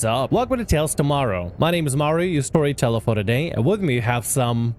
What's up? Welcome to Tales Tomorrow. My name is Morrow, your storyteller for today, and with me we have some...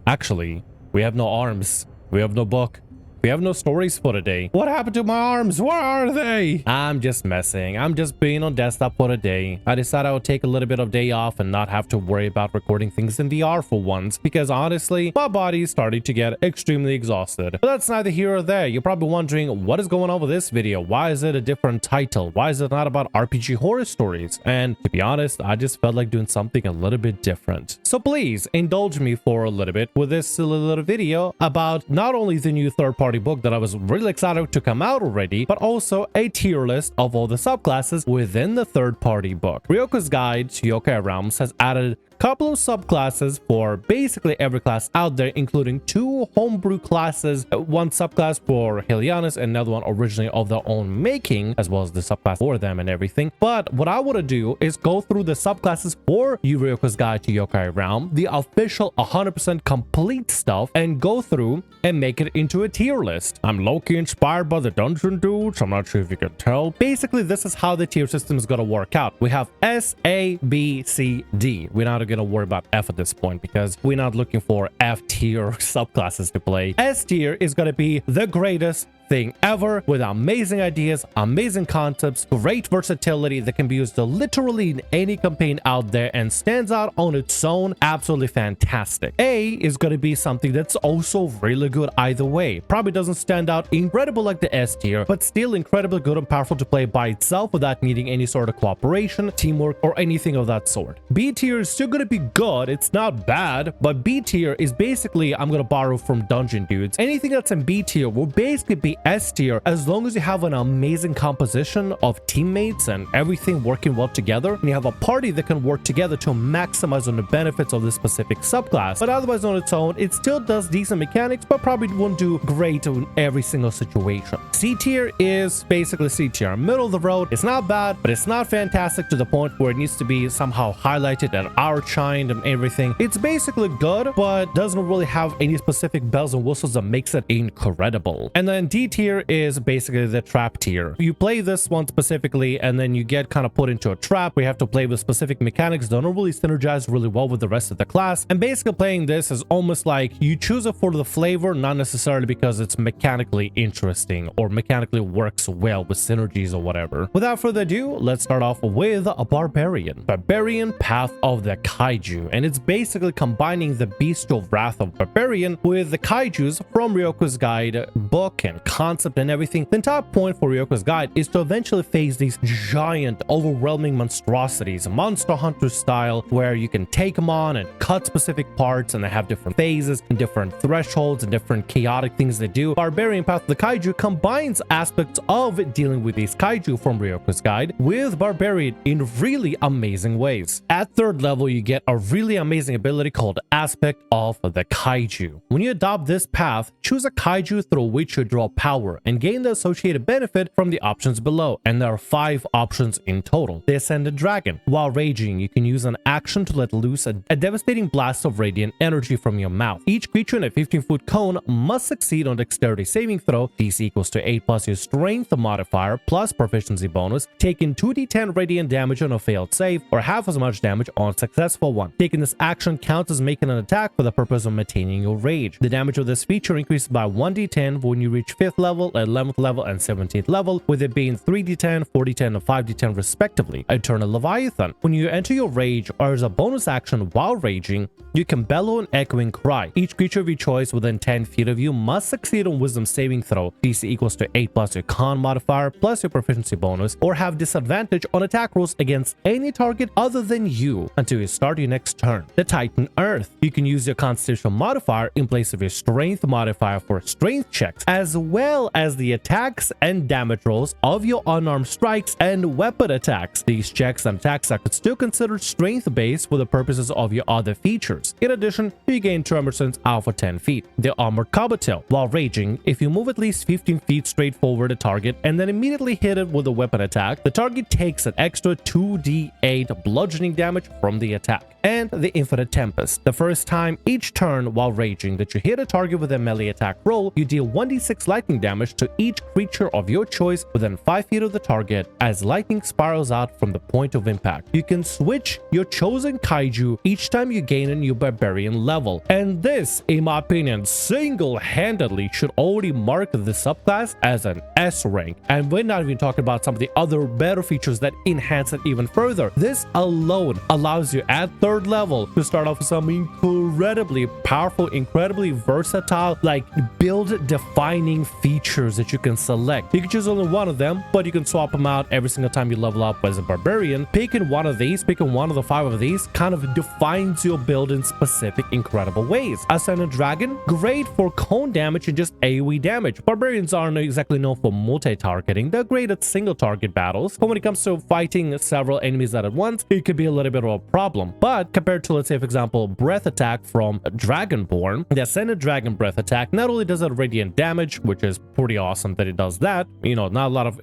Actually, we have no arms. We have no book. We have no stories for today. What happened to my arms? Where are they? I'm just messing. I'm just being on desktop for today. I decided I would take a little bit of day off and not have to worry about recording things in VR for once, because honestly, my body is starting to get extremely exhausted. But that's neither here or there. You're probably wondering, what is going on with this video? Why is it a different title? Why is it not about RPG horror stories? And to be honest, I just felt like doing something a little bit different. So please indulge me for a little bit with this silly little video about not only the new third-party book that I was really excited to come out already, but also a tier list of all the subclasses within the third-party book. Ryoko's Guide to Yokai Realms has added couple of subclasses for basically every class out there, including 2 homebrew classes, one subclass for Helianis and another one originally of their own making, as well as the subclass for them and everything. But what I want to do is go through the subclasses for Ryoko's Guide to Yokai Realm, the official 100% complete stuff, and go through and make it into a tier list. I'm low-key inspired by the dungeon dudes. I'm not sure if you can tell. Basically, this is how the tier system is going to work out. We have S, A, B, C, D. We're not gonna worry about F at this point because we're not looking for F tier subclasses to play. S tier is gonna be the greatest thing ever, with amazing ideas, amazing concepts, great versatility that can be used literally in any campaign out there and stands out on its own. Absolutely fantastic. A is going to be something that's also really good either way. Probably doesn't stand out incredible like the S tier, but still incredibly good and powerful to play by itself without needing any sort of cooperation, teamwork, or anything of that sort. B tier is still going to be good. It's not bad, but B tier is basically, I'm going to borrow from dungeon dudes, anything that's in B tier will basically be S tier as long as you have an amazing composition of teammates and everything working well together, and you have a party that can work together to maximize on the benefits of this specific subclass. But otherwise on its own, it still does decent mechanics, but probably won't do great in every single situation. C tier is basically C tier, middle of the road. It's not bad, but it's not fantastic to the point where it needs to be somehow highlighted and outshined and everything. It's basically good, but doesn't really have any specific bells and whistles that makes it incredible. And then D tier is basically the trap tier. You play this one specifically and then you get kind of put into a trap where you have to play with specific mechanics that don't really synergize really well with the rest of the class. And basically playing this is almost like you choose it for the flavor, not necessarily because it's mechanically interesting or mechanically works well with synergies or whatever. Without further ado, let's start off with a Barbarian. Barbarian Path of the Kaiju, and it's basically combining the Beast of Wrath of Barbarian with the Kaijus from Ryoko's Guide book and concept and everything. The entire point for Ryoko's Guide is to eventually face these giant, overwhelming monstrosities, Monster Hunter style, where you can take them on and cut specific parts, and they have different phases and different thresholds and different chaotic things they do. Barbarian Path of the Kaiju combines aspects of dealing with these Kaiju from Ryoko's Guide with Barbarian in really amazing ways. At 3rd level, you get a really amazing ability called Aspect of the Kaiju. When you adopt this path, choose a Kaiju through which you draw power and gain the associated benefit from the options below, and there are 5 options in total. The Ascended Dragon. While raging, you can use an action to let loose a devastating blast of radiant energy from your mouth. Each creature in a 15-foot cone must succeed on dexterity saving throw, DC equals to 8 plus your strength modifier plus proficiency bonus, taking 2d10 radiant damage on a failed save, or half as much damage on a successful one. Taking this action counts as making an attack for the purpose of maintaining your rage. The damage of this feature increases by 1d10 when you reach 5th level, 11th level, and 17th level, with it being 3d10, 4d10, and 5d10 respectively. Eternal Leviathan. When you enter your rage or as a bonus action while raging, you can bellow an echoing cry. Each creature of your choice within 10 feet of you must succeed on wisdom saving throw, DC equals to 8 plus your con modifier plus your proficiency bonus, or have disadvantage on attack rolls against any target other than you until you start your next turn. The Titan Earth. You can use your constitution modifier in place of your strength modifier for strength checks, as well as the attacks and damage rolls of your unarmed strikes and weapon attacks. These checks and attacks are still considered strength based for the purposes of your other features. In addition, you gain tremor sense out for 10 feet. The Armored Cobbletail. While raging, if you move at least 15 feet straight forward a target and then immediately hit it with a weapon attack, the target takes an extra 2d8 bludgeoning damage from the attack. And the Infinite Tempest. The first time each turn while raging that you hit a target with a melee attack roll, you deal 1d6 lightning lightning damage to each creature of your choice within 5 feet of the target as lightning spirals out from the point of impact. You can switch your chosen kaiju each time you gain a new barbarian level. And this, in my opinion, single-handedly should already mark the subclass as an S rank. And we're not even talking about some of the other better features that enhance it even further. This alone allows you at 3rd level to start off with some incredibly powerful, incredibly versatile, like build-defining features that you can select. You can choose only one of them, but you can swap them out every single time you level up as a barbarian. Picking one of these, picking one of the 5 of these kind of defines your build in specific incredible ways. Ascended Dragon, great for cone damage and just AoE damage. Barbarians aren't exactly known for multi-targeting. They're great at single target battles, but when it comes to fighting several enemies at once, it could be a little bit of a problem. But compared to, let's say, for example, Breath Attack from Dragonborn, the Ascended Dragon Breath Attack not only does it radiant damage, which is pretty awesome that it does that, you know, not a lot of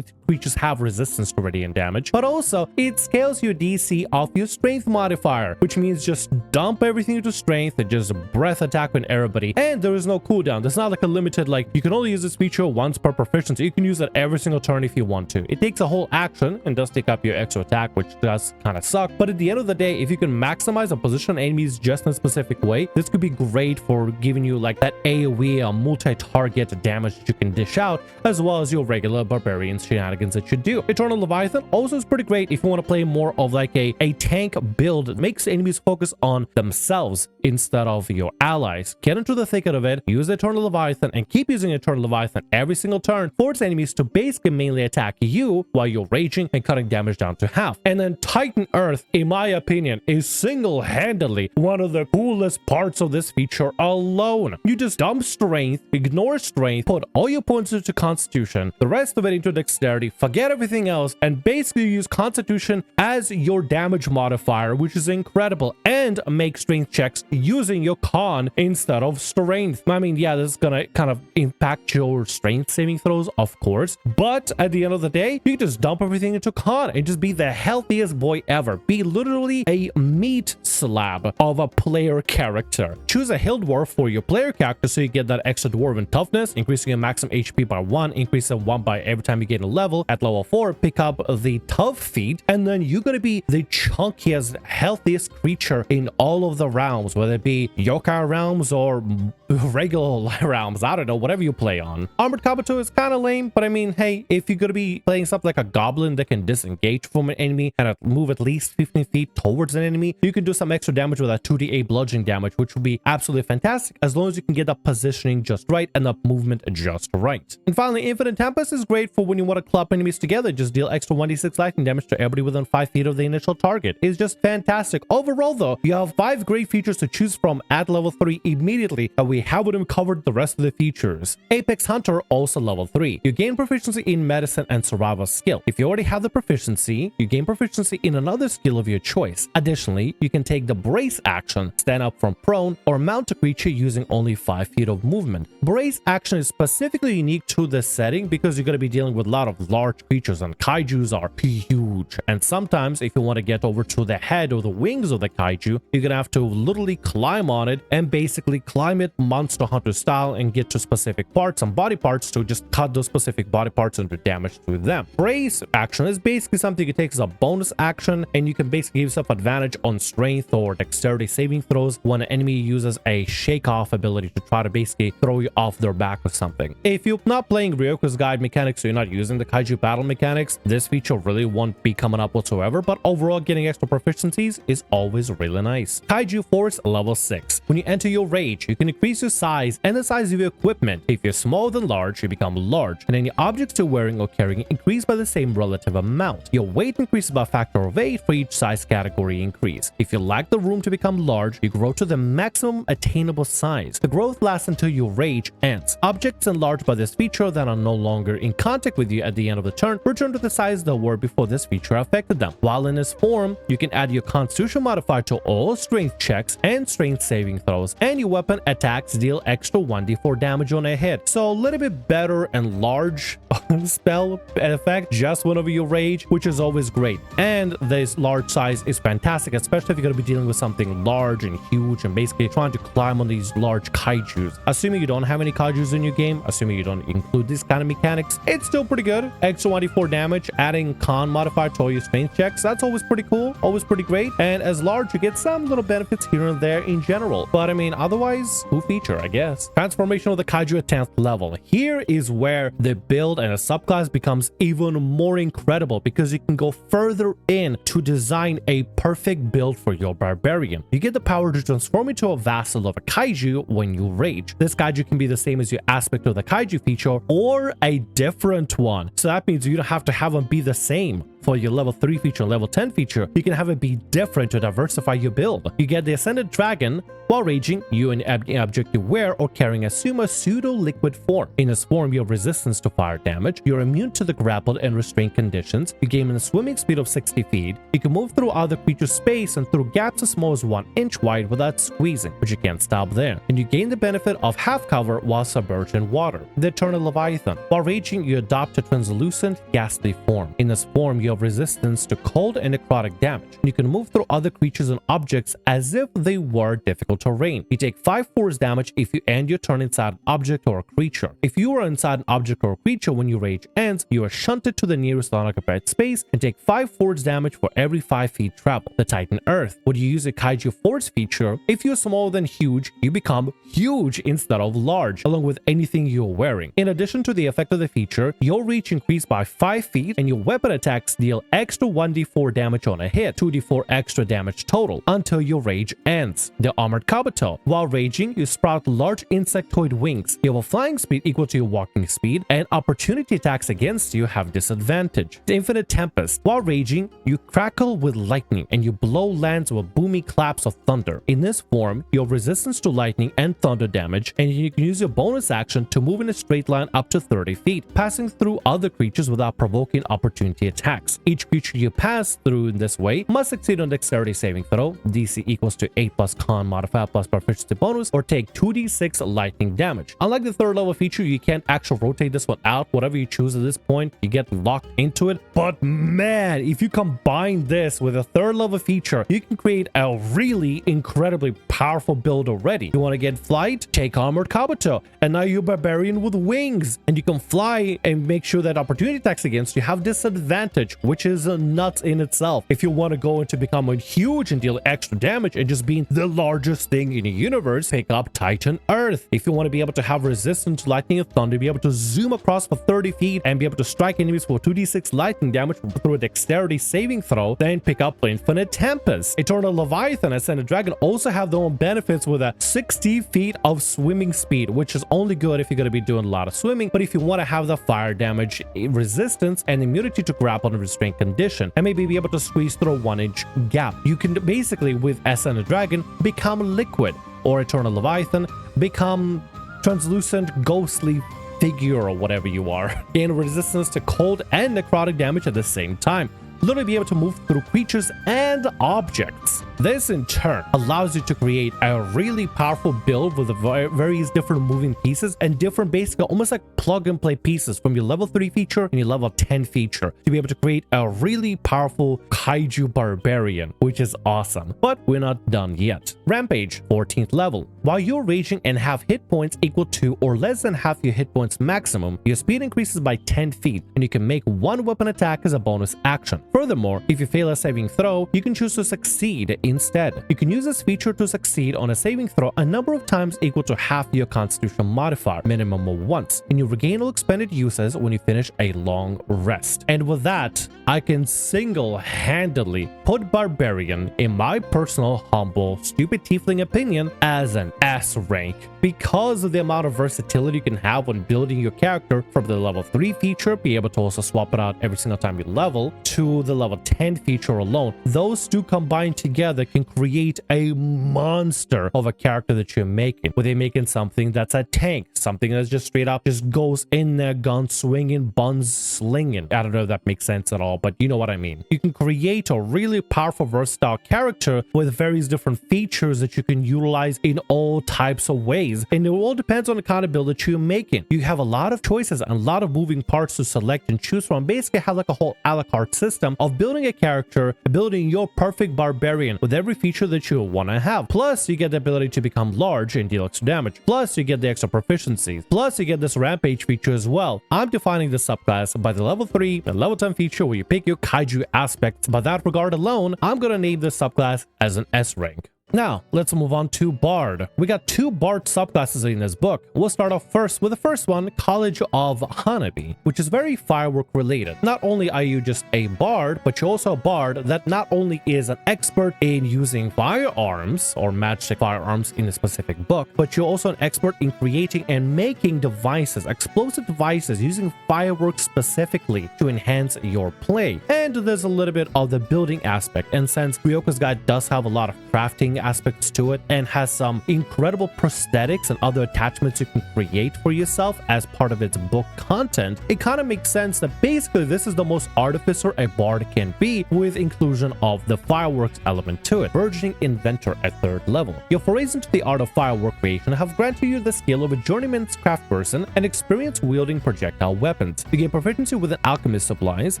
creatures have resistance to radiant damage, but also it scales your DC off your strength modifier, which means just dump everything into strength and just breath attack with everybody. And there is no cooldown. There's not like a limited, like, you can only use this feature once per proficiency. You can use it every single turn if you want to. It takes a whole action and does take up your extra attack, which does kind of suck. But at the end of the day, if you can maximize and position enemies just in a specific way, this could be great for giving you like that AoE multi-target damage that you can dish out, as well as your regular barbarian shenanigans that you do. Eternal Leviathan also is pretty great if you want to play more of like a tank build. It makes enemies focus on themselves instead of your allies. Get into the thicket of it, use Eternal Leviathan, and keep using Eternal Leviathan every single turn. Force enemies to basically mainly attack you while you're raging and cutting damage down to half. And then Titan Earth, in my opinion, is single-handedly one of the coolest parts of this feature alone. You just dump strength, ignore strength, put all your points into Constitution, the rest of it into Dexterity, forget everything else, and basically use Constitution as your damage modifier, which is incredible, and make strength checks using your con instead of strength. I mean, yeah, this is gonna kind of impact your strength saving throws, of course, but at the end of the day, you can just dump everything into con and just be the healthiest boy ever. Be literally a meat slab of a player character. Choose a Hill Dwarf for your player character so you get that extra dwarven toughness, increasing your maximum HP by 1, increasing 1 by every time you gain a level. At level 4, pick up the tough feat, and then you're gonna be the chunkiest, healthiest creature in all of the realms, whether it be Yokai Realms or regular realms, I don't know, whatever you play on. Armored Kabuto is kind of lame, but I mean, hey, if you're gonna be playing something like a goblin that can disengage from an enemy and move at least 15 feet towards an enemy, you can do some extra damage with that 2d8 bludgeoning damage, which would be absolutely fantastic as long as you can get the positioning just right and the movement just right. And finally, Infinite Tempest is great for when you want to club enemies together. Just deal extra 1d6 lightning damage to everybody within 5 feet of the initial target. It's just fantastic. Overall though, you have 5 great features to choose from at level 3 immediately, and we haven't covered the rest of the features. Apex Hunter, also level 3. You gain proficiency in medicine and survival skill. If you already have the proficiency, you gain proficiency in another skill of your choice. Additionally, you can take the brace action, stand up from prone, or mount a creature using only 5 feet of movement. Brace action is specifically unique to this setting because you're going to be dealing with a lot of large creatures, and kaijus are huge. And sometimes if you want to get over to the head or the wings of the kaiju, you're going to have to literally climb on it and basically climb it monster hunter style and get to specific parts and body parts to just cut those specific body parts and do damage to them. Brace action is basically something you take as a bonus action, and you can basically give yourself advantage on strength or dexterity saving throws when an enemy uses a shake off ability to try to basically throw you off their back with something. If you're not playing Ryoko's guide mechanics, so you're not using the kaiju battle mechanics, this feature really won't be coming up whatsoever, but overall getting extra proficiencies is always really nice. Kaiju Force level 6. When you enter your rage, you can increase your size and the size of your equipment. If you're smaller than large, you become large, and any objects you're wearing or carrying increase by the same relative amount. Your weight increases by a factor of 8 for each size category increase. If you lack the room to become large, you grow to the maximum attainable size. The growth lasts until your rage ends. Objects enlarged by this feature that are no longer in contact with you at the end of the turn return to the size they were before this feature affected them. While in this form, you can add your Constitution modifier to all strength checks and strength saving throws, and your weapon attack attacks deal extra 1d4 damage on a hit. So a little bit better and large spell effect just whenever you rage, which is always great. And this large size is fantastic, especially if you're going to be dealing with something large and huge and basically trying to climb on these large kaijus. Assuming you don't have any kaijus in your game, assuming you don't include these kind of mechanics, it's still pretty good. Extra 1d4 damage, adding con modifier to all your strength checks, that's always pretty cool, always pretty great. And as large, you get some little benefits here and there in general. But I mean, otherwise, cool feature, I guess. Transformation of the kaiju at 10th level. Here is where the build and a subclass becomes even more incredible because you can go further in to design a perfect build for your barbarian. You get the power to transform into a vassal of a kaiju when you rage. This kaiju can be the same as your aspect of the kaiju feature or a different one. So that means you don't have to have them be the same. For your level 3 feature, level 10 feature, you can have it be different to diversify your build. You get the Ascended Dragon. While raging, you and object you wear or carrying assume a pseudo-liquid form. In this form, you have resistance to fire damage, you're immune to the grappled and restrained conditions, you gain a swimming speed of 60 feet, you can move through other creatures' space and through gaps as small as 1 inch wide without squeezing, but you can't stop there. And you gain the benefit of half cover while submerged in water. The Eternal Leviathan. While raging, you adopt a translucent, ghastly form. In this form, you have resistance to cold and necrotic damage, and you can move through other creatures and objects as if they were difficult terrain. You take 5 force damage if you end your turn inside an object or a creature. If you are inside an object or a creature when your rage ends, you are shunted to the nearest unoccupied space and take 5 force damage for every 5 feet travel. The Titan Earth. When you use a Kaiju Force feature, if you're smaller than huge, you become huge instead of large, along with anything you're wearing. In addition to the effect of the feature, your reach increased by 5 feet and your weapon attacks deal extra 1d4 damage on a hit, 2d4 extra damage total, until your rage ends. The Armored Kabuto. While raging, you sprout large insectoid wings. You have a flying speed equal to your walking speed, and opportunity attacks against you have disadvantage. The Infinite Tempest. While raging, you crackle with lightning and you blow lands with booming claps of thunder. In this form, you have resistance to lightning and thunder damage, and you can use your bonus action to move in a straight line up to 30 feet, passing through other creatures without provoking opportunity attacks. Each creature you pass through in this way must succeed on dexterity saving throw, DC equals to 8 plus con modifier plus proficiency bonus, or take 2d6 lightning damage. Unlike the 3rd level feature, you can't actually rotate this one out. Whatever you choose at this point, you get locked into it. But man, if you combine this with a 3rd level feature, you can create a really incredibly powerful build already. You want to get flight? Take Armored Kabuto, and now you're Barbarian with wings, and you can fly and make sure that opportunity attacks against you have disadvantage, which is a nut in itself. If you want to go into becoming huge and deal extra damage and just being the largest thing in the universe, pick up Titan Earth. If you want to be able to have resistance to lightning and thunder, be able to zoom across for 30 feet and be able to strike enemies for 2d6 lightning damage through a dexterity saving throw, then pick up Infinite Tempest. Eternal Leviathan and Ascended Dragon also have their own benefits with a 60 feet of swimming speed, which is only good if you're going to be doing a lot of swimming, but if you want to have the fire damage resistance and immunity to grapple and restraint condition, and maybe be able to squeeze through a 1-inch gap, you can basically, with Ascended Dragon, become liquid, or Eternal Leviathan, become translucent, ghostly figure or whatever you are. Gain resistance to cold and necrotic damage at the same time. Literally be able to move through creatures and objects. This in turn allows you to create a really powerful build with various different moving pieces and different basic, almost like plug and play pieces from your level 3 feature and your level 10 feature to be able to create a really powerful Kaiju Barbarian, which is awesome. But we're not done yet. Rampage, 14th level. While you're raging and have hit points equal to or less than half your hit points maximum, your speed increases by 10 feet and you can make one weapon attack as a bonus action. Furthermore, if you fail a saving throw, you can choose to succeed instead. You can use this feature to succeed on a saving throw a number of times equal to half your constitution modifier, minimum of once, and you regain all expended uses when you finish a long rest. And with that, I can single-handedly put Barbarian, in my personal, humble, stupid tiefling opinion, as an S rank because of the amount of versatility you can have when building your character from the level 3 feature, be able to also swap it out every single time you level, to to the level 10 feature alone, those two combined together can create a monster of a character that you're making. Where they're making something that's a tank, something that's just straight up just goes in there, gun swinging, buns slinging. I don't know if that makes sense at all, but you know what I mean. You can create a really powerful, versatile character with various different features that you can utilize in all types of ways, and it all depends on the kind of build that you're making. You have a lot of choices and a lot of moving parts to select and choose from. Basically have like a whole a la carte system of building a character, building your perfect barbarian with every feature that you want to have. Plus you get the ability to become large and deal extra damage. Plus you get the extra proficiencies. Plus you get this rampage feature as well. I'm defining the subclass by the level 3 and level 10 feature where you pick your kaiju aspects. By that regard alone, I'm gonna name this subclass as an S rank. Now, let's move on to Bard. We got 2 Bard subclasses in this book. We'll start off first with the first one, College of Hanabi, which is very firework related. Not only are you just a Bard, but you're also a Bard that not only is an expert in using firearms or magic firearms in a specific book, but you're also an expert in creating and making devices, explosive devices, using fireworks specifically to enhance your play. And there's a little bit of the building aspect, and since Ryoko's guide does have a lot of crafting aspects to it and has some incredible prosthetics and other attachments you can create for yourself as part of its book content, it kind of makes sense that basically this is the most artificer a bard can be, with inclusion of the fireworks element to it. Burgeoning inventor at 3rd level. Your forays into the art of firework creation have granted you the skill of a journeyman's craftsperson and experience wielding projectile weapons. You gain proficiency with an alchemist supplies,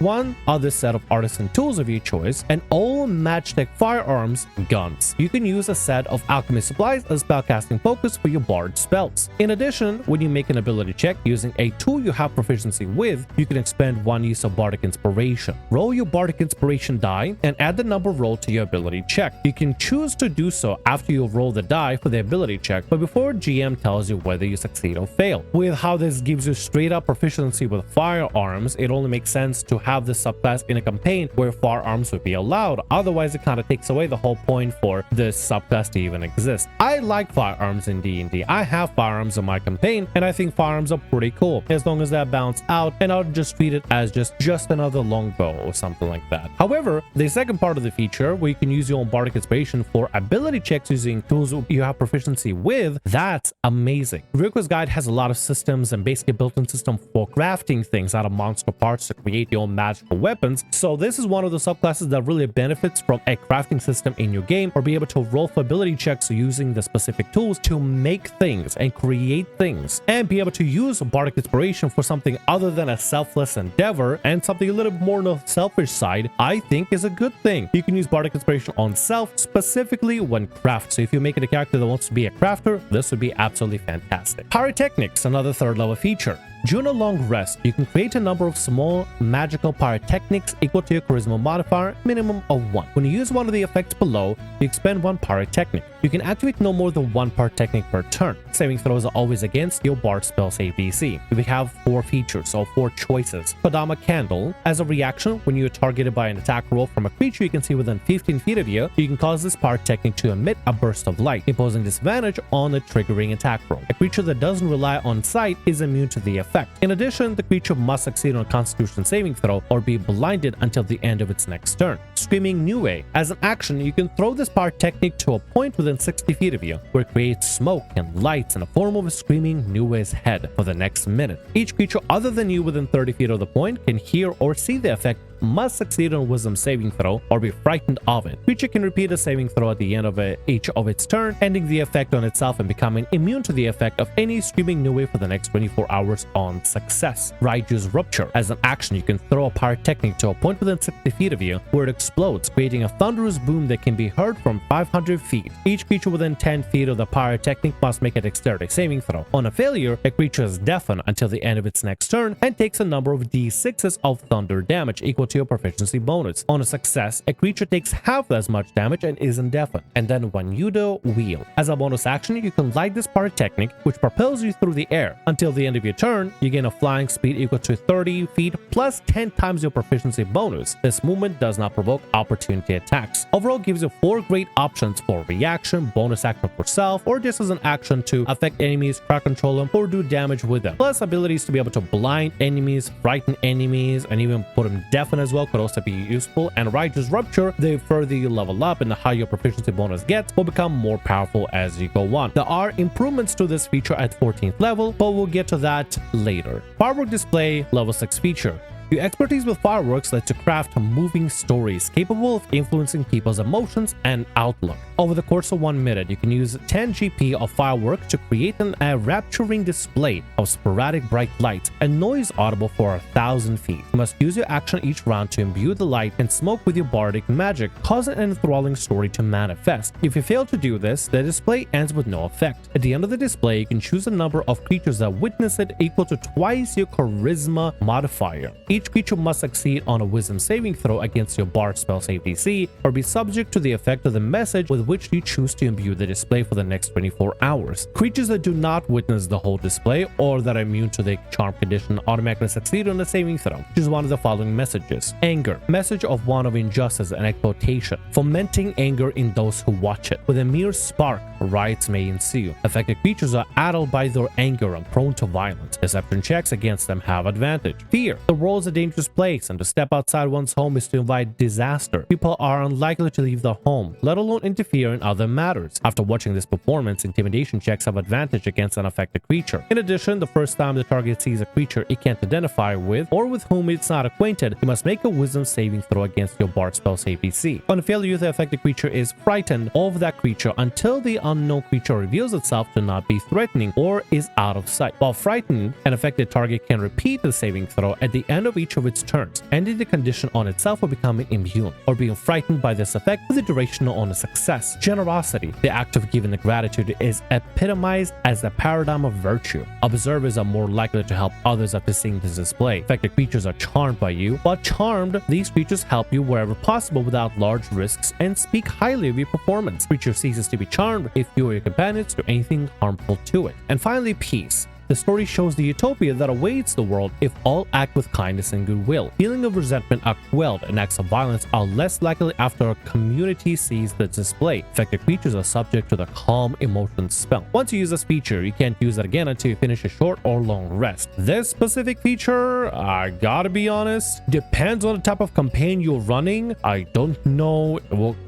one other set of artisan tools of your choice, and all match-tech firearms and guns. You can use a set of alchemist supplies as spellcasting focus for your bard spells. In addition, when you make an ability check using a tool you have proficiency with, you can expend 1 use of bardic inspiration. Roll your bardic inspiration die and add the number rolled to your ability check. You can choose to do so after you roll the die for the ability check, but before GM tells you whether you succeed or fail. With how this gives you straight up proficiency with firearms, it only makes sense to have this subclass in a campaign where firearms would be allowed. Otherwise, it kind of takes away the whole point for this subclass to even exist. I like firearms in D&D. I have firearms in my campaign, and I think firearms are pretty cool as long as they're balanced out, and I'll just treat it as just another longbow or something like that. However, the second part of the feature, where you can use your own bardic inspiration for ability checks using tools you have proficiency with, that's amazing. Ryoko's guide has a lot of systems and basically a built-in system for crafting things out of monster parts to create your own magical weapons, so this is one of the subclasses that really benefits from a crafting system in your game, or be able to roll for ability checks using the specific tools to make things and create things, and be able to use bardic inspiration for something other than a selfless endeavor and something a little bit more on the selfish side, I think is a good thing. You can use bardic inspiration on self specifically when craft, so if you're making a character that wants to be a crafter, this would be absolutely fantastic. Pyrotechnics, another 3rd level feature. During a long rest, you can create a number of small magical pyrotechnics equal to your charisma modifier, minimum of 1. When you use one of the effects below, you expend 1 pyrotechnic. You can activate no more than 1 pyrotechnic per turn. Saving throws are always against your bard spell save DC. We have 4 features, or 4 choices. Kodama Candle. As a reaction, when you are targeted by an attack roll from a creature you can see within 15 feet of you, you can cause this pyrotechnic to emit a burst of light, imposing disadvantage on the triggering attack roll. A creature that doesn't rely on sight is immune to the effect. In addition, the creature must succeed on a Constitution saving throw or be blinded until the end of its next turn. Screaming Niue. As an action, you can throw this pyrotechnic to a point within 60 feet of you, where it creates smoke and lights in the form of a screaming Niue's head for the next minute. Each creature other than you within 30 feet of the point can hear or see the effect, must succeed on a wisdom saving throw or be frightened of it. Creature can repeat a saving throw at the end of each of its turn, ending the effect on itself and becoming immune to the effect of any screaming Niue for the next 24 hours on success. Raiju's Rupture. As an action, you can throw a pyrotechnic to a point within 60 feet of you, where it explodes, creating a thunderous boom that can be heard from 500 feet. Each creature within 10 feet of the pyrotechnic must make a dexterity saving throw. On a failure, a creature is deafened until the end of its next turn and takes a number of d6s of thunder damage equal to your proficiency bonus. On a success, a creature takes half as much damage and isn't deafened. And then when you do, wheel. As a bonus action, you can light this pyrotechnic, which propels you through the air. Until the end of your turn, you gain a flying speed equal to 30 feet plus 10 times your proficiency bonus. This movement does not provoke opportunity attacks. Overall, gives you 4 great options for reaction, bonus action for self, or just as an action to affect enemies, crowd control them, or do damage with them. Plus abilities to be able to blind enemies, frighten enemies, and even put them deaf weapon as well could also be useful, and Righteous Rupture, the further you level up and the higher your proficiency bonus gets, will become more powerful as you go on. There are improvements to this feature at 14th level, but we'll get to that later. Firework Display, level 6 feature. Your expertise with fireworks lets you craft moving stories capable of influencing people's emotions and outlook. Over the course of 1 minute, you can use 10 GP of fireworks to create a rapturing display of sporadic bright light and noise audible for 1,000 feet. You must use your action each round to imbue the light and smoke with your bardic magic, causing an enthralling story to manifest. If you fail to do this, the display ends with no effect. At the end of the display, you can choose a number of creatures that witness it equal to twice your charisma modifier. Each creature must succeed on a wisdom saving throw against your bard spell save DC or be subject to the effect of the message with which you choose to imbue the display for the next 24 hours. Creatures that do not witness the whole display or that are immune to the charm condition automatically succeed on a saving throw. Choose one of the following messages. Anger, message of one of injustice and exploitation, fomenting anger in those who watch it. With a mere spark, riots may ensue. Affected creatures are addled by their anger and prone to violence. Deception checks against them have advantage. Fear, the world is a dangerous place, and to step outside one's home is to invite disaster. People are unlikely to leave their home, let alone interfere in other matters. After watching this performance, intimidation checks have advantage against an affected creature. In addition, the first time the target sees a creature it can't identify with or with whom it's not acquainted, you must make a wisdom saving throw against your bard spell save DC. On failure, the affected creature is frightened of that creature until the unknown creature reveals itself to not be threatening or is out of sight. While frightened, an affected target can repeat the saving throw at the end of each of its turns, ending the condition on itself or becoming immune, or being frightened by this effect with the duration on a success. Generosity, the act of giving the gratitude, is epitomized as the paradigm of virtue. Observers are more likely to help others after seeing this display. Affected creatures are charmed by you. While charmed, these creatures help you wherever possible without large risks and speak highly of your performance. Creature ceases to be charmed if you or your companions do anything harmful to it. And finally, peace. The story shows the utopia that awaits the world if all act with kindness and goodwill. Feelings of resentment are quelled and acts of violence are less likely after a community sees the display. Affected creatures are subject to the calm emotion spell. Once you use this feature, you can't use it again until you finish a short or long rest. This specific feature, I gotta be honest, depends on the type of campaign you're running. I don't know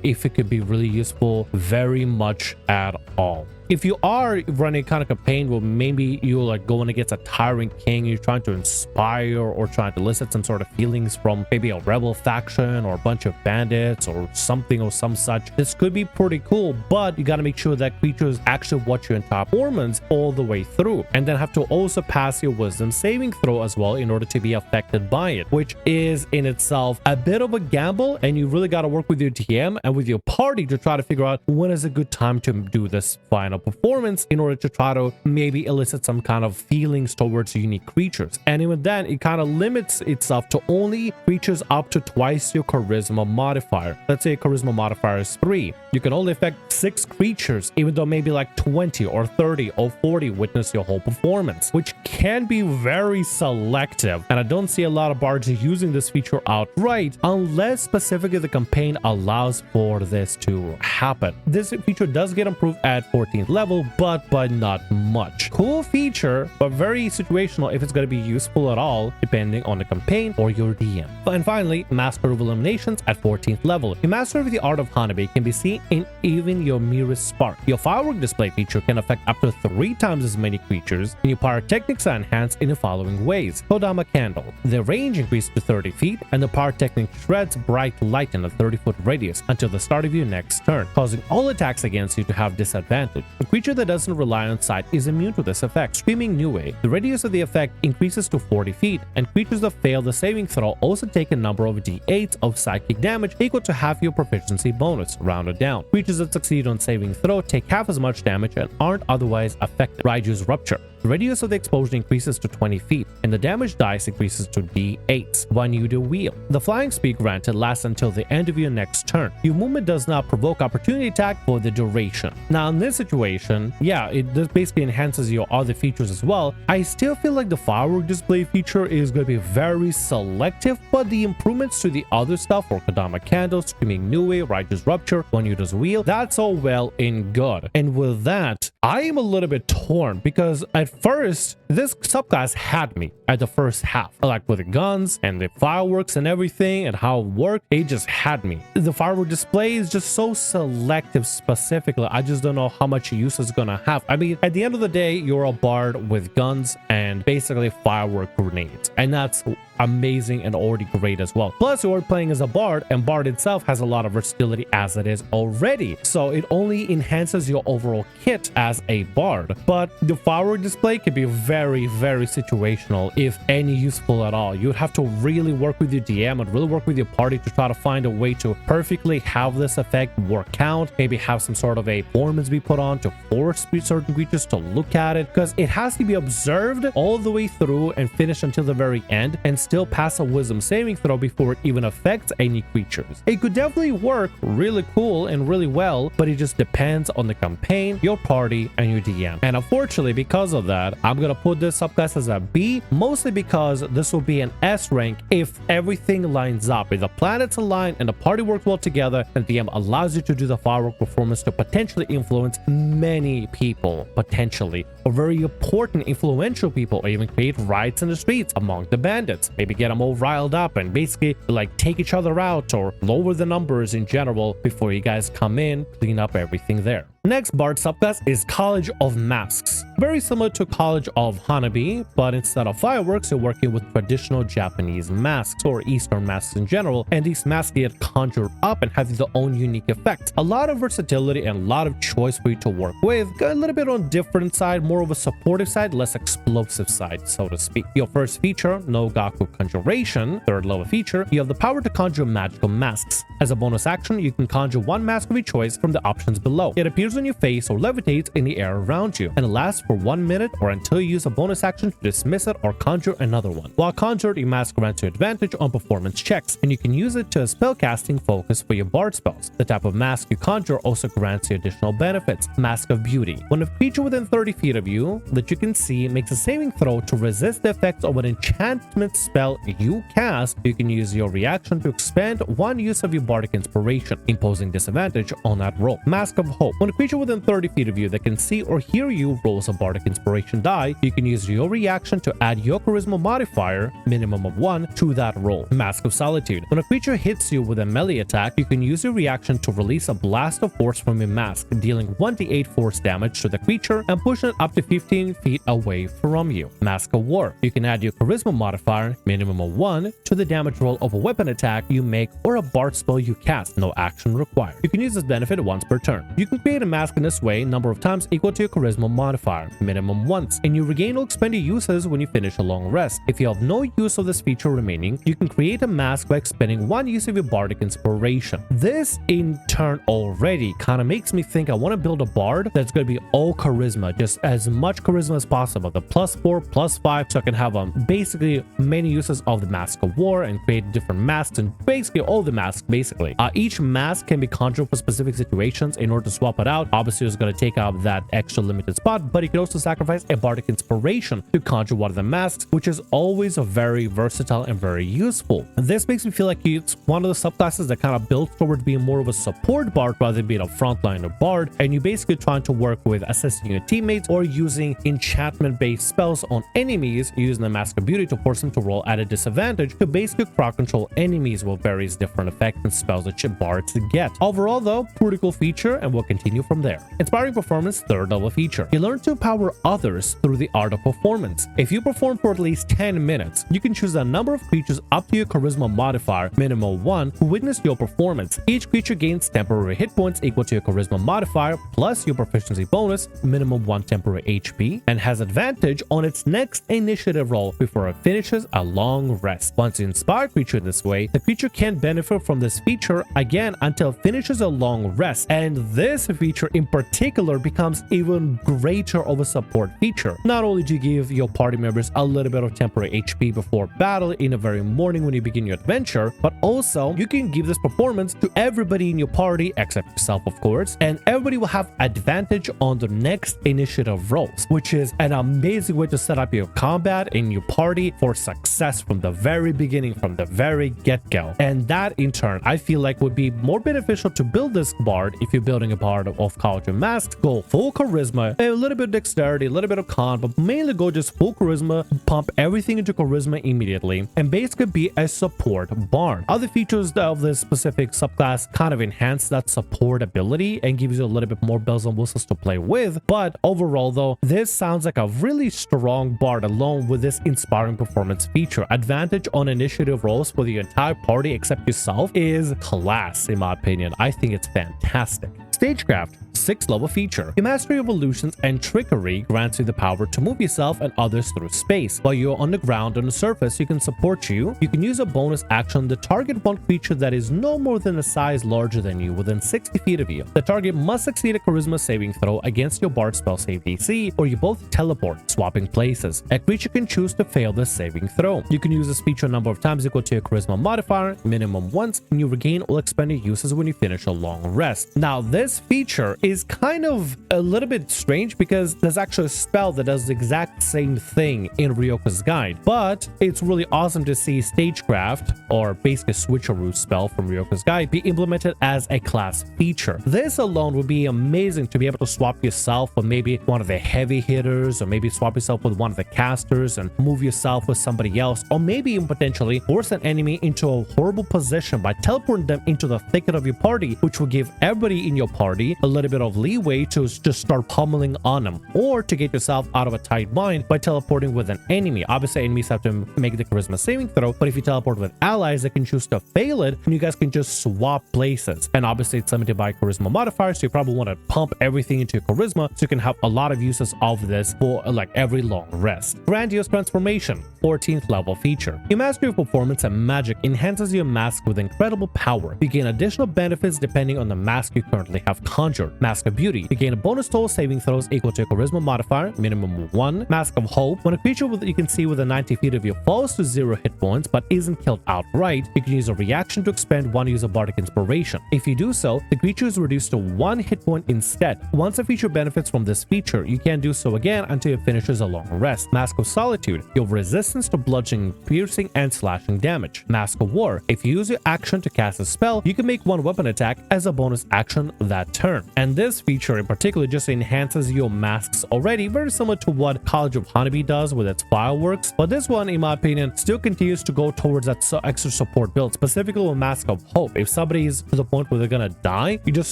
if it could be really useful very much at all. If you are running kind of campaign where maybe you're like going against a tyrant king, you're trying to inspire or trying to elicit some sort of feelings from maybe a rebel faction or a bunch of bandits or something or some such, this could be pretty cool, but you got to make sure that creatures actually watch your entire performance all the way through, and then have to also pass your wisdom saving throw as well in order to be affected by it, which is in itself a bit of a gamble, and you really got to work with your DM and with your party to try to figure out when is a good time to do this final performance in order to try to maybe elicit some kind of feelings towards unique creatures. And even then, it kind of limits itself to only creatures up to twice your charisma modifier. Let's say charisma modifier is 3. You can only affect 6 creatures, even though maybe like 20 or 30 or 40 witness your whole performance, which can be very selective. And I don't see a lot of bards using this feature outright unless specifically the campaign allows for this to happen. This feature does get improved at 14th level, but by not much. Cool feature, but very situational if it's going to be useful at all, depending on the campaign or your DM. And finally, Master of Illuminations at 14th level. Your Master of the Art of Hanabi can be seen in even your merest spark. Your Firework Display feature can affect up to 3 times as many creatures, and your pyrotechnics are enhanced in the following ways. Kodama Candle. The range increases to 30 feet, and the pyrotechnic shreds bright light in a 30-foot radius until the start of your next turn, causing all attacks against you to have disadvantage. A creature that doesn't rely on sight is immune to this effect. Screaming Niue. The radius of the effect increases to 40 feet, and creatures that fail the saving throw also take a number of d8 of psychic damage equal to half your proficiency bonus, rounded down. Creatures that succeed on saving throw take half as much damage and aren't otherwise affected. Ryu's Rupture. The radius of the explosion increases to 20 feet, and the damage dice increases to d8 when you do wheel. The flying speed granted lasts until the end of your next turn. Your movement does not provoke opportunity attack for the duration. Now, in this situation, yeah, it just basically enhances your other features as well. I still feel like the Firework Display feature is going to be very selective, but the improvements to the other stuff for Kodama Candle, Screaming Niue, Righteous Rupture, when you does wheel, that's all well and good. And with that, I am a little bit torn because at at first, this subclass had me at the first half. Like with the guns and the fireworks and everything and how it worked, it just had me. The firework display is just so selective specifically. I just don't know how much use it's gonna have. I mean, at the end of the day, you're a bard with guns and basically firework grenades. And that's amazing and already great as well. Plus, you're playing as a bard, and bard itself has a lot of versatility as it is already. So it only enhances your overall kit as a bard. But the firework display can be very, very situational, if any useful at all. You'd have to really work with your DM and really work with your party to try to find a way to perfectly have this effect work out. Maybe have some sort of a performance be put on to force certain creatures to look at it, because it has to be observed all the way through and finished until the very end, and still pass a wisdom saving throw before it even affects any creatures. It could definitely work really cool and really well, but it just depends on the campaign, your party, and your DM. And unfortunately, because of that, I'm gonna put this subclass as a B, mostly because this will be an S rank if everything lines up. If the planets align and the party works well together, and DM allows you to do the firework performance to potentially influence many people, potentially, or very important influential people, or even create riots in the streets among the bandits. Maybe get them all riled up and basically like take each other out or lower the numbers in general before you guys come in, clean up everything there. Next bard subclass is College of Masks. Very similar to College of Hanabi, but instead of fireworks, you're working with traditional Japanese masks or Eastern masks in general, and these masks get conjured up and have their own unique effect. A lot of versatility and a lot of choice for you to work with. Got a little bit on different side, more of a supportive side, less explosive side, so to speak. Your first feature, No Gaku Conjuration, third level feature, you have the power to conjure magical masks. As a bonus action, you can conjure one mask of your choice from the options below. It appears on your face or levitates in the air around you, and it lasts for 1 minute or until you use a bonus action to dismiss it or conjure another one. While conjured, your mask grants you advantage on performance checks, and you can use it to spellcasting focus for your bard spells. The type of mask you conjure also grants you additional benefits. Mask of Beauty. When a creature within 30 feet of you that you can see makes a saving throw to resist the effects of an enchantment spell you cast, you can use your reaction to expand one use of your bardic inspiration, imposing disadvantage on that roll. Mask of Hope. When a creature within 30 feet of you that can see or hear you rolls a bardic inspiration die, you can use your reaction to add your charisma modifier, minimum of 1, to that roll. Mask of Solitude. When a creature hits you with a melee attack, you can use your reaction to release a blast of force from your mask, dealing 1d8 force damage to the creature and pushing it up to 15 feet away from you. Mask of War. You can add your charisma modifier, minimum of 1, to the damage roll of a weapon attack you make or a bard spell you cast, no action required. You can use this benefit once per turn. You can create a mask in this way number of times equal to your charisma modifier, minimum once, and you regain or expend your uses when you finish a long rest. If you have no use of this feature remaining, you can create a mask by expending one use of your bardic inspiration. This in turn already kind of makes me think I want to build a bard that's going to be all charisma, just as much charisma as possible, the +4, +5, so I can have basically many uses of the Mask of War and create different masks, and basically all the masks basically. Each mask can be conjured for specific situations. In order to swap it out, obviously it's going to take up that extra limited spot, but you can also sacrifice a bardic inspiration to conjure one of the masks, which is always a very versatile and very useful. This makes me feel like it's one of the subclasses that kind of builds toward being more of a support bard rather than being a frontliner bard, and you're basically trying to work with assisting your teammates or using enchantment based spells on enemies, using the Mask of Beauty to force them to roll at a disadvantage to basically crowd control enemies with various different effects and spells that your bards get. Overall though, pretty cool feature, and we'll continue from there. Inspiring Performance, third level feature. You learn to empower others through the art of performance. If you perform for at least 10 minutes, you can choose a number of creatures up to your charisma modifier, minimum 1, who witness your performance. Each creature gains temporary hit points equal to your charisma modifier plus your proficiency bonus, minimum 1 temporary HP, and has advantage on its next initiative roll before it finishes a long rest. Once you inspire a creature this way, the creature can benefit from this feature again until it finishes a long rest, and this feature in particular becomes even greater of a support feature. Not only do you give your party members a little bit of temporary HP before battle in the very morning when you begin your adventure, but also you can give this performance to everybody in your party except yourself, of course, and everybody will have advantage on the next initiative rolls, which is an amazing way to set up your combat in your party for success from the very beginning, from the very get-go. And that in turn I feel like would be more beneficial to build this bard if you're building a bard of of Kaiju masks, go full charisma, a little bit of dexterity, a little bit of con, but mainly go just full charisma, pump everything into charisma immediately, and basically be a support bard. Other features of this specific subclass kind of enhance that support ability and gives you a little bit more bells and whistles to play with, but overall though, this sounds like a really strong bard alone with this inspiring performance feature. Advantage on initiative rolls for the entire party except yourself is class in my opinion. I think it's fantastic. Stagecraft, 6th level feature. Your mastery of illusions and trickery grants you the power to move yourself and others through space. While you're on the ground on the surface, you can support you. You can use a bonus action to target one creature that is no more than a size larger than you within 60 feet of you. The target must succeed a charisma saving throw against your bard spell save DC, or you both teleport, swapping places. A creature can choose to fail this saving throw. You can use this feature a number of times equal to your charisma modifier, minimum once, and you regain all expended uses when you finish a long rest. Now, this feature is kind of a little bit strange because there's actually a spell that does the exact same thing in Ryoko's guide, but it's really awesome to see Stagecraft, or basically switcheroo spell from Ryoko's guide, be implemented as a class feature. This alone would be amazing to be able to swap yourself with maybe one of the heavy hitters, or maybe swap yourself with one of the casters and move yourself with somebody else, or maybe even potentially force an enemy into a horrible position by teleporting them into the thicket of your party, which will give everybody in your party a little bit of leeway to just start pummeling on them, or to get yourself out of a tight bind by teleporting with an enemy. Obviously, enemies have to make the charisma saving throw, but if you teleport with allies, they can choose to fail it, and you guys can just swap places. And obviously, it's limited by charisma modifier, so you probably want to pump everything into charisma so you can have a lot of uses of this for like every long rest. Grandiose transformation, 14th level feature. Your mastery of performance and magic enhances your mask with incredible power. You gain additional benefits depending on the mask you currently have conjured. Mask of Beauty. You gain a bonus total saving throws equal to a charisma modifier, minimum 1. Mask of Hope. When a creature you can see within 90 feet of you falls to 0 hit points but isn't killed outright, you can use a reaction to expend 1 use of Bardic Inspiration. If you do so, the creature is reduced to 1 hit point instead. Once a feature benefits from this feature, you can't do so again until it finishes a long rest. Mask of Solitude. You have resistance to bludgeoning, piercing, and slashing damage. Mask of War. If you use your action to cast a spell, you can make 1 weapon attack as a bonus action that turn. And this feature in particular just enhances your masks already, very similar to what College of Hanabi does with its fireworks, but this one in my opinion still continues to go towards that extra support build, specifically with Mask of Hope. If somebody is to the point where they're gonna die, you just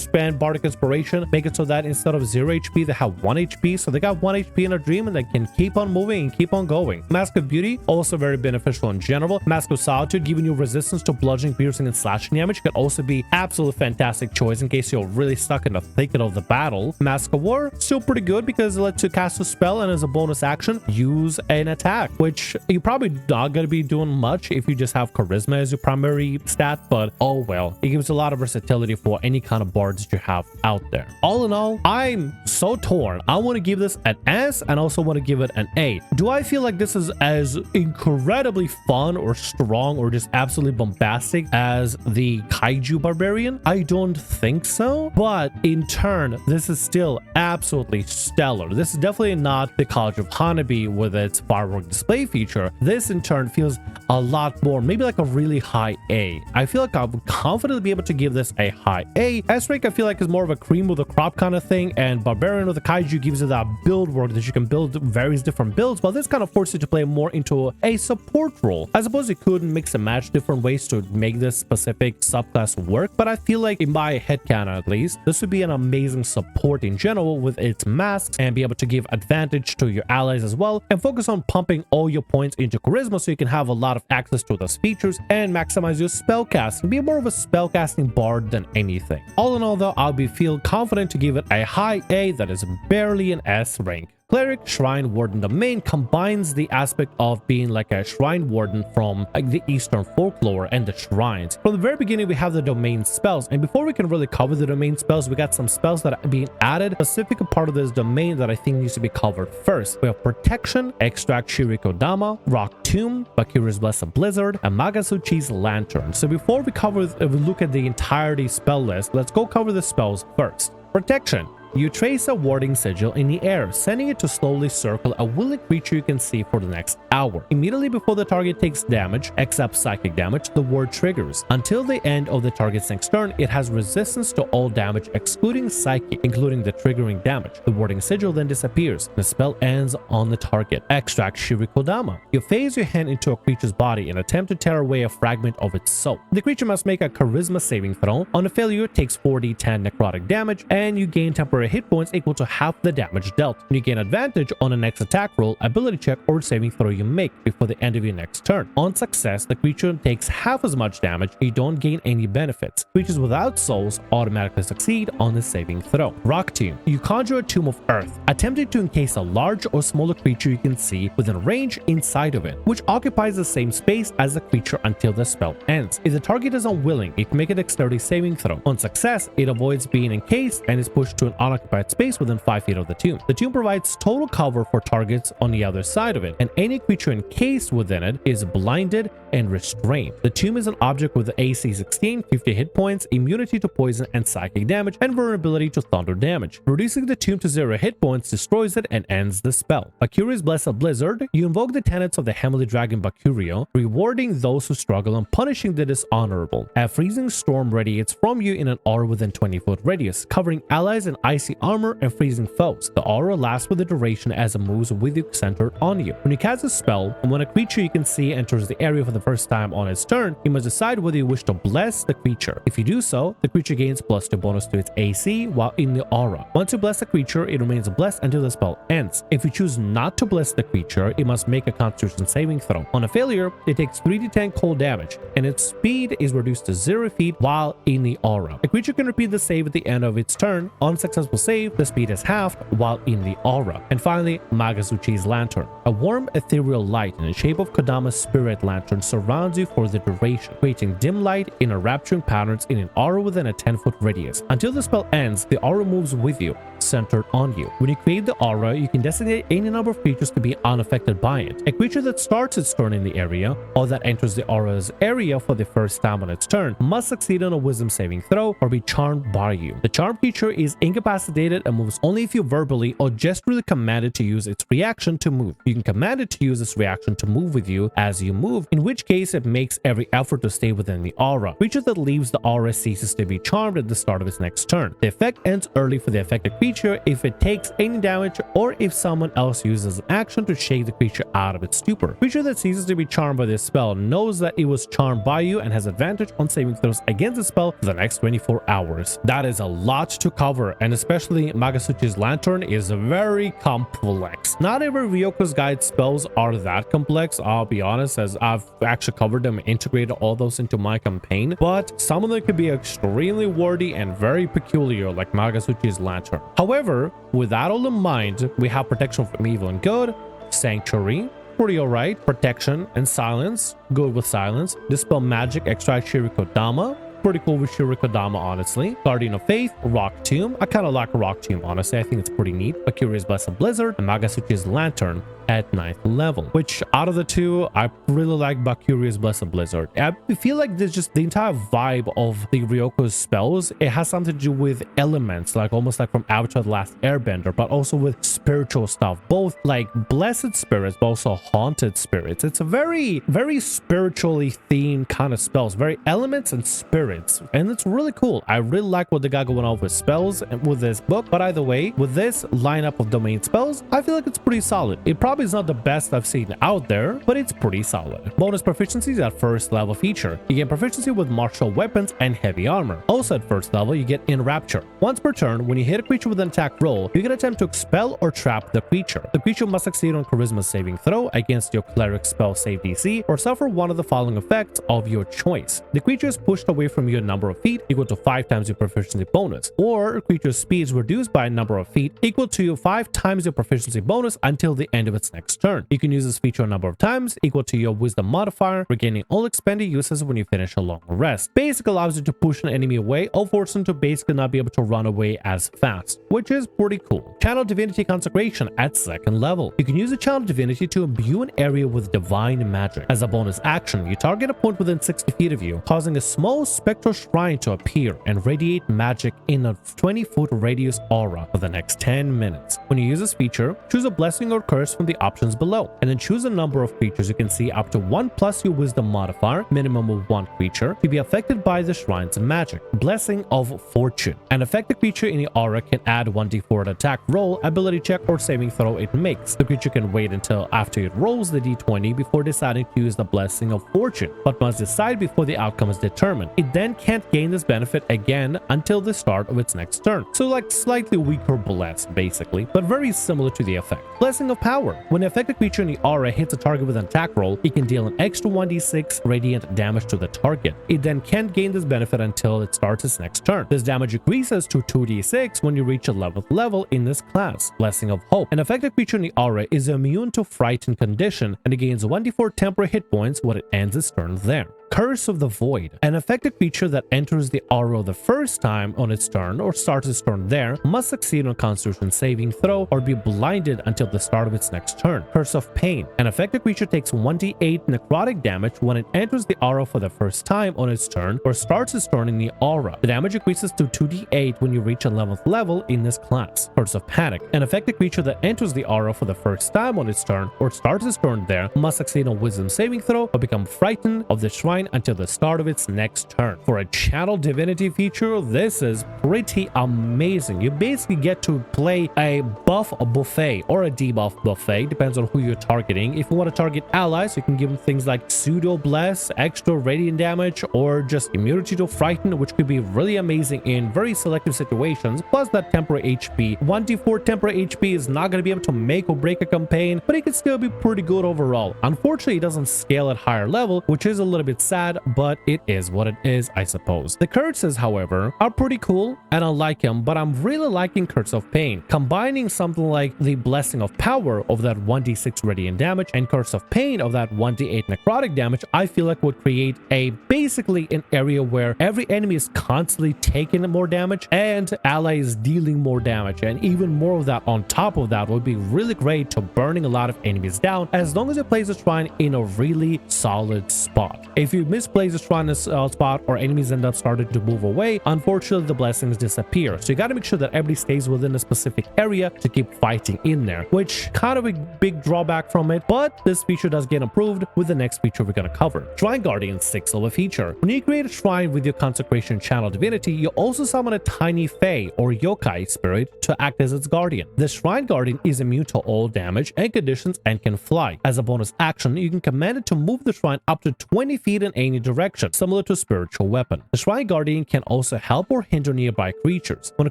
spend Bardic Inspiration, make it so that instead of 0 HP they have 1 HP, so they got 1 HP in a dream and they can keep on moving and keep on going. Mask of Beauty, also very beneficial in general. Mask of Solitude, giving you resistance to bludgeoning, piercing, and slashing damage, can also be absolutely fantastic choice in case you're really stuck in the thicket of the battle. Mask of War, still pretty good because it lets you cast a spell and as a bonus action, use an attack, which you're probably not going to be doing much if you just have charisma as your primary stat, but oh well. It gives a lot of versatility for any kind of bards that you have out there. All in all, I'm so torn. I want to give this an S and also want to give it an A. Do I feel like this is as incredibly fun or strong or just absolutely bombastic as the Kaiju Barbarian? I don't think so, but in turn, this is still absolutely stellar. This is definitely not the College of Hanabi with its firework display feature. This in turn feels a lot more, maybe like a really high A. I feel like I would confidently be able to give this a high A. S-Rank I feel like is more of a cream of the crop kind of thing, and Barbarian with the Kaiju gives you that build work that you can build various different builds, while this kind of forces you to play more into a support role. I suppose you could mix and match different ways to make this specific subclass work, but I feel like in my headcanon at least, this would be an amazing support in general with its masks and be able to give advantage to your allies as well, and focus on pumping all your points into charisma so you can have a lot of access to those features and maximize your spellcasting. Be more of a spellcasting bard than anything. All in all though, I'll feel confident to give it a high A that is barely an S rank. Cleric Shrine Warden domain combines the aspect of being like a shrine warden from like the Eastern folklore and the shrines. From the very beginning, we have the domain spells, and before we can really cover the domain spells, we got some spells that are being added, a specific part of this domain that I think needs to be covered first. We have Protection, Extract Shiriko Dama, Rock Tomb, Bakira's Blessed Blizzard, and Magasuchi's Lantern. So before we look at the entirety spell list, let's go cover the spells first. Protection. You trace a warding sigil in the air, sending it to slowly circle a willing creature you can see for the next hour. Immediately before the target takes damage, except psychic damage, the ward triggers. Until the end of the target's next turn, it has resistance to all damage excluding psychic, including the triggering damage. The warding sigil then disappears. The spell ends on the target. Extract Shirikodama. You phase your hand into a creature's body and attempt to tear away a fragment of its soul. The creature must make a charisma saving throw. On a failure, it takes 4d10 necrotic damage, and you gain temporary hit points equal to half the damage dealt. You gain advantage on the next attack roll, ability check, or saving throw you make before the end of your next turn. On success, the creature takes half as much damage. You don't gain any benefits. Creatures without souls automatically succeed on the saving throw. Rock Tomb. You conjure a tomb of earth, attempting to encase a large or smaller creature you can see within range inside of it, which occupies the same space as the creature until the spell ends. If the target is unwilling, it can make a dexterity saving throw. On success, it avoids being encased and is pushed to an unoccupied space within 5 feet of the tomb. The tomb provides total cover for targets on the other side of it, and any creature encased within it is blinded and restrained. The tomb is an object with AC 16, 50 hit points, immunity to poison and psychic damage, and vulnerability to thunder damage. Reducing the tomb to 0 hit points destroys it and ends the spell. Bakuri's Blessed Blizzard. You invoke the tenets of the Heavenly Dragon Bakurio, rewarding those who struggle and punishing the dishonorable. A freezing storm radiates from you in an aura within 20-foot radius, covering allies in icy armor and freezing foes. The aura lasts for the duration as it moves with you centered on you. When you cast a spell, and when a creature you can see enters the area for the first time on its turn, you must decide whether you wish to bless the creature. If you do so, the creature gains +2 bonus to its AC while in the aura. Once you bless the creature, it remains blessed until the spell ends. If you choose not to bless the creature, it must make a Constitution saving throw. On a failure, it takes 3d10 cold damage, and its speed is reduced to 0 feet while in the aura. The creature can repeat the save at the end of its turn. On successful save, the speed is halved while in the aura. And finally, Magazuchi's Lantern. A warm ethereal light in the shape of Kodama's spirit lantern surrounds you for the duration, creating dim light in enrapturing patterns in an aura within a 10-foot radius. Until the spell ends, the aura moves with you, centered on you. When you create the aura, you can designate any number of creatures to be unaffected by it. A creature that starts its turn in the area, or that enters the aura's area for the first time on its turn, must succeed on a wisdom saving throw or be charmed by you. The charmed creature is incapacitated and moves only if you verbally or gesturally command it to use its reaction to move. You can command it to use its reaction to move with you as you move, in which case it makes every effort to stay within the aura. Creature that leaves the aura ceases to be charmed at the start of its next turn. The effect ends early for the affected creature if it takes any damage or if someone else uses an action to shake the creature out of its stupor. Creature that ceases to be charmed by this spell knows that it was charmed by you and has advantage on saving throws against the spell for the next 24 hours. That is a lot to cover, and especially Magazuchi's Lantern is very complex. Not every Ryoko's Guide spells are that complex, I'll be honest, as I've actually covered them and integrated all those into my campaign, but some of them could be extremely wordy and very peculiar, like Magazuchi's Lantern. However, with that all in mind, we have Protection from Evil and Good, Sanctuary, pretty alright, Protection and Silence, good with Silence, Dispel Magic, Extract Shirikodama, pretty cool with Shirikodama, honestly. Guardian of Faith, Rock Tomb. I kind of like Rock Tomb, honestly. I think it's pretty neat. Bakuri's Blessed Blizzard, and Magazuchi's Lantern at 9th level, which out of the two, I really like Bakuri's Blessed Blizzard. I feel like there's just the entire vibe of the Ryoko's spells. It has something to do with elements, like almost like from Avatar The Last Airbender, but also with spiritual stuff, both like blessed spirits, but also haunted spirits. It's a very, very spiritually themed kind of spells, very elements and spirits, and it's really cool. I really like what they got going on with spells and with this book, but either way, with this lineup of domain spells, I feel like it's pretty solid. It probably is not the best I've seen out there, but it's pretty solid. Bonus proficiencies at first level feature. You get proficiency with martial weapons and heavy armor. Also at first level, you get Enrapture. Once per turn, when you hit a creature with an attack roll, you can attempt to expel or trap the creature. The creature must succeed on Charisma saving throw against your Cleric spell save DC, or suffer one of the following effects of your choice. The creature is pushed away from you a number of feet equal to 5 times your proficiency bonus, or a creature's speed is reduced by a number of feet equal to 5 times your proficiency bonus until the end of its next turn. You can use this feature a number of times equal to your wisdom modifier, regaining all expended uses when you finish a long rest. Basic allows you to push an enemy away or force them to basically not be able to run away as fast, which is pretty cool. Channel Divinity Consecration at 2nd level. You can use a Channel Divinity to imbue an area with divine magic. As a bonus action, you target a point within 60 feet of you, causing a small expect your shrine to appear and radiate magic in a 20-foot radius aura for the next 10 minutes. When you use this feature, choose a blessing or curse from the options below, and then choose a number of creatures you can see up to 1 plus your wisdom modifier, minimum of 1 creature, to be affected by the shrine's magic. Blessing of Fortune. An affected creature in the aura can add 1d4 at attack roll, ability check, or saving throw it makes. The creature can wait until after it rolls the d20 before deciding to use the Blessing of Fortune, but must decide before the outcome is determined. It then can't gain this benefit again until the start of its next turn. So like slightly weaker bless basically, but very similar to the effect. Blessing of Power. When an affected creature in the aura hits a target with an attack roll, it can deal an extra 1d6 radiant damage to the target. It then can't gain this benefit until it starts its next turn. This damage increases to 2d6 when you reach a 11th level in this class. Blessing of Hope. An affected creature in the aura is immune to frightened condition, and it gains 1d4 temporary hit points when it ends its turn there. Curse of the Void. An affected creature that enters the aura the first time on its turn or starts its turn there must succeed on a Constitution saving throw or be blinded until the start of its next turn. Curse of Pain. An affected creature takes 1d8 necrotic damage when it enters the aura for the first time on its turn or starts its turn in the aura. The damage increases to 2d8 when you reach 11th level in this class. Curse of Panic. An affected creature that enters the aura for the first time on its turn or starts its turn there must succeed on Wisdom saving throw or become frightened of the shrine until the start of its next turn. For a channel divinity feature, this is pretty amazing. You basically get to play a buff buffet or a debuff buffet, depends on who you're targeting. If you want to target allies, you can give them things like pseudo bless, extra radiant damage, or just immunity to frighten, which could be really amazing in very selective situations. Plus that temporary HP. 1d4 temporary HP is not going to be able to make or break a campaign, but it can still be pretty good overall. Unfortunately, it doesn't scale at higher level, which is a little bit sad, but it is what it is, I suppose. The curses, however, are pretty cool and I like them, but I'm really liking Curse of Pain. Combining something like the Blessing of Power of that 1d6 radiant damage and Curse of Pain of that 1d8 necrotic damage, I feel like would create a basically an area where every enemy is constantly taking more damage and allies dealing more damage, and even more of that on top of that would be really great to burning a lot of enemies down as long as it plays the shrine in a really solid spot. If you misplace the shrine in a spot or enemies end up starting to move away, unfortunately the blessings disappear. So you got to make sure that everybody stays within a specific area to keep fighting in there, which kind of a big drawback from it, but this feature does get improved with the next feature we're going to cover. Shrine Guardian 6th level feature. When you create a shrine with your consecration channel divinity, you also summon a tiny fae or yokai spirit to act as its guardian. The Shrine Guardian is immune to all damage and conditions and can fly. As a bonus action, you can command it to move the shrine up to 20 feet in any direction, similar to a spiritual weapon. The Shrine Guardian can also help or hinder nearby creatures. When a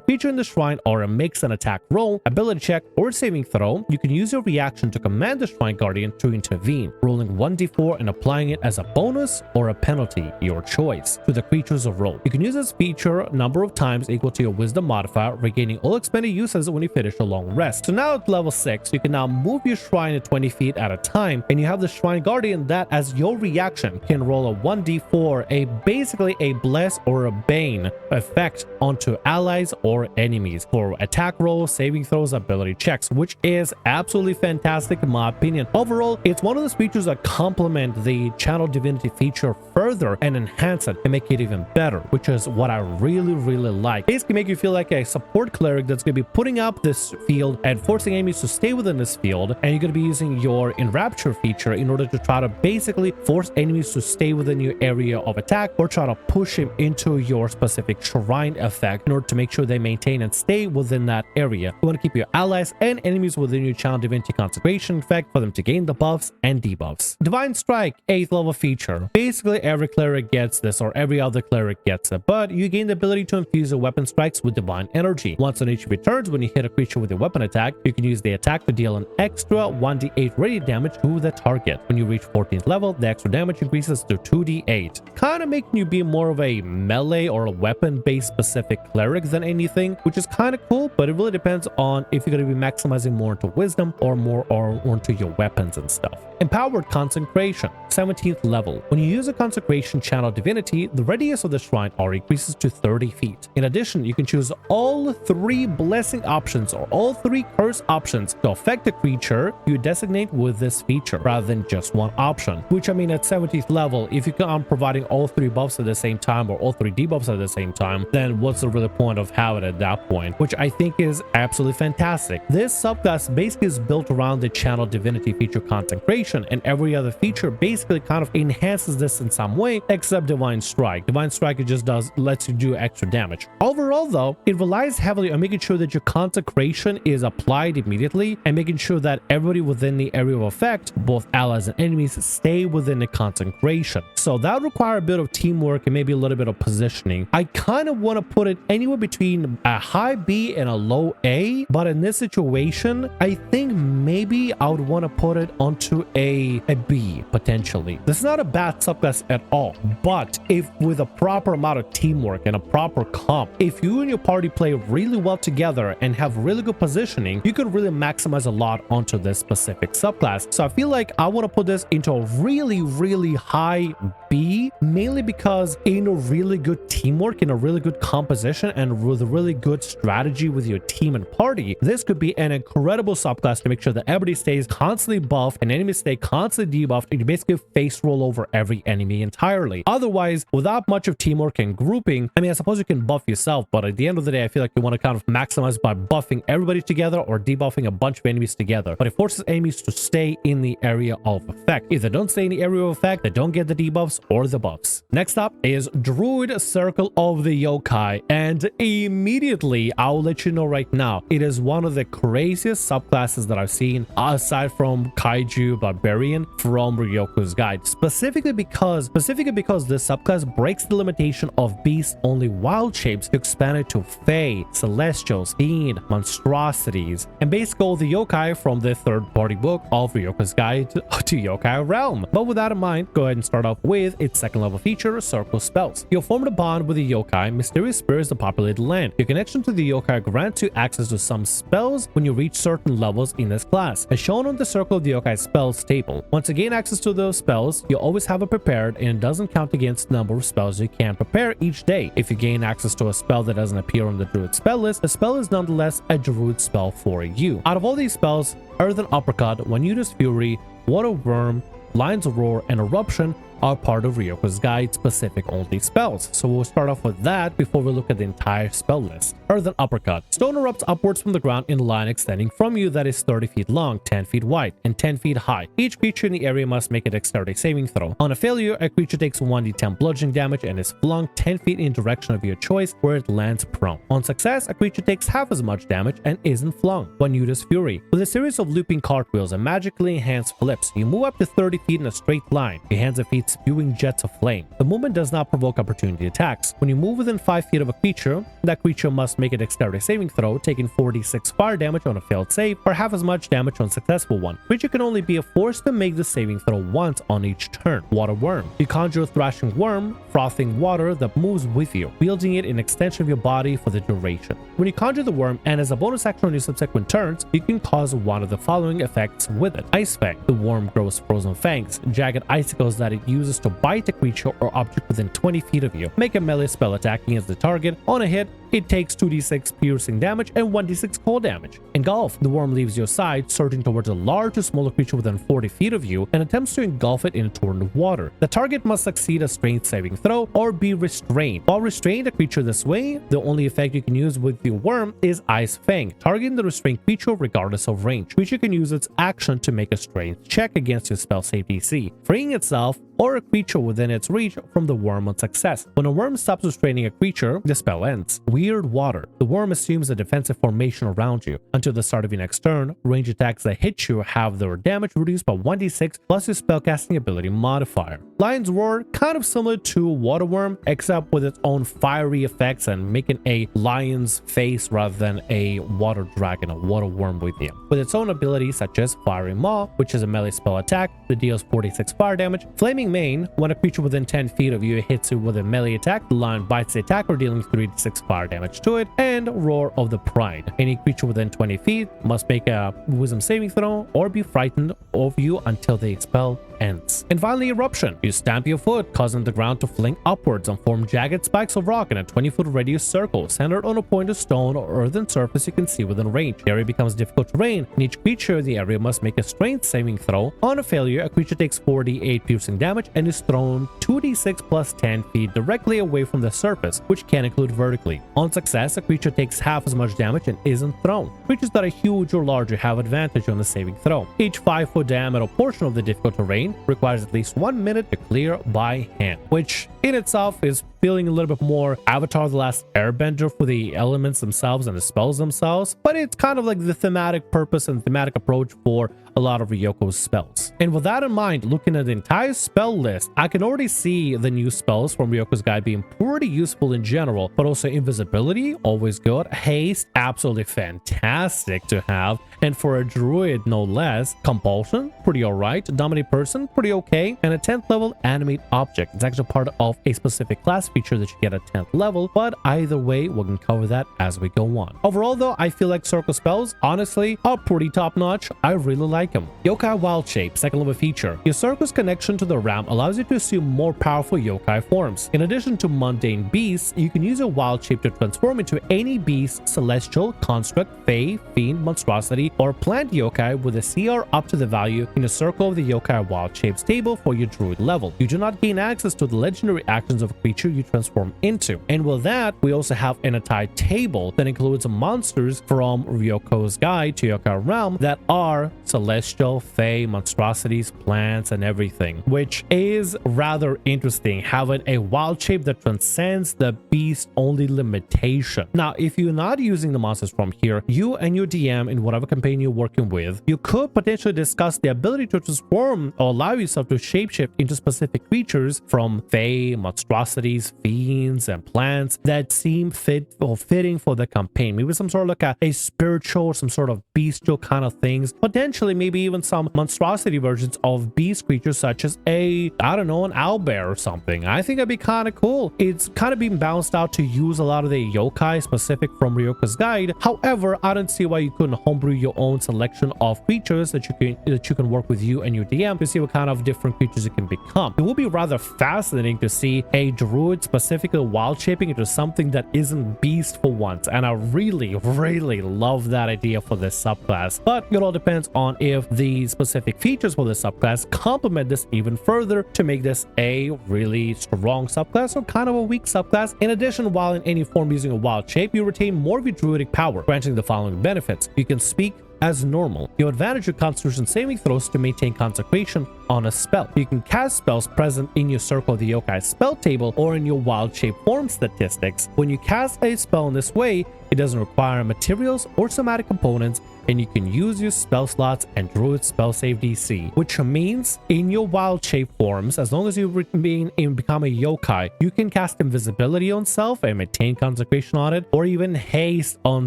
creature in the shrine aura makes an attack roll, ability check, or saving throw, you can use your reaction to command the Shrine Guardian to intervene, rolling 1d4 and applying it as a bonus or a penalty, your choice, to the creature's roll. You can use this feature a number of times equal to your wisdom modifier, regaining all expended uses when you finish a long rest. So now at level 6, you can now move your shrine at 20 feet at a time, and you have the Shrine Guardian that, as your reaction, can roll a 1d4, basically a bless or a bane effect onto allies or enemies for attack rolls, saving throws, ability checks, which is absolutely fantastic in my opinion. Overall, it's one of those features that complement the channel divinity feature further and enhance it and make it even better, which is what I really like. Basically make you feel like a support cleric that's going to be putting up this field and forcing enemies to stay within this field, and you're going to be using your Enrapture feature in order to try to basically force enemies to stay within your area of attack or try to push him into your specific shrine effect in order to make sure they maintain and stay within that area. You want to keep your allies and enemies within your channel divinity consecration effect for them to gain the buffs and debuffs. Divine Strike 8th level feature. Basically every cleric gets this, or every other cleric gets it, but you gain the ability to infuse your weapon strikes with divine energy. Once on each of your turns, when you hit a creature with a weapon attack, you can use the attack to deal an extra 1d8 radiant damage to the target. When you reach 14th level, the extra damage increases to 2d8, kind of making you be more of a melee or a weapon-based specific cleric than anything, which is kind of cool, but it really depends on if you're going to be maximizing more into wisdom or more or into your weapons and stuff. Empowered Consecration, 17th level. When you use a Consecration Channel Divinity, the radius of the shrine increases to 30 feet. In addition, you can choose all 3 blessing options or all 3 curse options to affect the creature you designate with this feature, rather than just one option. Which, I mean, at 17th level, if you are providing all 3 buffs at the same time or all 3 debuffs at the same time, then what's the really point of having it at that point? Which I think is absolutely fantastic. This subclass basically is built around the Channel Divinity feature Consecration, and every other feature basically kind of enhances this in some way, except Divine Strike. Divine Strike, it just lets you do extra damage. Overall though, it relies heavily on making sure that your Consecration is applied immediately and making sure that everybody within the area of effect, both allies and enemies, stay within the Consecration. So that would require a bit of teamwork and maybe a little bit of positioning. I kind of want to put it anywhere between a high B and a low A, but in this situation, I think maybe I would want to put it onto a B potentially. This is not a bad subclass at all, but if with a proper amount of teamwork and a proper comp, if you and your party play really well together and have really good positioning, you could really maximize a lot onto this specific subclass. So I feel like I want to put this into a really high B, mainly because in a really good teamwork, in a really good composition, and with a really good strategy with your team and party, this could be an incredible subclass to make sure that everybody stays constantly buffed and enemies stay constantly debuffed, and you basically face roll over every enemy entirely. Otherwise, without much of teamwork and grouping, I mean, I suppose you can buff yourself, but at the end of the day, I feel like you want to kind of maximize by buffing everybody together or debuffing a bunch of enemies together. But it forces enemies to stay in the area of effect. If they don't stay in the area of effect, they don't get the debuffs or the buffs. Next up is Druid Circle of the Yokai, and immediately I'll let you know right now, it is one of the craziest subclasses that I've seen aside from Kaiju Barbarian from Ryoko's guide, specifically because this subclass breaks the limitation of beast only wild shapes to expand it to Fae, Celestials, Fiend, monstrosities, and basically all the yokai from the third-party book of Ryoko's guide to Yokai Realm. But with that in mind, go ahead and start off with its 2nd level feature, Circle Spells. You'll form a bond with the yokai, mysterious spirits that populate the land. Your connection to the yokai grants you access to some spells when you reach certain levels in this class, as shown on the Circle of the Yokai spells table. Once you gain access to those spells, you always have it prepared, and it doesn't count against the number of spells you can prepare each day. If you gain access to a spell that doesn't appear on the Druid spell list, the spell is nonetheless a Druid spell for you. Out of all these spells, Earthen Uppercut, One-Uter's Fury, Water Worm, Lion's Roar, and Eruption are part of Ryoko's guide specific only spells. So we'll start off with that before we look at the entire spell list. Earthen Uppercut. Stone erupts upwards from the ground in a line extending from you that is 30 feet long, 10 feet wide, and 10 feet high. Each creature in the area must make a dexterity saving throw. On a failure, a creature takes 1d10 bludgeoning damage and is flung 10 feet in direction of your choice where it lands prone. On success, a creature takes half as much damage and isn't flung. One-Uter's Fury. With a series of looping cartwheels and magically enhanced flips, you move up to 30 feet in a straight line. Your hands and feet spewing jets of flame. The movement does not provoke opportunity attacks. When you move within 5 feet of a creature, that creature must make a dexterity saving throw, taking 46 fire damage on a failed save, or half as much damage on a successful one. Creature can only be forced to make the saving throw once on each turn. Water Worm. You conjure a thrashing worm, frothing water that moves with you, wielding it in extension of your body for the duration. When you conjure the worm, and as a bonus action on your subsequent turns, you can cause one of the following effects with it. Ice Fang. The worm grows frozen fangs, jagged icicles that it uses to bite a creature or object within 20 feet of you. Make a melee spell attack against the target. On a hit, it takes 2d6 piercing damage and 1d6 cold damage. Engulf. The worm leaves your side, surging towards a large or smaller creature within 40 feet of you, and attempts to engulf it in a torrent of water. The target must succeed a strength saving throw or be restrained. While restrained a creature this way, the only effect you can use with the worm is Ice Fang, targeting the restrained creature regardless of range. Creature can use its action to make a strength check against your spell save DC, freeing itself or a creature within its reach from the worm on success. When a worm stops restraining a creature, the spell ends. Weird Water. The worm assumes a defensive formation around you. Until the start of your next turn, range attacks that hit you have their damage reduced by 1d6 plus your spellcasting ability modifier. Lion's Roar, kind of similar to Water Worm, except with its own fiery effects and making a lion's face rather than a water dragon or water worm with you. With its own abilities such as Fiery Maw, which is a melee spell attack that deals 46 fire damage. Flaming Mane, when a creature within 10 feet of you hits you with a melee attack, the lion bites the attacker, dealing 3d6 fire fire damage to it, and Roar of the Pride. Any creature within 20 feet must make a wisdom saving throw or be frightened of you until the spell ends. And finally, Eruption. You stamp your foot, causing the ground to fling upwards and form jagged spikes of rock in a 20-foot radius circle centered on a point of stone or earthen surface you can see within range. The area becomes difficult terrain, and each creature in the area must make a strength saving throw. On a failure, a creature takes 4d8 piercing damage and is thrown 2d6 plus 10 feet directly away from the surface, which can include vertically. On success, a creature takes half as much damage and isn't thrown. Creatures that are huge or larger have advantage on the saving throw. Each 5-foot diameter portion of the difficult terrain requires at least 1 minute to clear by hand, which in itself is feeling a little bit more Avatar: The Last Airbender for the elements themselves and the spells themselves, but it's kind of like the thematic purpose and thematic approach for a lot of Ryoko's spells. And with that in mind, looking at the entire spell list, I can already see the new spells from Ryoko's guide being pretty useful in general, but also invisibility, always good. Haste, absolutely fantastic to have, and for a druid no less. Compulsion, pretty alright. Dominate person, pretty okay. And a 10th level animate object. It's actually part of a specific class feature that you get at 10th level, but either way, we can cover that as we go on. Overall though, I feel like circle spells, honestly, are pretty top notch. I really like them. Yokai Wild Shape, second level feature. Your circle's connection to the realm allows you to assume more powerful yokai forms. In addition to mundane beasts, you can use a wild shape to transform into any beast, celestial, construct, fae, fiend, monstrosity, or plant yokai with a CR up to the value in a circle of the Yokai Wild Shapes table for your druid level. You do not gain access to the legendary actions of a creature you transform into. And with that, we also have an entire table that includes monsters from Ryoko's guide to Yokai Realm that are celestial, fae, monstrosities, plants, and everything, which is rather interesting, having a wild shape that transcends the beast only limitation. Now, if you're not using the monsters from here, you and your DM in whatever campaign you're working with, you could potentially discuss the ability to transform or allow yourself to shapeshift into specific creatures from fae, monstrosities, fiends, and plants that seem fitting for the campaign. Maybe some sort of like a spiritual, some sort of bestial kind of things. Potentially, maybe even some monstrosity versions of beast creatures, such as I don't know, an owlbear or something. I think that'd be kind of cool. It's kind of being balanced out to use a lot of the yokai specific from Ryoko's guide. However, I don't see why you couldn't homebrew your own selection of creatures that you can work with you and your DM to see what kind of different creatures it can become. It would be rather fascinating to see a druid specifically wild shaping into something that isn't beast for once, and I really love that idea for this subclass. But it all depends on if the specific features for this subclass complement this even further to make this a really strong subclass or kind of a weak subclass. In addition, while in any form using a wild shape, you retain more of your druidic power, granting the following benefits. You can speak as normal. You advantage your constitution saving throws to maintain concentration on a spell. You can cast spells present in your circle of the yokai spell table or in your wild shape form statistics. When you cast a spell in this way, it doesn't require materials or somatic components, and you can use your spell slots and druid spell save DC, which means in your wild shape forms, as long as you become a yokai, you can cast invisibility on self and maintain concentration on it, or even haste on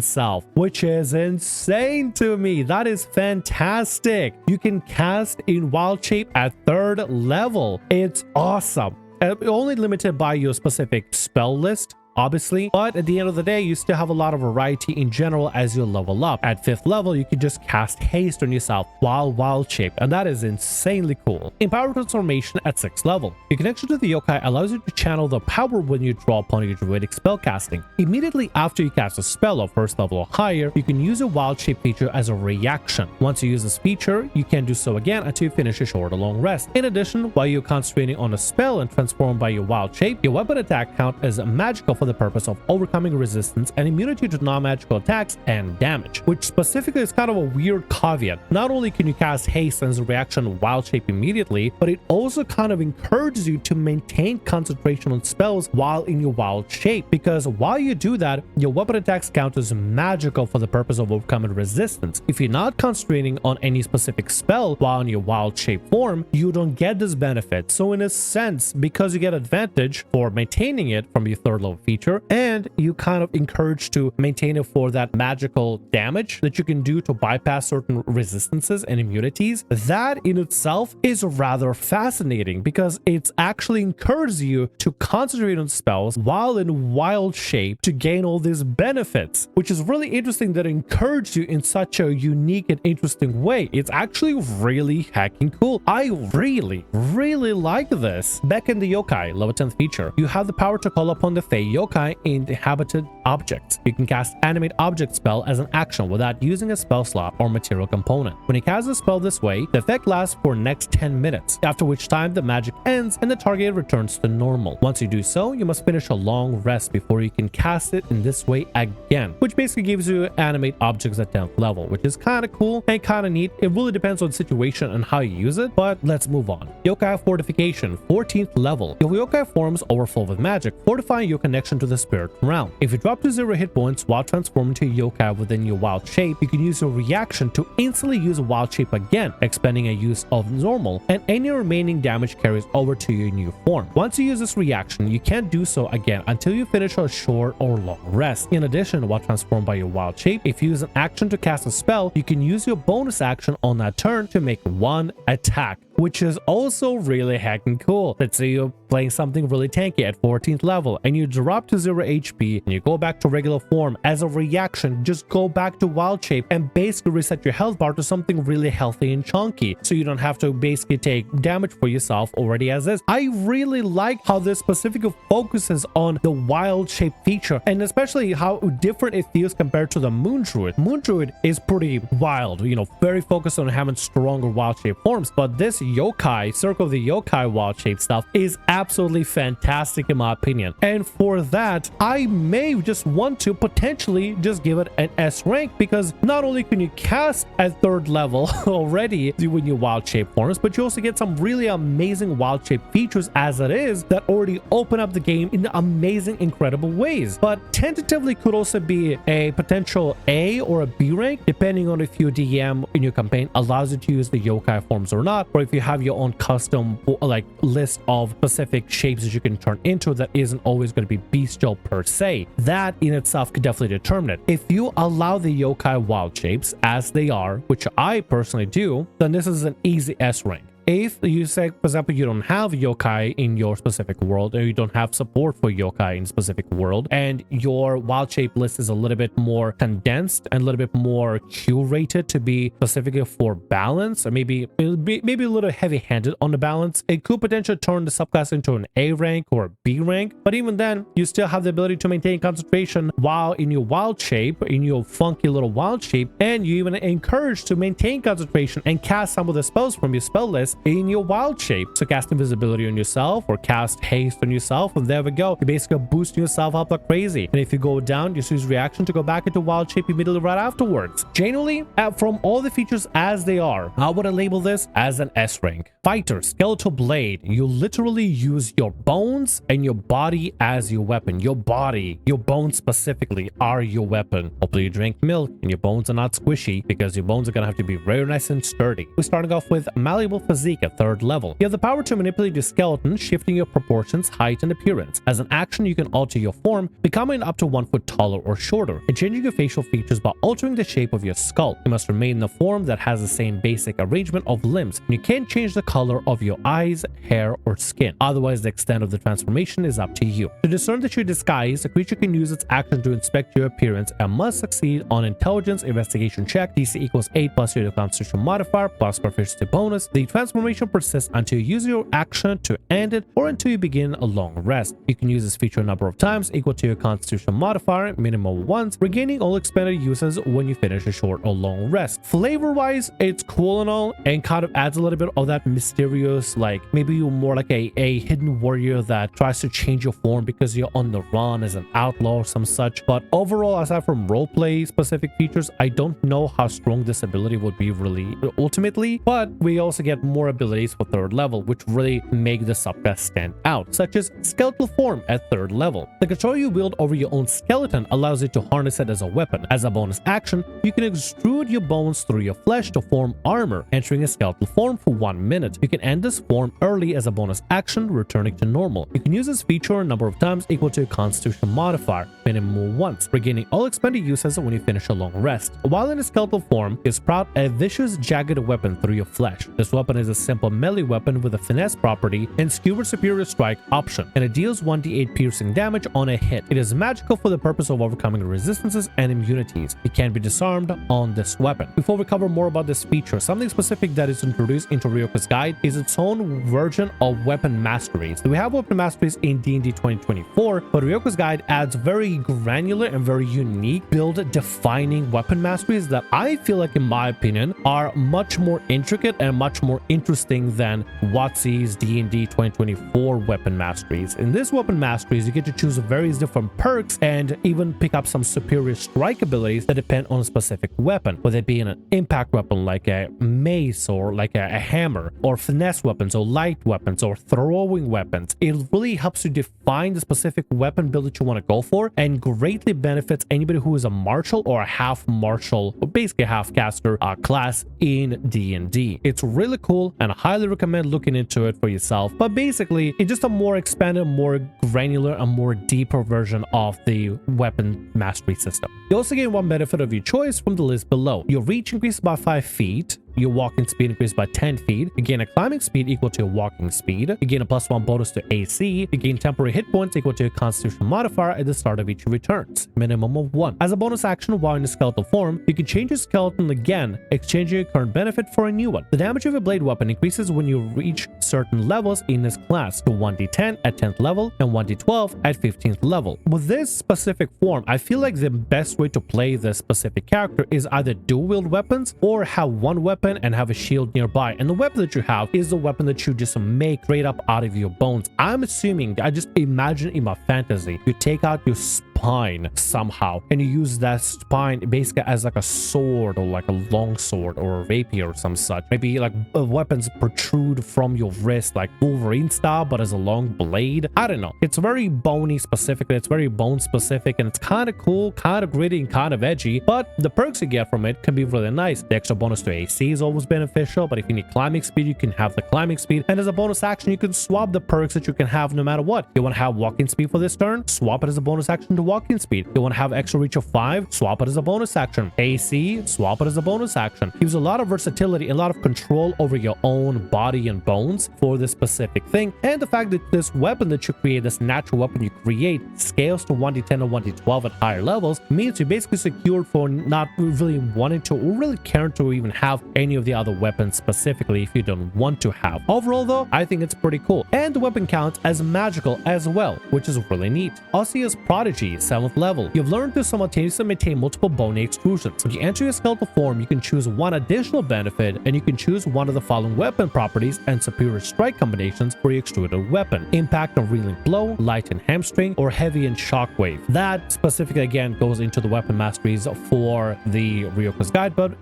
self, which is insane to me. That is fantastic. You can cast in wild shape at 3rd level. It's awesome. Only limited by your specific spell list, obviously, but at the end of the day, you still have a lot of variety in general as you level up. At 5th level, you can just cast haste on yourself while wild shape, and that is insanely cool. Empowered transformation at 6th level. Your connection to the yokai allows you to channel the power when you draw upon your druidic spell casting. Immediately after you cast a spell of 1st level or higher, you can use a wild shape feature as a reaction. Once you use this feature, you can do so again until you finish a short or long rest. In addition, while you're concentrating on a spell and transformed by your wild shape, your weapon attack count as magical for the purpose of overcoming resistance and immunity to non-magical attacks and damage, which specifically is kind of a weird caveat. Not only can you cast haste as a reaction wild shape immediately, but it also kind of encourages you to maintain concentration on spells while in your wild shape, because while you do that, your weapon attacks count as magical for the purpose of overcoming resistance. If you're not concentrating on any specific spell while in your wild shape form, you don't get this benefit. So in a sense, because you get advantage for maintaining it from your 3rd level feature, and you kind of encourage to maintain it for that magical damage that you can do to bypass certain resistances and immunities. That in itself is rather fascinating because it's actually encourages you to concentrate on spells while in wild shape to gain all these benefits, which is really interesting that it encourages you in such a unique and interesting way. It's actually really hacking cool. I really like this. Back in the yokai level 10th feature, you have the power to call upon the Fey yokai in inhabited objects. You can cast animate object spell as an action without using a spell slot or material component. When you cast a spell this way, the effect lasts for next 10 minutes, after which time the magic ends and the target returns to normal. Once you do so, you must finish a long rest before you can cast it in this way again, which basically gives you animate objects at 10th level, which is kind of cool and kind of neat. It really depends on the situation and how you use it, but let's move on. Yokai Fortification, 14th level. Your yokai forms overflow with magic, fortifying your connection to the spirit realm. If you drop to 0 hit points while transforming to yokai within your wild shape, you can use your reaction to instantly use wild shape again, expending a use of normal, and any remaining damage carries over to your new form. Once you use this reaction, you can't do so again until you finish a short or long rest. In addition, while transformed by your wild shape, if you use an action to cast a spell, you can use your bonus action on that turn to make one attack, which is also really heckin' cool. Let's say you're playing something really tanky at 14th level and you drop to 0 HP and you go back to regular form. As a reaction, just go back to wild shape and basically reset your health bar to something really healthy and chunky, so you don't have to basically take damage for yourself already as is. I really like how this specifically focuses on the wild shape feature, and especially how different it feels compared to the Moon Druid. Moon Druid is pretty wild, you know, very focused on having stronger wild shape forms, but this yokai, Circle of the Yokai wild shape stuff is absolutely fantastic in my opinion. And for that, I may just want to potentially just give it an S rank, because not only can you cast at 3rd level already when you wild shape forms, but you also get some really amazing wild shape features as it is that already open up the game in amazing, incredible ways. But tentatively could also be a potential A or a B rank, depending on if your DM in your campaign allows you to use the yokai forms or not, or if you have your own custom like list of specific shapes that you can turn into that isn't always going to be bestial per se. That in itself could definitely determine it. If you allow the yokai wild shapes as they are, which I personally do, then this is an easy S rank. If you say, for example, you don't have yokai in your specific world, or you don't have support for yokai in a specific world, and your wild shape list is a little bit more condensed and a little bit more curated to be specifically for balance, or maybe a little heavy-handed on the balance, it could potentially turn the subclass into an A rank or a B rank. But even then, you still have the ability to maintain concentration while in your wild shape, in your funky little wild shape, and you even encourage to maintain concentration and cast some of the spells from your spell list in your wild shape. So cast invisibility on yourself or cast haste on yourself, and there we go. You basically boost yourself up like crazy. And if you go down, just use reaction to go back into wild shape immediately right afterwards. Generally, from all the features as they are, I would label this as an S rank. Fighter, Skeletal Blade. You literally use your bones and your body as your weapon. Your body, your bones specifically, are your weapon. Hopefully you drink milk and your bones are not squishy, because your bones are gonna have to be very nice and sturdy. We're starting off with Malleable Physique at 3rd level. You have the power to manipulate your skeleton, shifting your proportions, height, and appearance. As an action, you can alter your form, becoming up to 1 foot taller or shorter, and changing your facial features by altering the shape of your skull. You must remain in a form that has the same basic arrangement of limbs, and you can't change the color of your eyes, hair, or skin. Otherwise, the extent of the transformation is up to you. To discern that you're disguised, a creature can use its action to inspect your appearance and must succeed on intelligence investigation check. DC equals 8 plus your constitution modifier plus proficiency bonus. The transformation persists until you use your action to end it, or until you begin a long rest. You can use this feature a number of times equal to your constitution modifier, minimum once, regaining all expended uses when you finish a short or long rest. Flavor wise, it's cool and all, and kind of adds a little bit of that mysterious, like maybe you're more like a hidden warrior that tries to change your form because you're on the run as an outlaw or some such. But overall, aside from roleplay specific features, I don't know how strong this ability would be really ultimately, but we also get more more abilities for 3rd level, which really make the subclass stand out, such as Skeletal form at 3rd level. The control you wield over your own skeleton allows you to harness it as a weapon. As a bonus action, you can extrude your bones through your flesh to form armor, entering a skeletal form for 1 minute. You can end this form early as a bonus action, returning to normal. You can use this feature a number of times equal to your constitution modifier, minimum once, regaining all expended uses when you finish a long rest. While in a skeletal form, you sprout a vicious, jagged weapon through your flesh. This weapon is a simple melee weapon with a finesse property and skewer superior strike option, and it deals 1d8 piercing damage on a hit. It is magical for the purpose of overcoming resistances and immunities. It can be disarmed on this weapon. Before we cover more about this feature, something specific that is introduced into Ryoko's guide is its own version of weapon masteries. We have weapon masteries in D&D 2024, but Ryoko's guide adds very granular and very unique build-defining weapon masteries that I feel like, in my opinion, are much more intricate and much more interesting than WotC's D&D 2024 weapon masteries. In this weapon masteries, you get to choose various different perks and even pick up some superior strike abilities that depend on a specific weapon, whether it be an impact weapon like a mace or like a hammer, or finesse weapons or light weapons or throwing weapons. It really helps you define the specific weapon build that you want to go for, and greatly benefits anybody who is a martial or a half martial, or basically half caster class in D&D. It's really cool and I highly recommend looking into it for yourself. But basically, it's just a more expanded, more granular, and more deeper version of the weapon mastery system. You also gain one benefit of your choice from the list below. Your reach increases by 5 feet. Your walking speed increases by 10 feet. You gain a climbing speed equal to your walking speed. You gain a +1 bonus to AC. You gain temporary hit points equal to your constitution modifier at the start of each of your turns, minimum of 1. As a bonus action while in a skeletal form, you can change your skeleton again, exchanging your current benefit for a new one. The damage of your blade weapon increases when you reach certain levels in this class to 1d10 at 10th level and 1d12 at 15th level. With this specific form, I feel like the best way to play this specific character is either dual wield weapons or have one weapon and have a shield nearby, and the weapon that you have is the weapon that you just make straight up out of your bones. I'm assuming, I just imagine in my fantasy, you take out your spine somehow and you use that spine basically as like a sword or like a long sword or a rapier or some such. Maybe like weapons protrude from your wrist like Wolverine style, but as a long blade. I don't know. It's very bony specifically. It's very bone specific, and it's kind of cool, kind of gritty, and kind of edgy, but the perks you get from it can be really nice. The extra bonus to AC is always beneficial, but if you need climbing speed, you can have the climbing speed, and as a bonus action, you can swap the perks that you can have no matter what. You want to have walking speed for this turn? Swap it as a bonus action to walking speed. You want to have extra reach of 5? Swap it as a bonus action. AC, swap it as a bonus action. Gives a lot of versatility and a lot of control over your own body and bones for this specific thing. And the fact that this weapon that you create, this natural weapon you create, scales to 1d10 or 1d12 at higher levels, means you're basically secured for not really wanting to or really caring to even have any of the other weapons specifically if you don't want to have. Overall though, I think it's pretty cool. And the weapon counts as magical as well, which is really neat. Osseous Prodigy, 7th level. You've learned to simultaneously maintain multiple bony extrusions. When you enter your skeletal form, you can choose one additional benefit, and you can choose one of the following weapon properties and superior strike combinations for your extruded weapon: impact and reeling blow, light and hamstring, or heavy and shockwave. That specifically again goes into the weapon masteries for the Ryoko's guide, but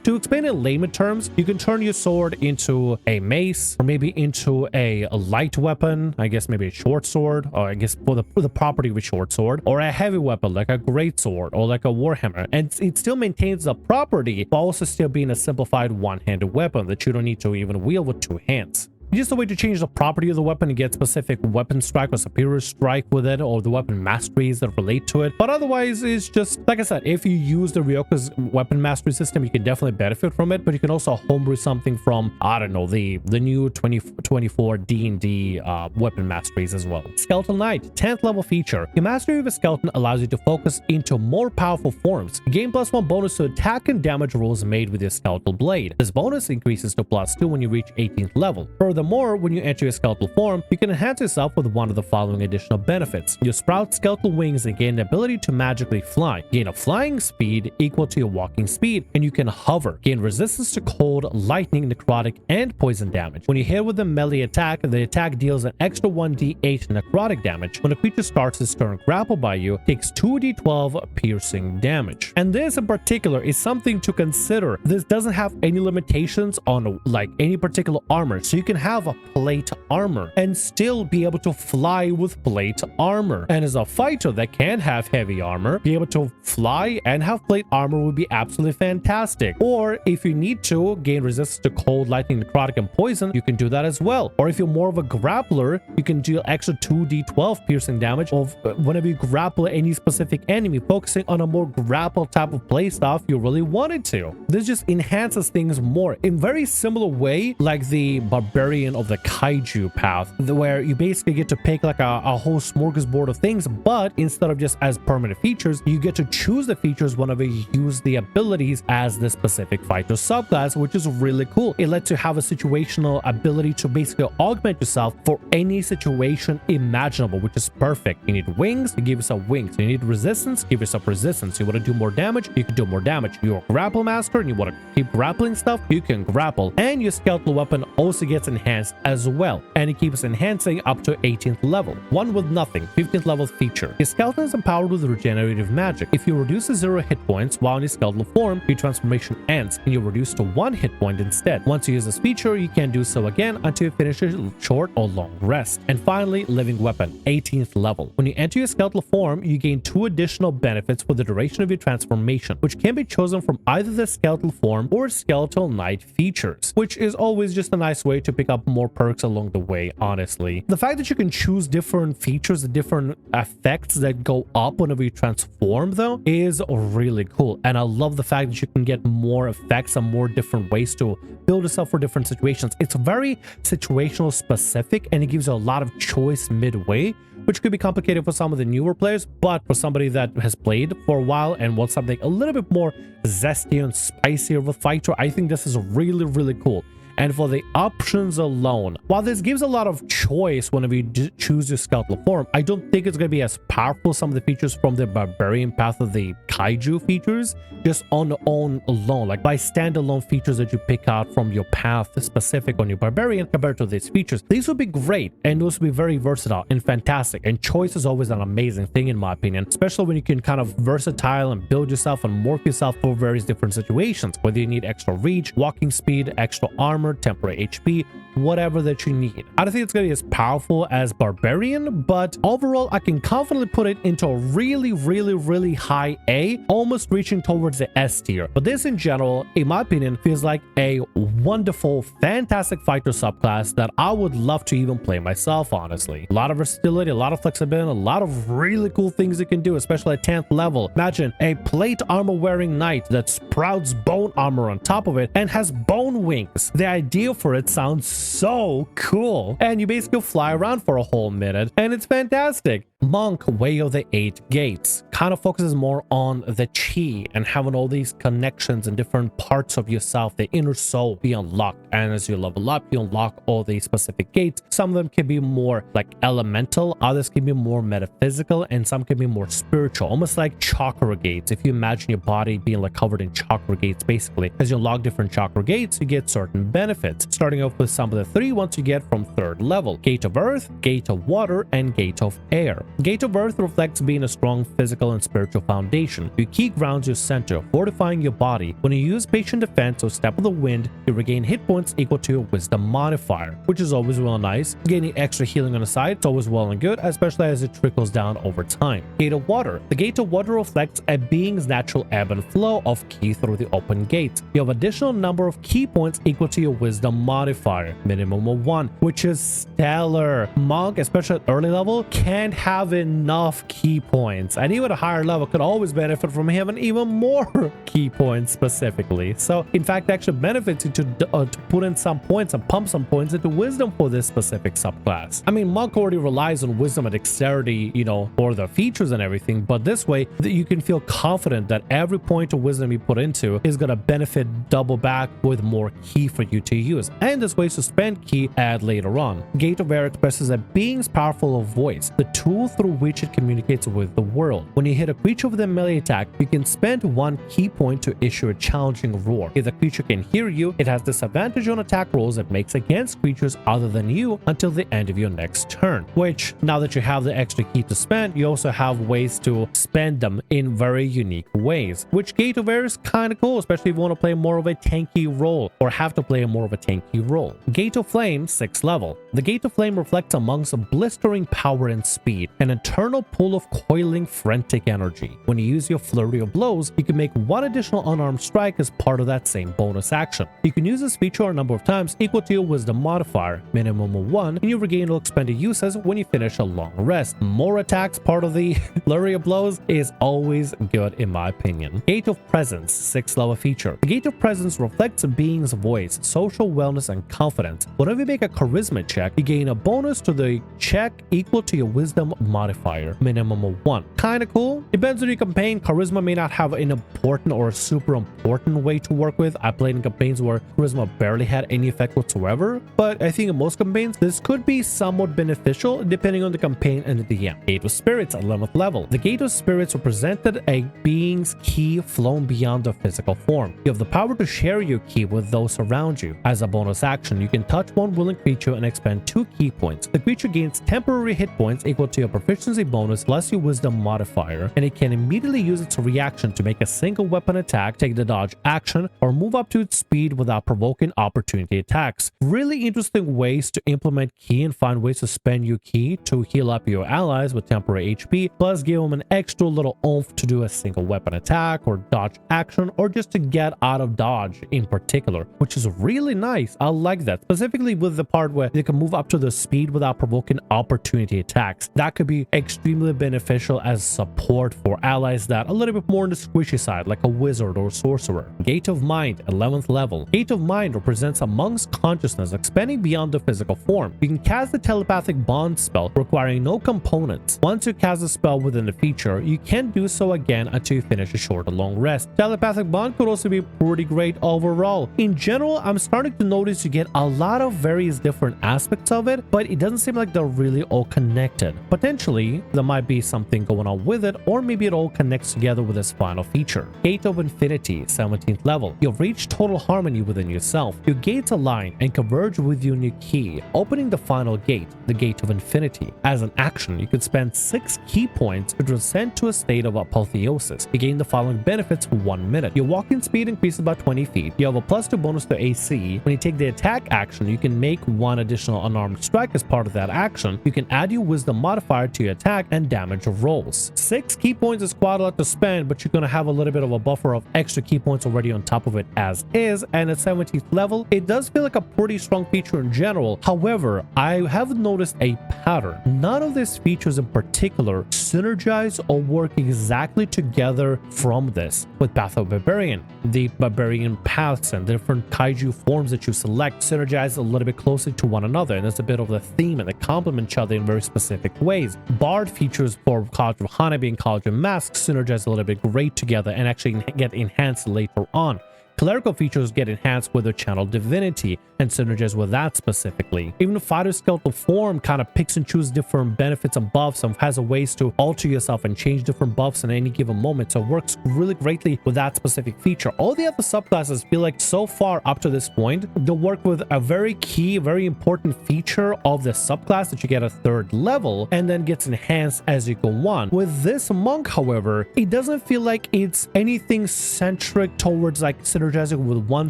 to explain in layman terms, you can turn your sword into a mace, or maybe into a light weapon, I guess maybe a short sword, or I guess for the property of a short sword, or a heavy weapon like a great sword or like a warhammer, and it still maintains the property while also still being a simplified one-handed weapon that you don't need to even wield with 2 hands. Just a way to change the property of the weapon and get specific weapon strike or superior strike with it, or the weapon masteries that relate to it. But otherwise, it's just, like I said, if you use the Ryoko's weapon mastery system, you can definitely benefit from it, but you can also homebrew something from, I don't know, the new 2024 D&D weapon masteries as well. Skeletal Knight, 10th level feature. Your mastery of a skeleton allows you to focus into more powerful forms. You gain +1 bonus to attack and damage rolls made with your skeletal blade. This bonus increases to +2 when you reach 18th level. Further, Furthermore, when you enter your skeletal form, you can enhance yourself with one of the following additional benefits. You sprout skeletal wings and gain the ability to magically fly. Gain a flying speed equal to your walking speed, and you can hover. Gain resistance to cold, lightning, necrotic, and poison damage. When you hit with a melee attack, the attack deals an extra 1d8 necrotic damage. When a creature starts its turn grappled by you, takes 2d12 piercing damage. And this in particular is something to consider. This doesn't have any limitations on like any particular armor, so you can have a plate armor and still be able to fly with plate armor. And as a fighter that can have heavy armor, be able to fly and have plate armor would be absolutely fantastic. Or if you need to gain resistance to cold, lightning, necrotic, and poison, you can do that as well. Or if you're more of a grappler, you can deal extra 2d12 piercing damage of whenever you grapple any specific enemy, focusing on a more grapple type of playstyle if you really wanted to. This just enhances things more in very similar way like the Barbarian of the Kaiju path, where you basically get to pick like a whole smorgasbord of things, but instead of just as permanent features, you get to choose the features whenever you use the abilities as the specific fighter subclass, which is really cool. It lets you have a situational ability to basically augment yourself for any situation imaginable, which is perfect. You need wings, you give yourself wings. You need resistance, give yourself resistance. You want to do more damage, you can do more damage. You're a grapple master and you want to keep grappling stuff, you can grapple. And your skeletal weapon also gets enhanced as well, and it keeps enhancing up to 18th level. One with nothing, 15th level feature. Your skeleton is empowered with regenerative magic. If you reduce to 0 hit points while in your skeletal form, your transformation ends and you're reduced to 1 hit point instead. Once you use this feature, you can do so again until you finish a short or long rest. And finally, living weapon, 18th level. When you enter your skeletal form, you gain 2 additional benefits for the duration of your transformation, which can be chosen from either the skeletal form or skeletal knight features, which is always just a nice way to pick up more perks along the way, honestly. The fact that you can choose different features, different effects that go up whenever you transform though, is really cool. And I love the fact that you can get more effects and more different ways to build yourself for different situations. It's very situational specific and it gives you a lot of choice midway, which could be complicated for some of the newer players, but for somebody that has played for a while and wants something a little bit more zesty and spicier of a fighter, I think this is really, really cool. And for the options alone, while this gives a lot of choice whenever you choose your skeletal form, I don't think it's going to be as powerful some of the features from the Barbarian path of the Kaiju features, just on their own alone, like by standalone features that you pick out from your path specific on your Barbarian compared to these features. These would be great and those would be very versatile and fantastic. And choice is always an amazing thing in my opinion, especially when you can kind of versatile and build yourself and morph yourself for various different situations, whether you need extra reach, walking speed, extra armor, temporary HP, whatever that you need. I don't think it's going to be as powerful as Barbarian, but overall I can confidently put it into a really, really, really high A, almost reaching towards the S tier. But this in general, in my opinion, feels like a wonderful, fantastic fighter subclass that I would love to even play myself, honestly. A lot of versatility, a lot of flexibility, a lot of really cool things you can do, especially at 10th level. Imagine a plate armor wearing knight that sprouts bone armor on top of it and has bone wings. The idea for it sounds so cool, and you basically fly around for a whole minute and it's fantastic. Monk, Way of the 8 Gates, kind of focuses more on the chi and having all these connections and different parts of yourself, the inner soul, be unlocked. And as you level up, you unlock all these specific gates. Some of them can be more like elemental, others can be more metaphysical, and some can be more spiritual, almost like chakra gates. If you imagine your body being like covered in chakra gates, basically, as you unlock different chakra gates, you get certain benefits. Starting off with some of the 3 ones you get from 3rd level: Gate of Earth, Gate of Water, and Gate of Air. Gate of Earth reflects being a strong physical and spiritual foundation. Your key grounds your center, fortifying your body. When you use Patient Defense or Step of the Wind, you regain hit points equal to your Wisdom modifier, which is always well nice. Gaining extra healing on the side, it's always well and good, especially as it trickles down over time. Gate of Water. The Gate of Water reflects a being's natural ebb and flow of ki through the open gate. You have additional number of key points equal to your Wisdom modifier, minimum of 1, which is stellar. Monk, especially at early level, can't have have enough key points, and even a higher level could always benefit from having even more key points specifically. So in fact, it actually benefits you to put in some points and pump some points into wisdom for this specific subclass. I mean, monk already relies on wisdom and dexterity, you know, for the features and everything, but this way that you can feel confident that every point of wisdom you put into is going to benefit double back with more key for you to use, and there's ways to spend key add later on. Gate of Air expresses a being's powerful voice, the tool through which it communicates with the world. When you hit a creature with a melee attack, you can spend 1 key point to issue a challenging roar. If the creature can hear you, it has disadvantage on attack rolls it makes against creatures other than you until the end of your next turn, which now that you have the extra key to spend, you also have ways to spend them in very unique ways, which Gate of Air is kind of cool, especially if you want to play more of a tanky role or have to play more of a tanky role. Gate of Flame, 6th level. The Gate of Flame reflects amongst a blistering power and speed, an eternal pool of coiling frantic energy. When you use your flurry of blows, you can make 1 additional unarmed strike as part of that same bonus action. You can use this feature a number of times equal to your wisdom modifier, minimum of 1, and you regain all expended uses when you finish a long rest. More attacks, part of the flurry of blows, is always good in my opinion. Gate of Presence, 6th level feature. The Gate of Presence reflects a being's voice, social wellness, and confidence. Whenever you make a charisma check, you gain a bonus to the check equal to your wisdom modifier, minimum of 1. Kinda cool. Depends on your campaign. Charisma may not have an important or super important way to work with. I played in campaigns where charisma barely had any effect whatsoever, but I think in most campaigns this could be somewhat beneficial depending on the campaign and the DM. Gate of Spirits at 11th level. The Gate of Spirits represented a being's key flown beyond the physical form. You have the power to share your key with those around you. As a bonus action, you can touch one willing creature and expend 2 key points. The creature gains temporary hit points equal to your proficiency bonus plus your wisdom modifier, and it can immediately use its reaction to make a single weapon attack, take the dodge action, or move up to its speed without provoking opportunity attacks. Really interesting ways to implement key and find ways to spend your key to heal up your allies with temporary HP, plus give them an extra little oomph to do a single weapon attack or dodge action, or just to get out of dodge in particular, which is really nice. I like that, specifically with the part where they can move up to the speed without provoking opportunity attacks. That could be extremely beneficial as support for allies that are a little bit more on the squishy side, like a wizard or sorcerer. Gate of Mind, 11th level. Gate of Mind represents amongst consciousness expanding beyond the physical form. You can cast the telepathic bond spell requiring no components. Once you cast the spell within the feature, you can't do so again until you finish a short or long rest. Telepathic bond could also be pretty great overall. In general, I'm starting to notice you get a lot of various different aspects of it, but it doesn't seem like they're really all connected. Potentially, there might be something going on with it, or maybe it all connects together with this final feature. Gate of Infinity, 17th level. You've reached total harmony within yourself. Your gates align and converge with your new key, opening the final gate, the Gate of Infinity. As an action, you can spend 6 key points to descend to a state of apotheosis. You gain the following benefits for 1 minute. Your walking speed increases by 20 feet. You have a +2 bonus to AC. When you take the attack action, you can make 1 additional unarmed strike as part of that action. You can add your wisdom modifier to your attack and damage rolls. 6 key points is quite a lot to spend, but you're going to have a little bit of a buffer of extra key points already on top of it as is, and at 17th level, it does feel like a pretty strong feature in general. However, I have noticed a pattern. None of these features in particular synergize or work exactly together from this. With Path of Barbarian, the barbarian paths and the different kaiju forms that you select synergize a little bit closer to one another, and it's a bit of the theme, and they complement each other in very specific ways. Bard features for College of Hanabi and College of Masks synergize a little bit great together and actually get enhanced later on. Clerical features get enhanced with their channel divinity and synergize with that specifically. Even the fighter skeletal form kind of picks and chooses different benefits and buffs and has a ways to alter yourself and change different buffs in any given moment, so it works really greatly with that specific feature. All the other subclasses feel like so far up to this point, they work with a very key, very important feature of the subclass that you get a 3rd level and then gets enhanced as you go on. With this monk, however, it doesn't feel like it's anything centric towards like synergy synergizing with one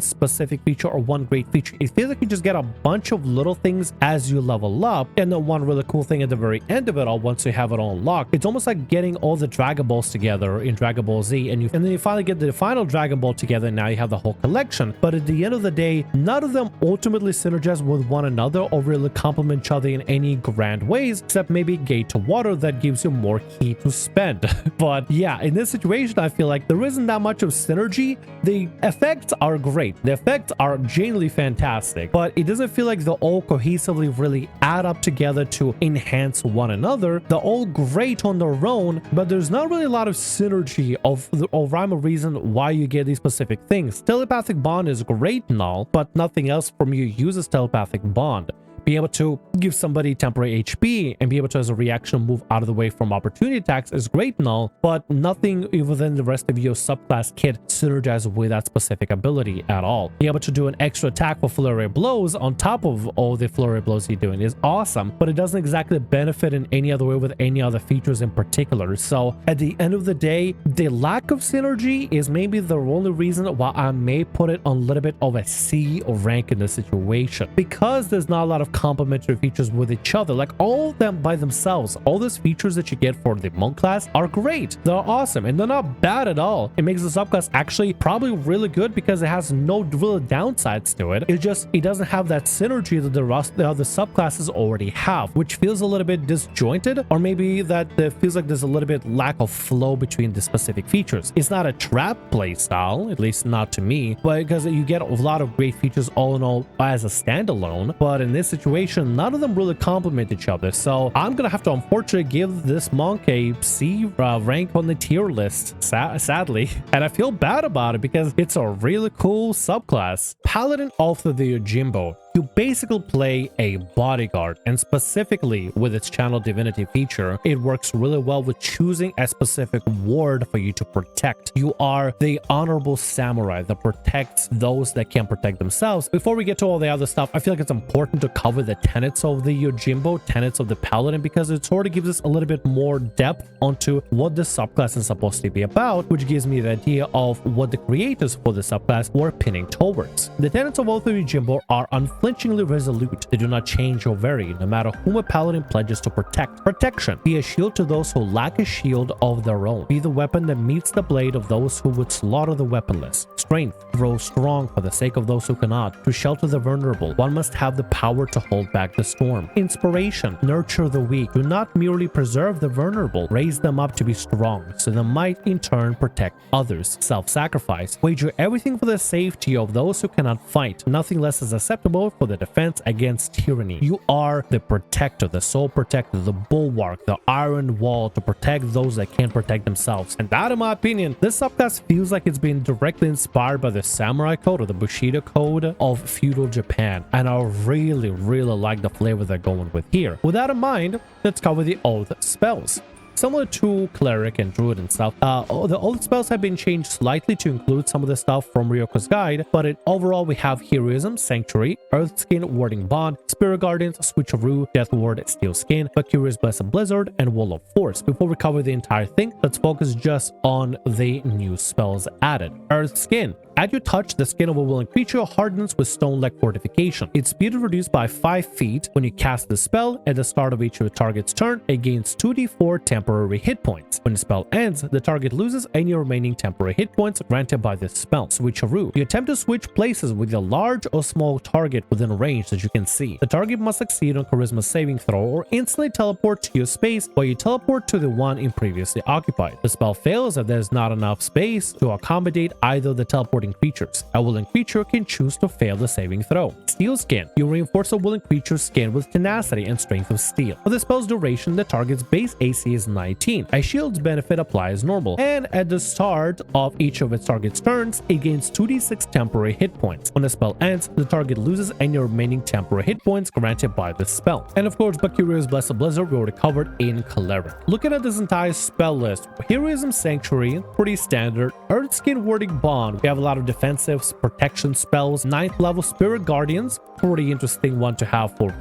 specific feature or one great feature. It feels like you just get a bunch of little things as you level up, and then one really cool thing at the very end of it all, once you have it all unlocked, it's almost like getting all the Dragon Balls together in Dragon Ball Z, and then you finally get the final Dragon Ball together, and now you have the whole collection. But at the end of the day, none of them ultimately synergize with one another or really complement each other in any grand ways, except maybe Gate to Water that gives you more key to spend. But yeah, in this situation, I feel like there isn't that much of synergy. The effects are great. The effects are genuinely fantastic, but it doesn't feel like they all cohesively really add up together to enhance one another. They're all great on their own, but there's not really a lot of synergy of rhyme or reason why you get these specific things. Telepathic Bond is great and all, but nothing else from you uses Telepathic Bond. Being able to give somebody temporary HP and be able to, as a reaction, move out of the way from opportunity attacks is great and all, but nothing within the rest of your subclass kit synergizes with that specific ability at all. Being able to do an extra attack for flurry of blows on top of all the flurry of blows you're doing is awesome, but it doesn't exactly benefit in any other way with any other features in particular. So at the end of the day, the lack of synergy is maybe the only reason why I may put it on a little bit of a C rank in this situation, because there's not a lot of complementary features with each other. Like, all of them by themselves, all those features that you get for the monk class are great. They're awesome and they're not bad at all. It makes the subclass actually probably really good because it has no real downsides to it. It doesn't have that synergy that the other subclasses already have, which feels a little bit disjointed, or maybe that it feels like there's a little bit lack of flow between the specific features. It's not a trap play style, at least not to me, but because you get a lot of great features all in all as a standalone, but in this situation, none of them really complement each other. So I'm gonna have to unfortunately give this monk a C rank on the tier list, sadly, and I feel bad about it because it's a really cool subclass. Paladin of the Yojimbo. You basically play a bodyguard, and specifically with its channel divinity feature, it works really well with choosing a specific ward for you to protect. You are the honorable samurai that protects those that can't protect themselves. Before we get to all the other stuff, I feel like it's important to cover the tenets of the Yojimbo, tenets of the Paladin, because it sort of gives us a little bit more depth onto what this subclass is supposed to be about, which gives me the idea of what the creators for the subclass were pinning towards. The tenets of both of Yojimbo are unflinchingly resolute. They do not change or vary, no matter whom a paladin pledges to protect. Protection. Be a shield to those who lack a shield of their own. Be the weapon that meets the blade of those who would slaughter the weaponless. Strength. Grow strong for the sake of those who cannot. To shelter the vulnerable, one must have the power to hold back the storm. Inspiration. Nurture the weak. Do not merely preserve the vulnerable. Raise them up to be strong, so they might in turn protect others. Self-sacrifice. Wager everything for the safety of those who cannot fight. Nothing less is acceptable for the defense against tyranny. You are the protector, the sole protector, the bulwark, the iron wall to protect those that can't protect themselves. And that, in my opinion, this subclass feels like it's been directly inspired by the samurai code or the Bushido code of feudal Japan. And I really like the flavor they're going with here. With that in mind, let's cover the oath spells. Similar to Cleric and Druid and stuff, the old spells have been changed slightly to include some of the stuff from Ryoko's guide, but overall we have Heroism, Sanctuary, Earthskin, Warding Bond, Spirit Guardians, Switcheroo, Death Ward, Steel Skin, Valkyrie's Blessed Blizzard, and Wall of Force. Before we cover the entire thing, let's focus just on the new spells added. Earthskin. At your touch, the skin of a willing creature hardens with stone-like fortification. Its speed is reduced by 5 feet when you cast the spell. At the start of each of the target's turn, it gains 2d4 temporary hit points. When the spell ends, the target loses any remaining temporary hit points granted by this spell. Switcheroo. You attempt to switch places with a large or small target within range that you can see. The target must succeed on charisma saving throw or instantly teleport to your space while you teleport to the one in previously occupied. The spell fails if there's not enough space to accommodate either the teleporting creatures. A willing creature can choose to fail the saving throw. Steel Skin. You reinforce a willing creature's skin with tenacity and strength of steel. For the spell's duration, the target's base AC is 19. A shield's benefit applies normal, and at the start of each of its target's turns, it gains 2d6 temporary hit points. When the spell ends, the target loses any remaining temporary hit points granted by this spell. And of course, Valkyrie's Blessed Blizzard we already covered in Cleric. Looking at this entire spell list, Heroism, Sanctuary, pretty standard. Earthskin, Warding Bond, we have a lot of defensive protection spells. 9th level Spirit Guardians, pretty interesting one to have for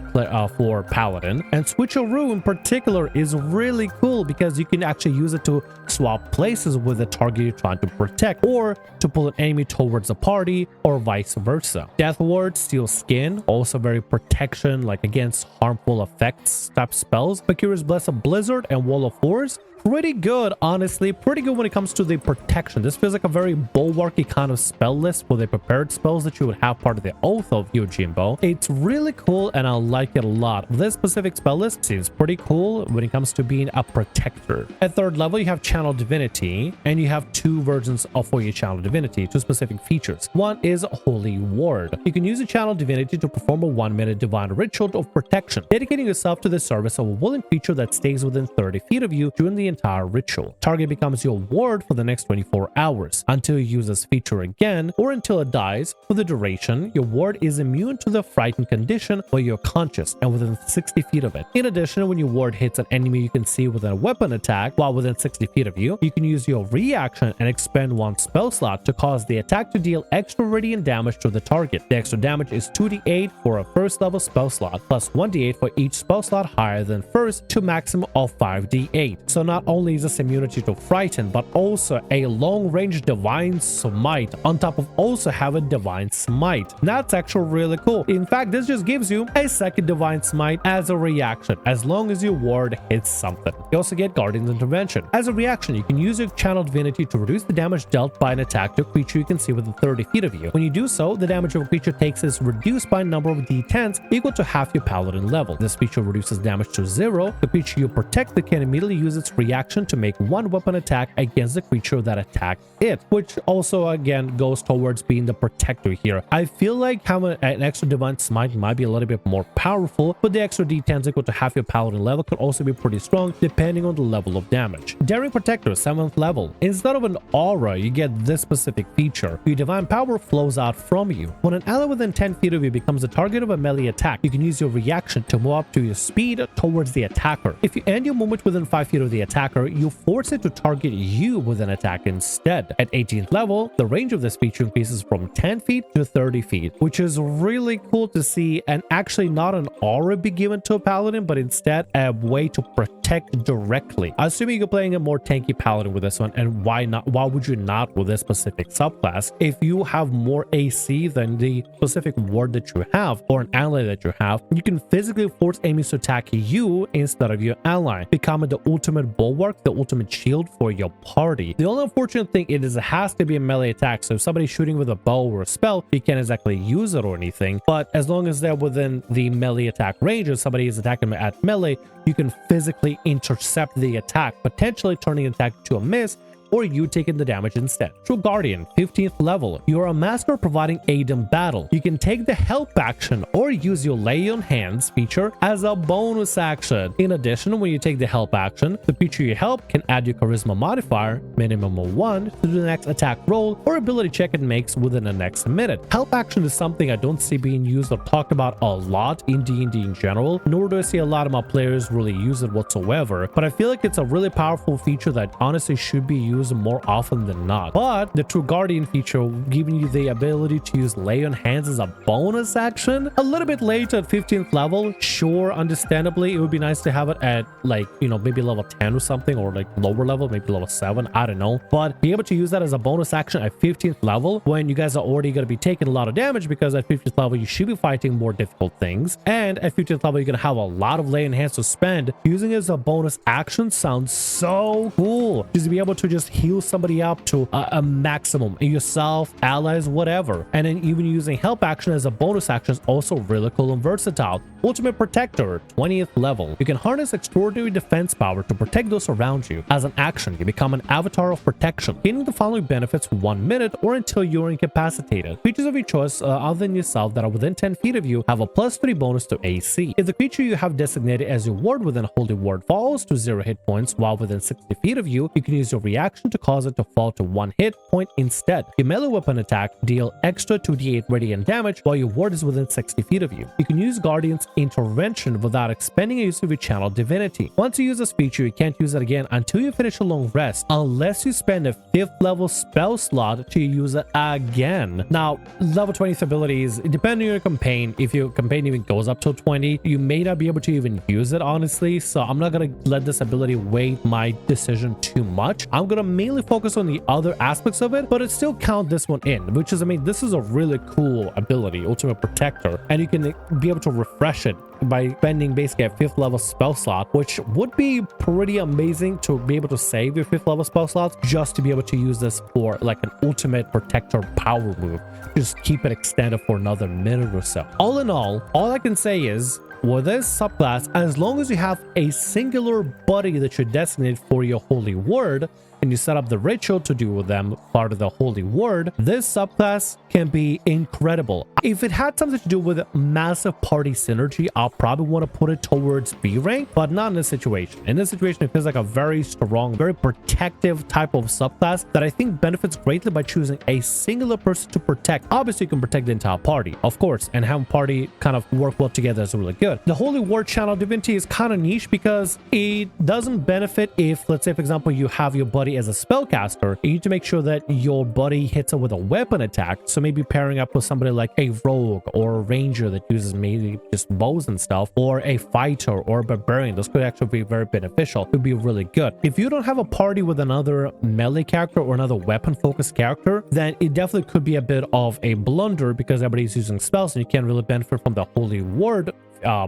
Paladin. And Switcheroo in particular is really cool because you can actually use it to swap places with the target you're trying to protect, or to pull an enemy towards a party, or vice versa. Death Ward, Steel Skin, also very protection, like against harmful effects type spells. Mercurius Blessed Blizzard and Wall of Force, pretty good, honestly. Pretty good when it comes to the protection. This feels like a very bulwarky kind of spell list for the prepared spells that you would have part of the Oath of Yojimbo. It's really cool and I like it a lot. This specific spell list seems pretty cool when it comes to being a protector. At 3rd level, you have Channel Divinity, and you have 2 versions of for your Channel Divinity, 2 specific features. One is Holy Ward. You can use a Channel Divinity to perform a 1-minute divine ritual of protection, dedicating yourself to the service of a willing creature that stays within 30 feet of you during the entire ritual. Target becomes your ward for the next 24 hours until you use this feature again, or until it dies. For the duration, your ward is immune to the frightened condition while you're conscious and within 60 feet of it. In addition, when your ward hits an enemy you can see within a weapon attack while within 60 feet of you, you can use your reaction and expend 1 spell slot to cause the attack to deal extra radiant damage to the target. The extra damage is 2d8 for a 1st level spell slot, plus 1d8 for each spell slot higher than 1st, to maximum of 5d8. So not only is this immunity to frighten, but also a long-range divine smite on top of also having divine smite. That's actually really cool. In fact, this just gives you a 2nd divine smite as a reaction as long as your ward hits something. You also get Guardian's Intervention. As a reaction, you can use your Channel Divinity to reduce the damage dealt by an attack to a creature you can see within 30 feet of you. When you do so, the damage of a creature takes is reduced by a number of d10s equal to half your Paladin level. This feature reduces damage to 0. The creature you protect can immediately use its reaction to make 1 weapon attack against the creature that attacked it, which also again goes towards being the protector here. I feel like having an extra divine smite might be a little bit more powerful, but the extra d10s equal to half your Paladin level could also be pretty strong depending on the level of damage. Daring Protector, 7th level. Instead of an aura, you get this specific feature. Your divine power flows out from you. When an ally within 10 feet of you becomes the target of a melee attack, you can use your reaction to move up to your speed towards the attacker. If you end your movement within 5 feet of the attacker, you force it to target you with an attack instead. At 18th level, the range of this feature increases from 10 feet to 30 feet, which is really cool to see, and actually not an aura be given to a Paladin, but instead a way to protect directly. Assuming you're playing a more tanky Paladin with this one, and why not? Why would you not with this specific subclass? If you have more AC than the specific ward that you have, or an ally that you have, you can physically force enemies to attack you instead of your ally, becoming the ultimate bulwark, the ultimate shield for your party. The only unfortunate thing is it has to be a melee attack, so if somebody's shooting with a bow or a spell, you can't exactly use it or anything, but as long as they're within the melee attack range, if somebody is attacking at melee, you can physically intercept the attack, potentially turning an attack to a miss, or you taking the damage instead. True Guardian, 15th level. You are a master providing aid in battle. You can take the help action or use your lay on hands feature as a bonus action. In addition, when you take the help action, the creature you help can add your charisma modifier, minimum of 1, to the next attack roll or ability check it makes within the next minute. Help action is something I don't see being used or talked about a lot in D&D in general, nor do I see a lot of my players really use it whatsoever, but I feel like it's a really powerful feature that honestly should be used more often than not. But the True Guardian feature giving you the ability to use lay on hands as a bonus action a little bit later at 15th level, sure, understandably it would be nice to have it at, like, you know, maybe level 10 or something, or like lower level, maybe level 7, I don't know, but be able to use that as a bonus action at 15th level when you guys are already going to be taking a lot of damage, because at 15th level you should be fighting more difficult things, and at 15th level you're going to have a lot of lay on hands to spend. Using it as a bonus action sounds so cool, just to be able to just heal somebody up to a maximum, yourself, allies, whatever. And then even using help action as a bonus action is also really cool and versatile. Ultimate Protector, 20th level. You can harness extraordinary defense power to protect those around you. As an action, you become an avatar of protection, gaining the following benefits for 1 minute or until you're incapacitated. Creatures of your choice other than yourself that are within 10 feet of you have a +3 bonus to AC. If the creature you have designated as your ward within a holy ward falls to 0 hit points while within 60 feet of you, you can use your reaction action to cause it to fall to 1 hit point instead. Your melee weapon attack deal extra 2d8 radiant damage while your ward is within 60 feet of you. You can use Guardian's Intervention without expending a use of your channel divinity. Once you use this feature, you can't use it again until you finish a long rest, unless you spend a 5th level spell slot to use it again. Now, level 20th abilities, depending on your campaign, if your campaign even goes up to 20, you may not be able to even use it, honestly, so I'm not going to let this ability weigh my decision too much. I'm going to mainly focus on the other aspects of it, but it still count this one in, which is, I mean, this is a really cool ability, Ultimate Protector, and you can be able to refresh it by spending basically a 5th level spell slot, which would be pretty amazing to be able to save your 5th level spell slots just to be able to use this for like an Ultimate Protector power move. Just keep it extended for another minute or so. All in all I can say is, with this subclass, as long as you have a singular buddy that you designate for your holy word, and you set up the ritual to do with them part of the holy word, this subclass can be incredible. If it had something to do with massive party synergy, I'll probably want to put it towards B rank, but not in this situation. In this situation, it feels like a very strong, very protective type of subclass that I think benefits greatly by choosing a singular person to protect. Obviously, you can protect the entire party, of course, and have party kind of work well together is really good. The holy word channel divinity is kind of niche because it doesn't benefit if, let's say, for example, you have your buddy as a spellcaster. You need to make sure that your buddy hits it with a weapon attack, so maybe pairing up with somebody like a rogue or a ranger that uses maybe just bows and stuff, or a fighter or a barbarian. Those could actually be very beneficial. It would be really good. If you don't have a party with another melee character or another weapon focused character, then it definitely could be a bit of a blunder because everybody's using spells and you can't really benefit from the holy word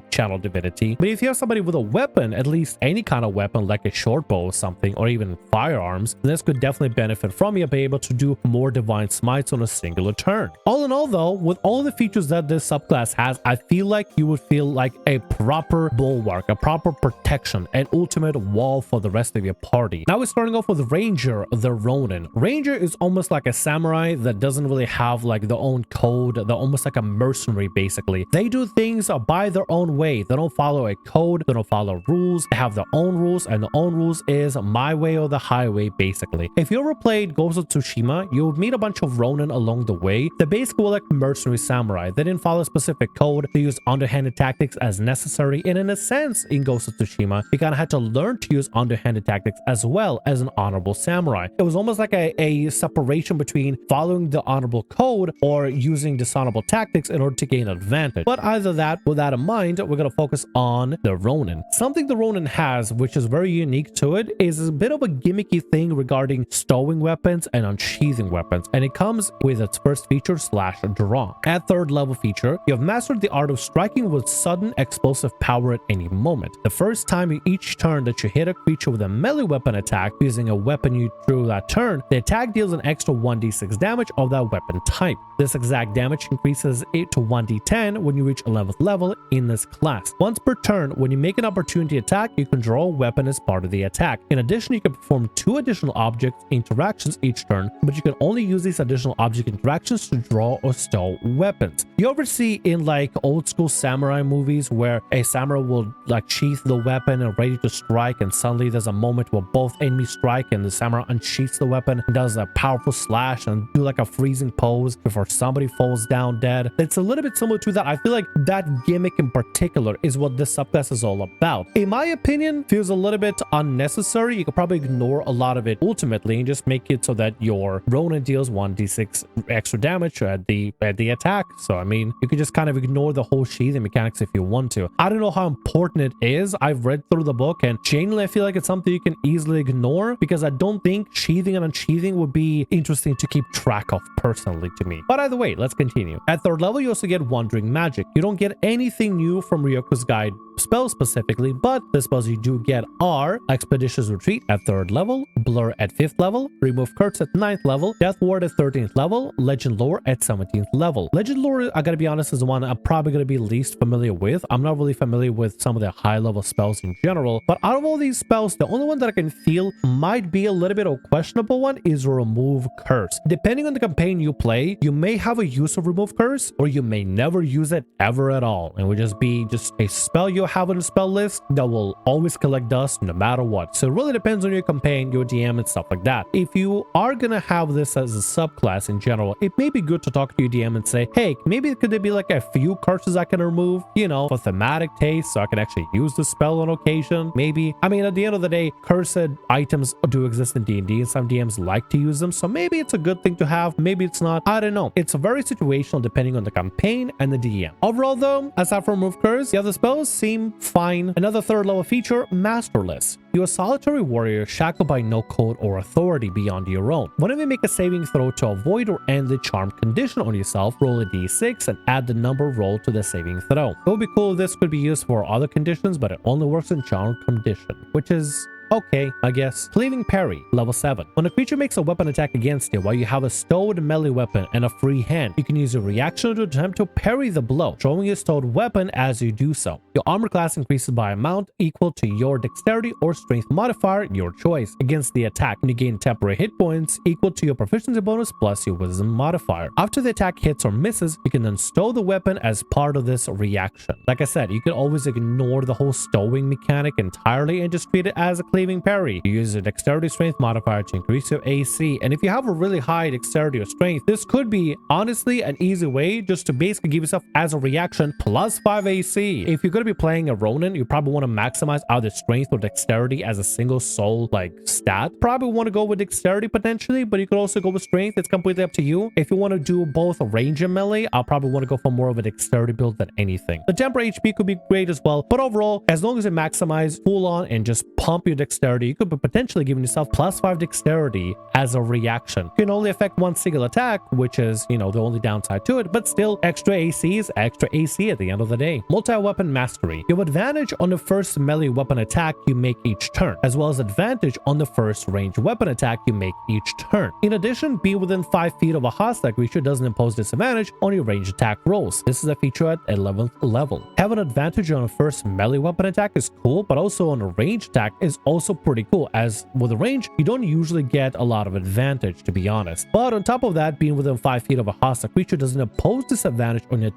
channel divinity. But if you have somebody with a weapon, at least any kind of weapon like a short bow or something, or even firearms, this could definitely benefit from you being able to do more divine smites on a singular turn. All in all though, with all the features that this subclass has, I feel like you would feel like a proper bulwark, a proper protection, an ultimate wall for the rest of your party. Now we're starting off with Ranger, the Ronin. Ranger is almost like a samurai that doesn't really have like their own code. They're almost like a mercenary basically. They do things by their own way. They don't follow a code, they don't follow rules, they have their own rules, and the own rules is my way or the highway basically. If you ever played Ghost of Tsushima, you'll meet a bunch of Ronin along the way. They basically were like mercenary samurai. They didn't follow a specific code, they used underhanded tactics as necessary, and in a sense in Ghost of Tsushima you kind of had to learn to use underhanded tactics as well as an honorable samurai. It was almost like a separation between following the honorable code or using dishonorable tactics in order to gain advantage. But either that, with that in mind, we're going to focus on the Ronin. Something the Ronin has, which is very unique to it, is a bit of a gimmicky thing regarding stowing weapons and unsheathing weapons, and it comes with its first feature / draw. At 3rd level feature, you have mastered the art of striking with sudden explosive power at any moment. The first time each turn that you hit a creature with a melee weapon attack using a weapon you drew that turn, the attack deals an extra 1d6 damage of that weapon type. This exact damage increases it to 1d10 when you reach 11th level in this class. Once per turn, when you make an opportunity attack, you can draw a weapon as part of the attack. In addition, you can perform 2 additional object interactions each turn, but you can only use these additional object interactions to draw or stow weapons. You ever see in like old school samurai movies where a samurai will like sheath the weapon and ready to strike, and suddenly there's a moment where both enemies strike and the samurai unsheaths the weapon and does a powerful slash and do like a freezing pose before somebody falls down dead? It's a little bit similar to that. I feel like that gimmick in particular is what this subclass is all about. In my opinion, feels a little bit unnecessary. You could probably ignore a lot of it ultimately and just make it so that your Ronin deals 1d6 extra damage at the attack. So I mean, you could just kind of ignore the whole sheathing mechanics if you want to. I don't know how important it is. I've read through the book and genuinely I feel like it's something you can easily ignore because I don't think sheathing and unsheathing would be interesting to keep track of personally to me. But either way, let's continue. At 3rd level, you also get Wandering Magic. You don't get anything new from Ryoko's guide spells specifically, but the spells you do get are Expeditious Retreat at 3rd level, Blur at 5th level, Remove Curse at 9th level, Death Ward at 13th level, Legend Lore at 17th level. Legend Lore, I gotta be honest, is the one I'm probably gonna be least familiar with. I'm not really familiar with some of the high level spells in general, but out of all these spells, the only one that I can feel might be a little bit of a questionable one is Remove Curse. Depending on the campaign you play, you may have a use of Remove Curse, or you may never use it ever at all, and would just be just a spell you have on a spell list that will always collect dust no matter what. So it really depends on your campaign, your DM, and stuff like that. If you are gonna have this as a subclass in general, it may be good to talk to your DM and say, hey, maybe could there be like a few curses I can remove, you know, for thematic taste, so I can actually use the spell on occasion. Maybe, I mean, at the end of the day, cursed items do exist in D&D, and some DMs like to use them, so maybe it's a good thing to have, maybe it's not. I don't know. It's very situational depending on the campaign and the DM. Overall though, aside from remove curse, the other spells seem fine. Another third level feature, masterless. You're a solitary warrior shackled by no code or authority beyond your own. Whenever you make a saving throw to avoid or end the charm condition on yourself, roll a d6 and add the number rolled to the saving throw. It would be cool if this could be used for other conditions, but it only works in charm condition, which is okay, I guess. Cleaving parry, level 7. When a creature makes a weapon attack against you while you have a stowed melee weapon and a free hand, you can use a reaction to attempt to parry the blow, throwing your stowed weapon as you do so. Your armor class increases by amount equal to your dexterity or strength modifier, your choice. Against the attack, you gain temporary hit points equal to your proficiency bonus plus your wisdom modifier. After the attack hits or misses, you can then stow the weapon as part of this reaction. Like I said, you can always ignore the whole stowing mechanic entirely and just treat it as a cleaving parry. You use a dexterity strength modifier to increase your AC, and if you have a really high dexterity or strength, this could be honestly an easy way just to basically give yourself as a reaction plus 5 AC. If you're going to be playing a Ronin, you probably want to maximize either strength or dexterity as a single soul like stat. Probably want to go with dexterity potentially, but you could also go with strength. It's completely up to you. If you want to do both range and melee, I'll probably want to go for more of a dexterity build than anything. The temporary HP could be great as well, but overall, as long as you maximize full on and just pump your dexterity, you could be potentially giving yourself plus 5 dexterity as a reaction. You can only affect one single attack, which is, you know, the only downside to it, but still extra AC is extra AC at the end of the day. Multi-weapon mastery. You have advantage on the first melee weapon attack you make each turn, as well as advantage on the first ranged weapon attack you make each turn. In addition, being within 5 feet of a hostile creature doesn't impose disadvantage on your ranged attack rolls. This is a feature at 11th level. Having advantage on a first melee weapon attack is cool, but also on a ranged attack is also pretty cool, as with a range, you don't usually get a lot of advantage, to be honest. But on top of that, being within 5 feet of a hostile creature doesn't impose disadvantage on your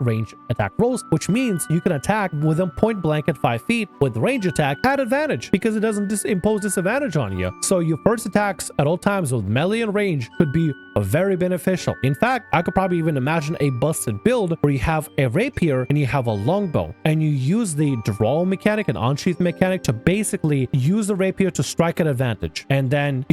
range attack rolls, which means you can attack within point blank at 5 feet with range attack at advantage because it doesn't impose disadvantage on you. So your first attacks at all times with melee and range could be very beneficial. In fact, I could probably even imagine a busted build where you have a rapier and you have a longbow, and you use the draw mechanic and unsheath mechanic to basically use the rapier to strike at advantage, and then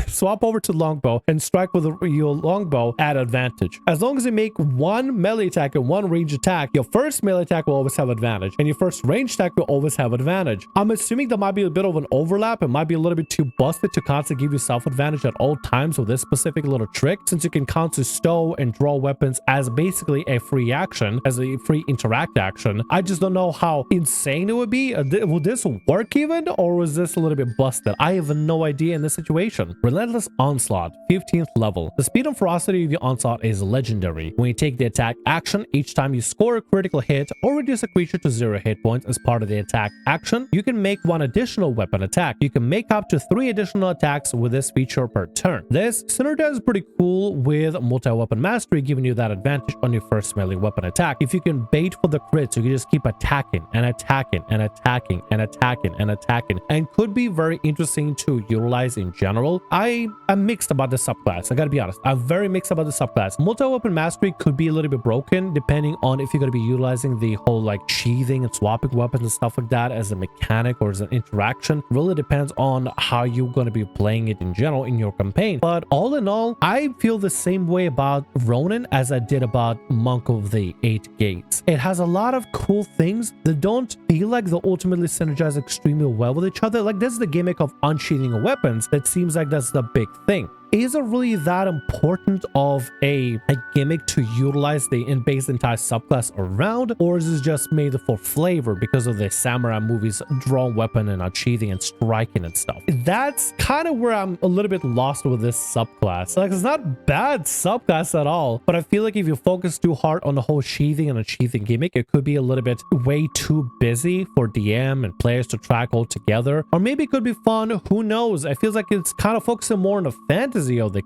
swap over to longbow and strike with your longbow at advantage. As long as you make one melee attack and one range attack, your first melee attack will always have advantage, and your first range attack will always have advantage. I'm assuming there might be a bit of an overlap. It might be a little bit too busted to constantly give yourself advantage at all times with this specific little trick, since you can constantly stow and draw weapons as basically a free action, as a free interact action. I just don't know how insane it would be. Will this work even, or was this a little bit busted? I have no idea in this situation. Relentless Onslaught, 15th level. The speed and ferocity of your onslaught is legendary. When you take the attack action, each time you score a critical hit or reduce a creature to 0 hit points as part of the attack action, you can make one additional weapon attack. You can make up to 3 additional attacks with this feature per turn. This synergizes pretty cool with multi-weapon mastery, giving you that advantage on your first melee weapon attack. If you can bait for the crits, you can just keep attacking and attacking and attacking and attacking and attacking, and could be very interesting to utilize in general. I'm mixed about the subclass. I gotta be honest. I'm very mixed about the subclass. Multi-weapon mastery could be a little bit broken depending on if you're gonna be utilizing the whole like sheathing and swapping weapons and stuff like that as a mechanic or as an interaction. Really depends on how you're gonna be playing it in general in your campaign. But all in all, I feel the same way about Ronin as I did about Monk of the 8 Gates. It has a lot of cool things that don't feel like they ultimately synergize extremely well with each other. Like, this is the gimmick of unsheathing weapons that seems like that's the big thing. Is it really that important of a gimmick to utilize and base the entire subclass around, or is this just made for flavor because of the samurai movies, drawn weapon and unsheathing and striking and stuff? That's kind of where I'm a little bit lost with this subclass. Like, it's not bad subclass at all, but I feel like if you focus too hard on the whole sheathing and unsheathing gimmick, it could be a little bit way too busy for DM and players to track all together. Or maybe it could be fun, who knows? I feel like it's kind of focusing more on the fantasy fantasy of the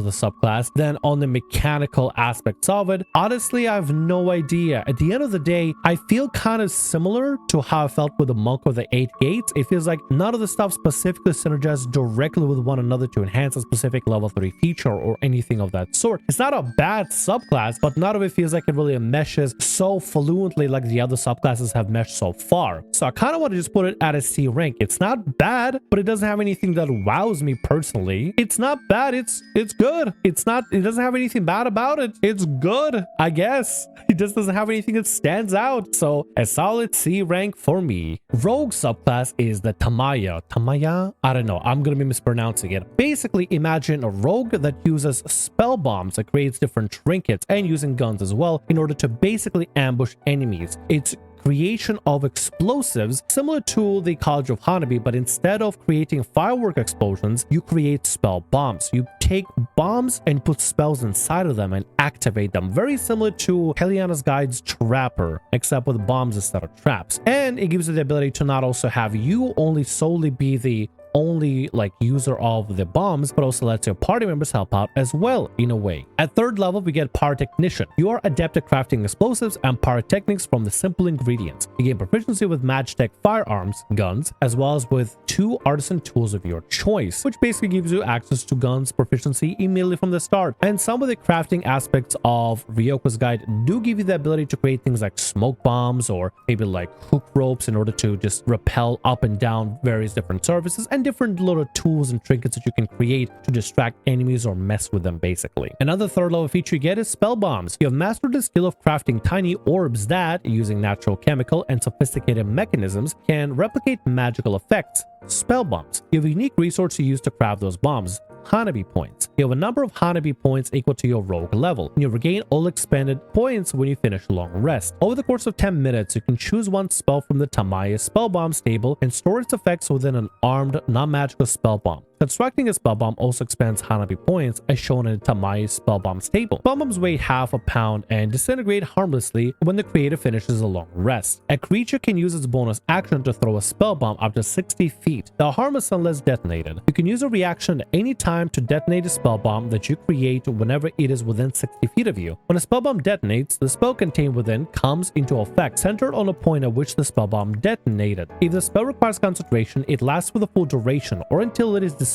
subclass than on the mechanical aspects of it. Honestly, I have no idea. At the end of the day, I feel kind of similar to how I felt with the Monk of the Eight Gates. It feels like none of the stuff specifically synergizes directly with one another to enhance a specific level 3 feature or anything of that sort. It's not a bad subclass, but none of it feels like it really meshes so fluently like the other subclasses have meshed so far. So I kind of want to just put it at a C rank. It's not bad, but it doesn't have anything that wows me personally. It's not bad. It's good. It doesn't have anything bad about it. It's good, I guess. It just doesn't have anything that stands out. So a solid C rank for me. Rogue subclass is the Tamaya. Tamaya? I don't know. I'm going to be mispronouncing it. Basically, imagine a rogue that uses spell bombs that creates different trinkets and using guns as well in order to basically ambush enemies. It's creation of explosives similar to the College of Hanabi, but instead of creating firework explosions, you create spell bombs. You take bombs and put spells inside of them and activate them. Very similar to Helliana's Guide's Trapper, except with bombs instead of traps. And it gives you the ability to not also have you only solely be the only user of the bombs, but also lets your party members help out as well in a way. At 3rd level, we get Pyrotechnician. You are adept at crafting explosives and pyrotechnics from the simple ingredients. You gain proficiency with Magitech firearms, guns, as well as with 2 artisan tools of your choice, which basically gives you access to guns proficiency immediately from the start. And some of the crafting aspects of Ryoko's Guide do give you the ability to create things like smoke bombs or maybe like hook ropes in order to just rappel up and down various different surfaces, and different little tools and trinkets that you can create to distract enemies or mess with them basically. Another 3rd level feature you get is spell bombs. You have mastered the skill of crafting tiny orbs that, using natural chemical and sophisticated mechanisms, can replicate magical effects. Spell bombs. You have a unique resource to use to craft those bombs. Hanabi points. You have a number of Hanabi points equal to your rogue level, and you regain all expended points when you finish a long rest. Over the course of 10 minutes, you can choose one spell from the Tamaya spell bomb stable and store its effects within an armed, non-magical spell bomb. Constructing a spell bomb also expands Hanabi points as shown in Tamaya's spell bomb stable. Spell bombs weigh half a pound and disintegrate harmlessly when the creator finishes a long rest. A creature can use its bonus action to throw a spell bomb up to 60 feet. They are harmless unless detonated. You can use a reaction at any time to detonate a spell bomb that you create whenever it is within 60 feet of you. When a spell bomb detonates, the spell contained within comes into effect centered on a point at which the spell bomb detonated. If the spell requires concentration, it lasts for the full duration or until it is dispelled.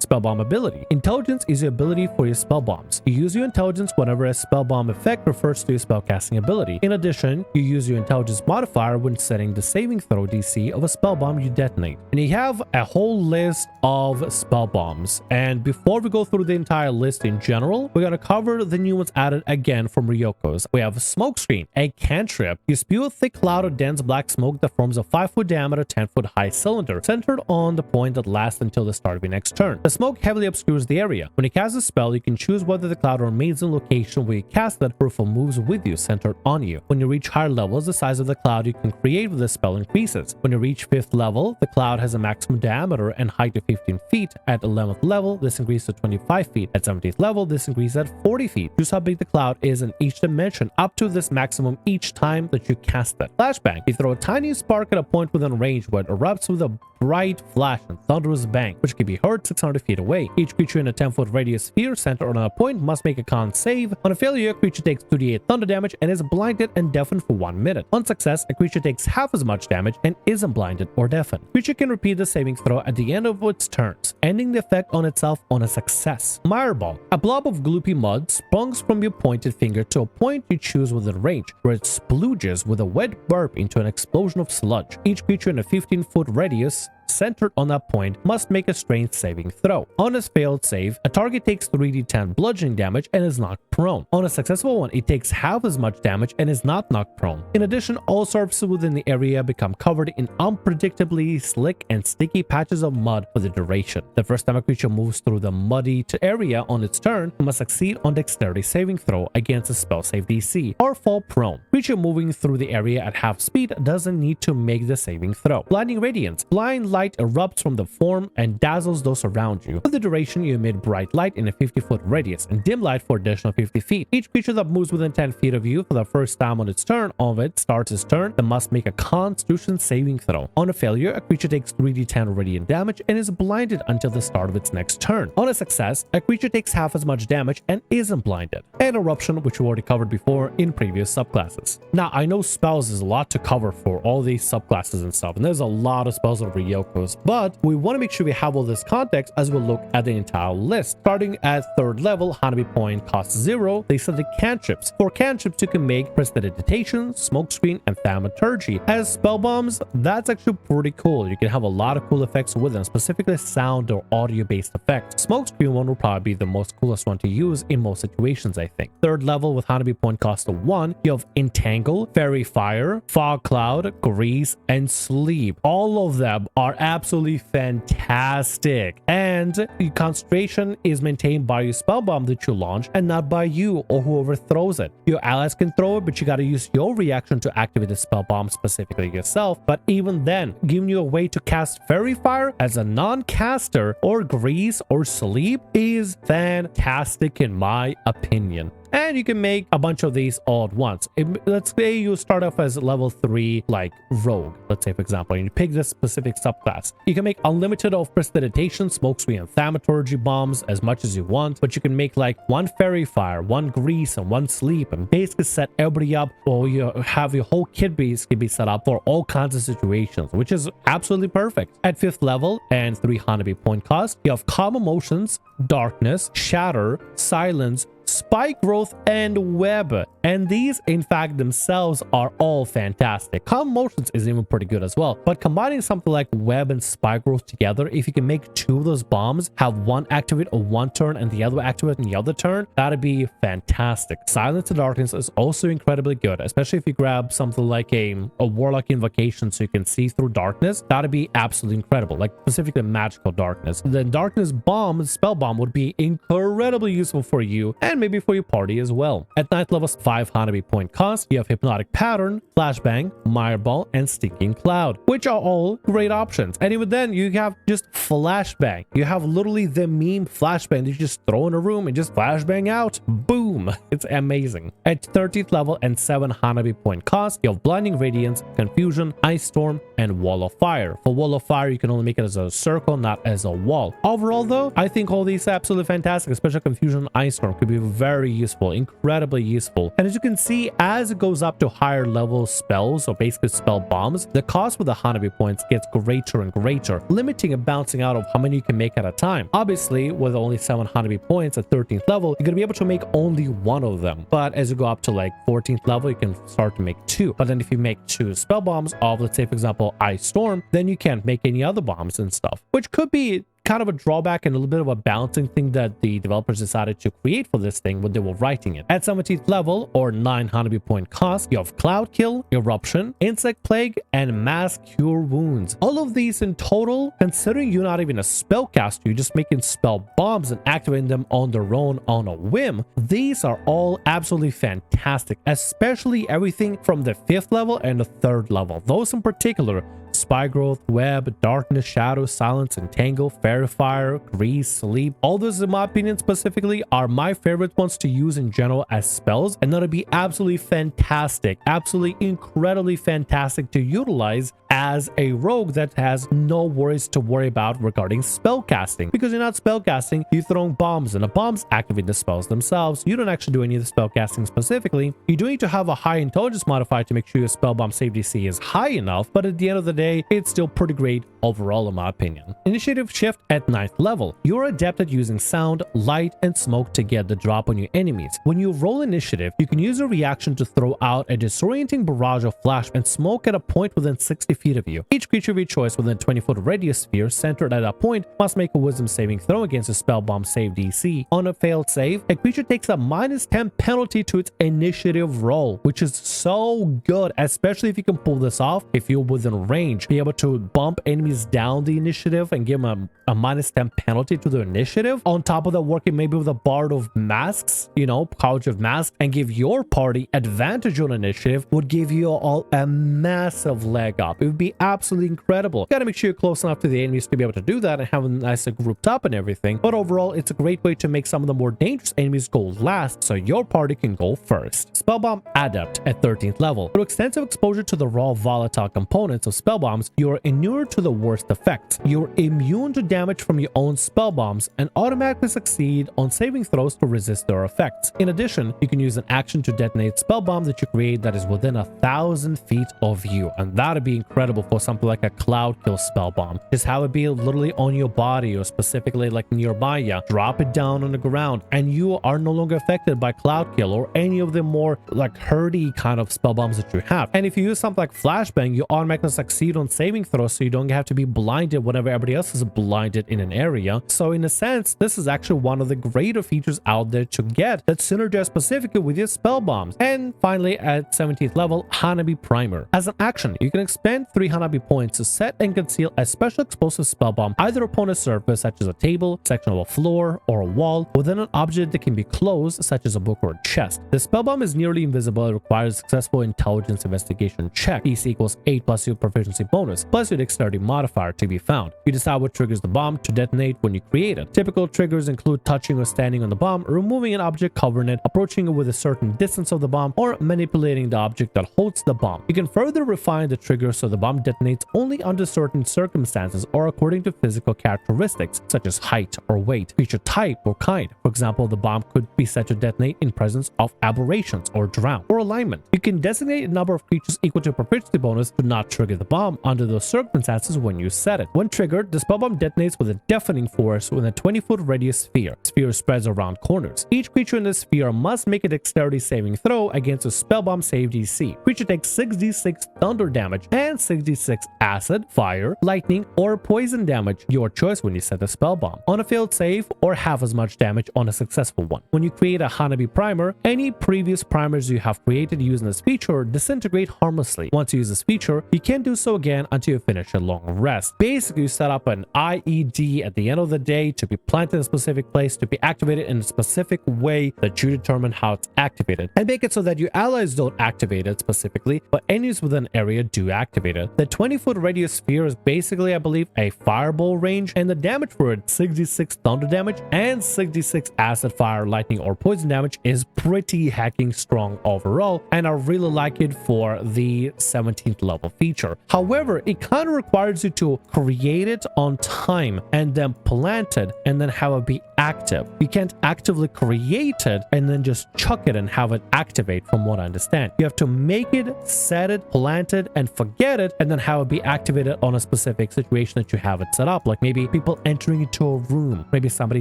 Spell bomb ability. Intelligence is your ability for your spell bombs. You use your intelligence whenever a spell bomb effect refers to your spellcasting ability. In addition, you use your intelligence modifier when setting the saving throw DC of a spell bomb you detonate. And you have a whole list of spell bombs. And before we go through the entire list in general, we're going to cover the new ones added again from Ryoko's. We have Smokescreen, a cantrip. You spew a thick cloud of dense black smoke that forms a 5-foot diameter, 10-foot high cylinder centered on the point that lasts until the start of your next turn. The smoke heavily obscures the area. When you cast a spell, you can choose whether the cloud remains in location where you cast it or if it moves with you, centered on you. When you reach higher levels, the size of the cloud you can create with the spell increases. When you reach 5th level, the cloud has a maximum diameter and height of 15 feet. At 11th level, this increases to 25 feet. At 17th level, this increases at 40 feet. Choose how big the cloud is in each dimension up to this maximum each time that you cast it. Flashbang. You throw a tiny spark at a point within range where it erupts with a bright flash and thunderous bang, which can be heard 600 feet away. Each creature in a 10-foot radius sphere centered on a point must make a con save. On a failure, a creature takes 2d8 thunder damage and is blinded and deafened for 1 minute. On success, a creature takes half as much damage and isn't blinded or deafened. Creature can repeat the saving throw at the end of its turns, ending the effect on itself on a success. Mireball. A blob of gloopy mud sprungs from your pointed finger to a point you choose within range, where it splooges with a wet burp into an explosion of sludge. Each creature in a 15-foot radius centered on that point must make a strength saving throw. On a failed save, a target takes 3d10 bludgeoning damage and is knocked prone. On a successful one, it takes half as much damage and is not knocked prone. In addition, all surfaces within the area become covered in unpredictably slick and sticky patches of mud for the duration. The first time a creature moves through the muddy area on its turn, it must succeed on dexterity saving throw against a spell save DC or fall prone. Creature moving through the area at half speed doesn't need to make the saving throw. Blinding Radiance. Blind light erupts from the form and dazzles those around you. For the duration, you emit bright light in a 50-foot radius and dim light for additional 50 50 feet. Each creature that moves within 10 feet of you for the first time on its turn of it starts its turn, then must make a Constitution saving throw. On a failure, a creature takes 3d10 radiant damage and is blinded until the start of its next turn. On a success, a creature takes half as much damage and isn't blinded. And Eruption, which we already covered before in previous subclasses. Now, I know spells is a lot to cover for all these subclasses and stuff, and there's a lot of spells on Ryoko's, but we want to make sure we have all this context as we look at the entire list. Starting at 3rd level, Hanabi point costs 0. They set the cantrips. For cantrips, you can make Prestidigitation, Smokescreen, and Thaumaturgy. As spell bombs, that's actually pretty cool. You can have a lot of cool effects with them, specifically sound or audio-based effects. Smokescreen one will probably be the most coolest one to use in most situations, I think. 3rd level with Hanabi point cost of 1, you have Entangle, Fairy Fire, Fog Cloud, Grease, and Sleep. All of them are absolutely fantastic. And the concentration is maintained by your spell bomb that you launch and not by you or whoever throws it. Your allies can throw it, but you got to use your reaction to activate the spell bomb specifically yourself. But even then, giving you a way to cast Fairy Fire as a non-caster or Grease or Sleep is fantastic in my opinion. And you can make a bunch of these all at once. Let's say you start off as level 3, like Rogue, let's say, for example, and you pick this specific subclass. You can make unlimited of Prestidigitation, Smokescreen, and Thaumaturgy bombs as much as you want, but you can make like 1 Fairy Fire, 1 Grease, and 1 Sleep, and basically set everybody up, or you have your whole kit basically be set up for all kinds of situations, which is absolutely perfect. At 5th level and 3 Hanabi point cost, you have Calm Emotions, Darkness, Shatter, Silence, Spike Growth, and Web. And these, in fact, themselves are all fantastic. Calm Emotions is even pretty good as well. But combining something like Web and Spike Growth together, if you can make 2 of those bombs, have one activate on one turn and the other activate on the other turn, that'd be fantastic. Silence and Darkness is also incredibly good, especially if you grab something like a Warlock Invocation so you can see through darkness. That'd be absolutely incredible, like specifically Magical Darkness. Then Darkness Bomb, Spell Bomb, would be incredibly useful for you and maybe for your party as well. At 9th level, 5 Hanabi point cost, you have Hypnotic Pattern, Flashbang, Mireball, and Stinking Cloud, which are all great options. And even then, you have just Flashbang. You have literally the meme Flashbang that you just throw in a room and just flashbang out. Boom! It's amazing. At 13th level and 7 Hanabi point cost, you have Blinding Radiance, Confusion, Ice Storm, and Wall of Fire. For Wall of Fire, you can only make it as a circle, not as a wall. Overall, though, I think all these are absolutely fantastic, especially Confusion, Ice Storm could be very useful, incredibly useful. And as you can see, as it goes up to higher level spells, or basically spell bombs, the cost with the Hanabi points gets greater and greater, limiting and bouncing out of how many you can make at a time. Obviously, with only 7 Hanabi points at 13th level, you're gonna be able to make only 1 of them. But as you go up to like 14th level, you can start to make 2. But then if you make 2 spell bombs of, let's say, for example, Ice Storm, then you can't make any other bombs and stuff, which could be kind of a drawback and a little bit of a balancing thing that the developers decided to create for this thing when they were writing it. At 17th level, or 9 Hanabi point cost, you have Cloud Kill, Eruption, Insect Plague, and Mass Cure Wounds. All of these in total, considering you're not even a spellcaster, you're just making spell bombs and activating them on their own on a whim, these are all absolutely fantastic, especially everything from the 5th level and the 3rd level. Those in particular, Spy Growth, Web, Darkness, Shadow, Silence, Entangle, Fairy Fire, Grease, Sleep. All those, in my opinion specifically, are my favorite ones to use in general as spells, and that'll be absolutely fantastic, absolutely incredibly fantastic to utilize as a rogue that has no worries to worry about regarding spell casting. Because you're not spell casting, you're throwing bombs, and the bombs activate the spells themselves. You don't actually do any of the spell casting specifically. You do need to have a high intelligence modifier to make sure your spell bomb save DC is high enough, but at the end of the day, it's still pretty great overall in my opinion. Initiative Shift at 9th level. You're adept at using sound, light, and smoke to get the drop on your enemies. When you roll initiative, you can use a reaction to throw out a disorienting barrage of flash and smoke at a point within 60 feet of you. Each creature of your choice within a 20-foot radius sphere centered at that point must make a wisdom saving throw against a spell bomb save DC. On a failed save, a creature takes a -10 penalty to its initiative roll, which is so good, especially if you can pull this off if you're within range range, be able to bump enemies down the initiative and give them a -10 penalty to their initiative. On top of that, working maybe with a Bard of Masks, you know, College of Masks, and give your party advantage on initiative would give you all a massive leg up. It would be absolutely incredible. You gotta make sure you're close enough to the enemies to be able to do that and have them nicely grouped up and everything. But overall, it's a great way to make some of the more dangerous enemies go last so your party can go first. Spellbomb Adept at 13th level. Through extensive exposure to the raw volatile components of spellbombs, you're inured to the worst effects. You're immune to damage from your own spellbombs and automatically succeed on saving throws to resist their effects. In addition, you can use an action to detonate spellbomb that you create that is within 1,000 feet of you, and that'd be incredible for something like a cloud kill spellbomb. Just have it be literally on your body or specifically like nearby you. Drop it down on the ground and you are no longer affected by cloud kill or any of the more like hurdy kind of spellbombs that you have. And if you use something like flashbang, you automatically succeed on saving throws, so you don't have to be blinded whenever everybody else is blinded in an area. So in a sense, this is actually one of the greater features out there to get that synergize specifically with your spell bombs. And finally, at 17th level, Hanabi Primer. As an action, you can expend 3 Hanabi points to set and conceal a special explosive spell bomb either upon a surface such as a table, section of a floor, or a wall, within an object that can be closed such as a book or a chest. The spell bomb is nearly invisible. It requires a successful intelligence investigation check. DC equals 8 plus your proficiency bonus plus your dexterity modifier to be found. You decide what triggers the bomb to detonate when you create it. Typical triggers include touching or standing on the bomb, removing an object covering it, approaching it with a certain distance of the bomb, or manipulating the object that holds the bomb. You can further refine the trigger so the bomb detonates only under certain circumstances or according to physical characteristics such as height or weight, creature type or kind. For example, the bomb could be set to detonate in presence of aberrations or drown or alignment. You can designate a number of creatures equal to a proficiency bonus to not trigger the bomb under those circumstances when you set it. When triggered, the spell bomb detonates with a deafening force within a 20-foot radius sphere. Sphere spreads around corners. Each creature in the sphere must make a dexterity saving throw against a spell bomb save DC. Creature takes 6d6 thunder damage and 6d6 acid, fire, lightning, or poison damage, your choice when you set the spell bomb, on a failed save, or half as much damage on a successful one. When you create a Hanabi primer, any previous primers you have created using this feature disintegrate harmlessly. Once you use this feature, you can't do so again until you finish a long rest. Basically, you set up an IED at the end of the day to be planted in a specific place, to be activated in a specific way that you determine how it's activated, and make it so that your allies don't activate it specifically, but enemies within an area do activate it. The 20-foot radius sphere is basically, I believe, a fireball range, and the damage for it, 66 thunder damage and 66 acid, fire, lightning, or poison damage, is pretty hacking strong overall, and I really like it for the 17th level feature. However, it kind of requires you to create it on time and then plant it and then have it be active. You can't actively create it and then just chuck it and have it activate, from what I understand. You have to make it, set it, plant it, and forget it, and then have it be activated on a specific situation that you have it set up. Like maybe people entering into a room, maybe somebody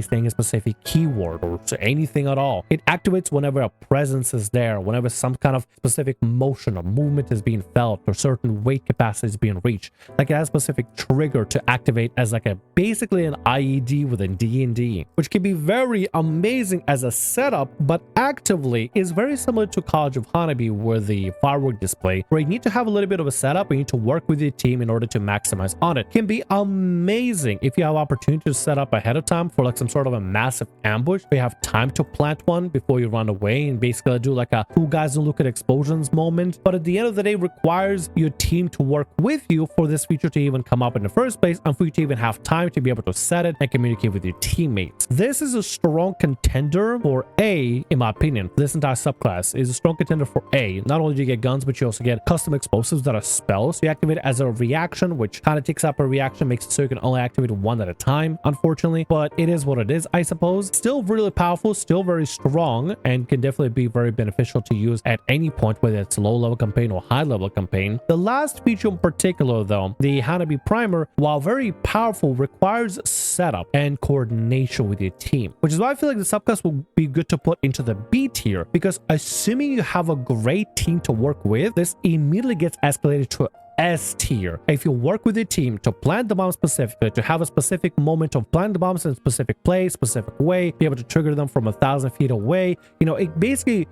saying a specific keyword or anything at all. It activates whenever a presence is there, whenever some kind of specific motion or movement is being felt or certain weight capacity is being reached. Like it has a specific trigger to activate as like a basically an IED within D&D, which can be very amazing as a setup, but actively is very similar to College of Hanabi with the firework display, where you need to have a little bit of a setup, you need to work with your team in order to maximize on it. Can be amazing if you have opportunity to set up ahead of time for like some sort of a massive ambush. You have time to plant one before you run away and basically do like a two guys don't look at explosions moment. But at the end of the day, requires your team to work with you for this feature to even come up in the first place and for you to even have time to be able to set it and communicate with your teammates. This is a strong contender for A, in my opinion. This entire subclass is a strong contender for A. Not only do you get guns, but you also get custom explosives that are spells. You activate it as a reaction, which kind of takes up a reaction, makes it so you can only activate one at a time, unfortunately. But it is what it is, I suppose. Still really powerful, still very strong, and can definitely be very beneficial to use at any point, whether it's low-level campaign or high-level campaign. The last feature in particular, though, the Hanabi Primer, while very powerful, requires setup and coordination with your team, which is why I feel like the subclass will be good to put into the B tier, because assuming you have a great team to work with, this immediately gets escalated to S tier. If you work with your team to plant the bomb specifically, to have a specific moment of planting the bombs in a specific place, specific way, be able to trigger them from 1,000 feet away, you know, it basically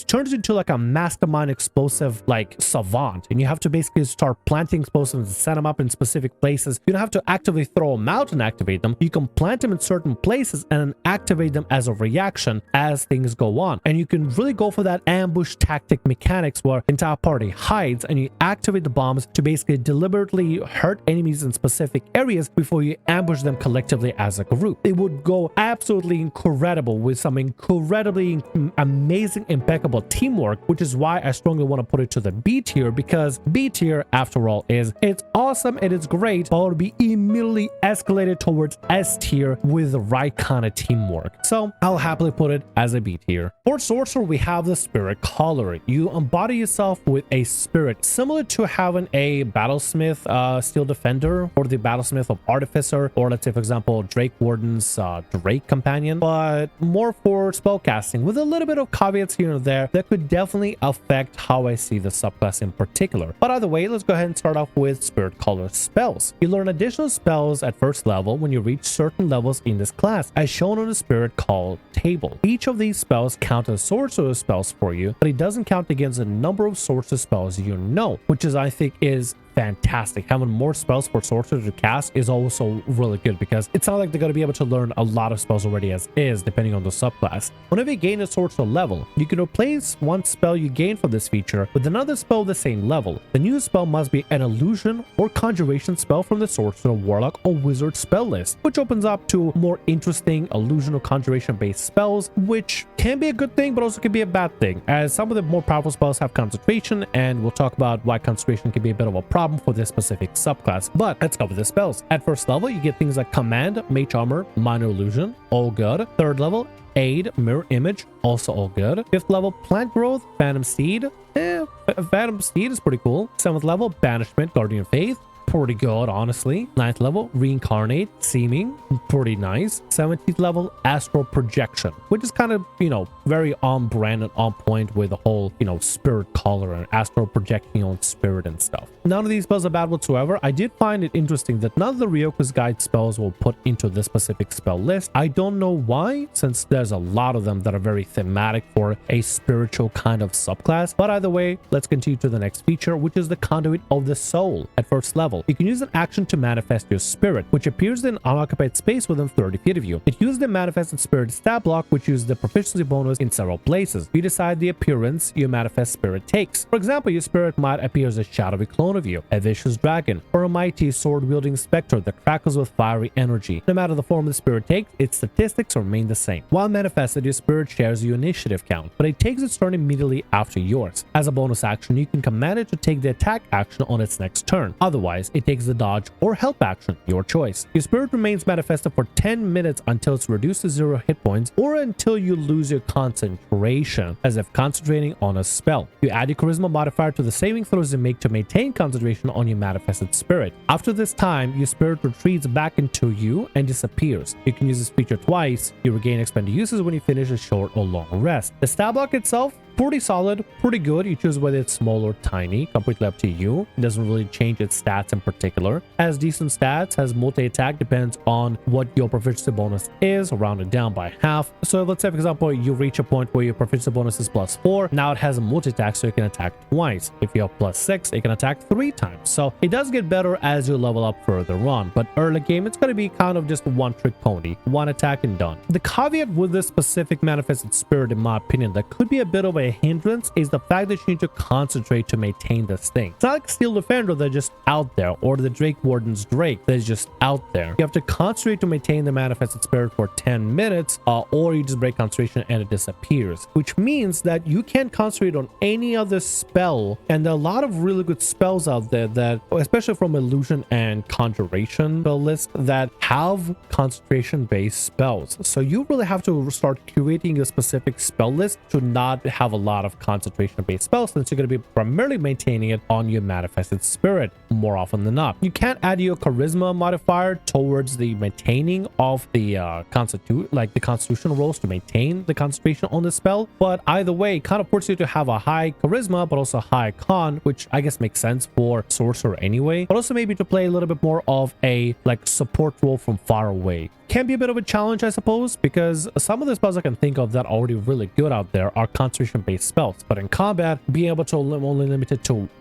turns into like a mastermind explosive like savant, and you have to basically start planting explosives and set them up in specific places. You don't have to actively throw them out and activate them. You can plant them in certain places and activate them as a reaction as things go on, and you can really go for that ambush tactic mechanics where the entire party hides and you activate the bombs to basically deliberately hurt enemies in specific areas before you ambush them collectively as a group. It would go absolutely incredible with some incredibly amazing, impeccable teamwork, which is why I strongly want to put it to the B tier, because B tier, after all, it's awesome and it's great, but it will be immediately escalated towards S tier with the right kind of teamwork. So I'll happily put it as a B tier. For Sorcerer, we have the Spirit Collar. You embody yourself with a spirit, similar to having a Battlesmith Steel Defender, or the Battlesmith of Artificer, or let's say, for example, Drake Warden's Drake Companion, but more for spellcasting, with a little bit of caveats here and there that could definitely affect how I see the subclass in particular. But either way, let's go ahead and start off with Spirit Collar spells. You learn additional spells at first level when you reach certain levels in this class, as shown on the Spirit Call table. Each of these spells count as sorcerer spells for you, but it doesn't count against the number of sorcerer spells you know, which is, I think, is fantastic. Having more spells for sorcerer to cast is also really good, because it's not like they're going to be able to learn a lot of spells already as is, depending on the subclass. Whenever you gain a sorcerer level, you can replace one spell you gain from this feature with another spell of the same level. The new spell must be an illusion or conjuration spell from the sorcerer, warlock, or wizard spell list, which opens up to more interesting illusion or conjuration based spells, which can be a good thing but also can be a bad thing, as some of the more powerful spells have concentration, and we'll talk about why concentration can be a bit of a problem for this specific subclass. But let's cover the spells. At first level, you get things like Command, Mage Armor, Minor Illusion, all good. Third level, Aid, Mirror Image, also all good. Fifth level, Plant Growth, Phantom Steed. Phantom Steed is pretty cool. Seventh level, Banishment, Guardian Faith. Pretty good, honestly. 9th level, Reincarnate, Seeming, pretty nice. 17th level, Astral Projection, which is kind of, you know, very on brand and on point with the whole, you know, Spirit Collar and astral projecting your own spirit and stuff. None of these spells are bad whatsoever. I did find it interesting that none of the Ryoko's Guide spells will put into this specific spell list. I don't know why, since there's a lot of them that are very thematic for a spiritual kind of subclass. But either way, let's continue to the next feature, which is the Conduit of the Soul. At first level, you can use an action to manifest your spirit, which appears in unoccupied space within 30 feet of you. It uses the manifested spirit stat block, which uses the proficiency bonus in several places. You decide the appearance your manifest spirit takes. For example, your spirit might appear as a shadowy clone of you, a vicious dragon, or a mighty sword-wielding specter that crackles with fiery energy. No matter the form the spirit takes, its statistics remain the same. While manifested, your spirit shares your initiative count, but it takes its turn immediately after yours. As a bonus action, you can command it to take the attack action on its next turn. Otherwise, it takes the dodge or help action, your choice. Your spirit remains manifested for 10 minutes until it's reduced to 0 hit points, or until you lose your concentration, as if concentrating on a spell. You add your charisma modifier to the saving throws you make to maintain concentration on your manifested spirit. After this time, your spirit retreats back into you and disappears. You can use this feature twice. You regain expended uses when you finish a short or long rest. The stat block itself, pretty solid, pretty good. You choose whether it's small or tiny, completely up to you. It doesn't really change its stats in particular. Has decent stats, has multi-attack, depends on what your proficiency bonus is, rounded down by half. So let's say, for example, you reach a point where your proficiency bonus is +4. Now it has a multi-attack, so you can attack twice. If you have +6, it can attack 3 times. So it does get better as you level up further on, but early game, it's going to be kind of just one trick pony, one attack and done. The caveat with this specific manifested spirit, in my opinion, that could be a bit of a hindrance is the fact that you need to concentrate to maintain this thing. It's not like Steel Defender that's just out there, or the Drake Warden's Drake that's just out there. You have to concentrate to maintain the manifested spirit for 10 minutes, or you just break concentration and it disappears, which means that you can't concentrate on any other spell. And there are a lot of really good spells out there that, especially from illusion and conjuration spell list, that have concentration based spells. So you really have to start curating a specific spell list to not have a lot of concentration based spells, since you're going to be primarily maintaining it on your manifested spirit. more often than not. You can add your charisma modifier towards the maintaining of the constitutional rolls to maintain the concentration on the spell, but either way, it kind of forces you to have a high charisma but also high con, which I guess makes sense for sorcerer anyway, but also maybe to play a little bit more of a like support role from far away. Can be a bit of a challenge, I suppose, because some of the spells I can think of that are already really good out there are concentration based spells, but in combat, being able to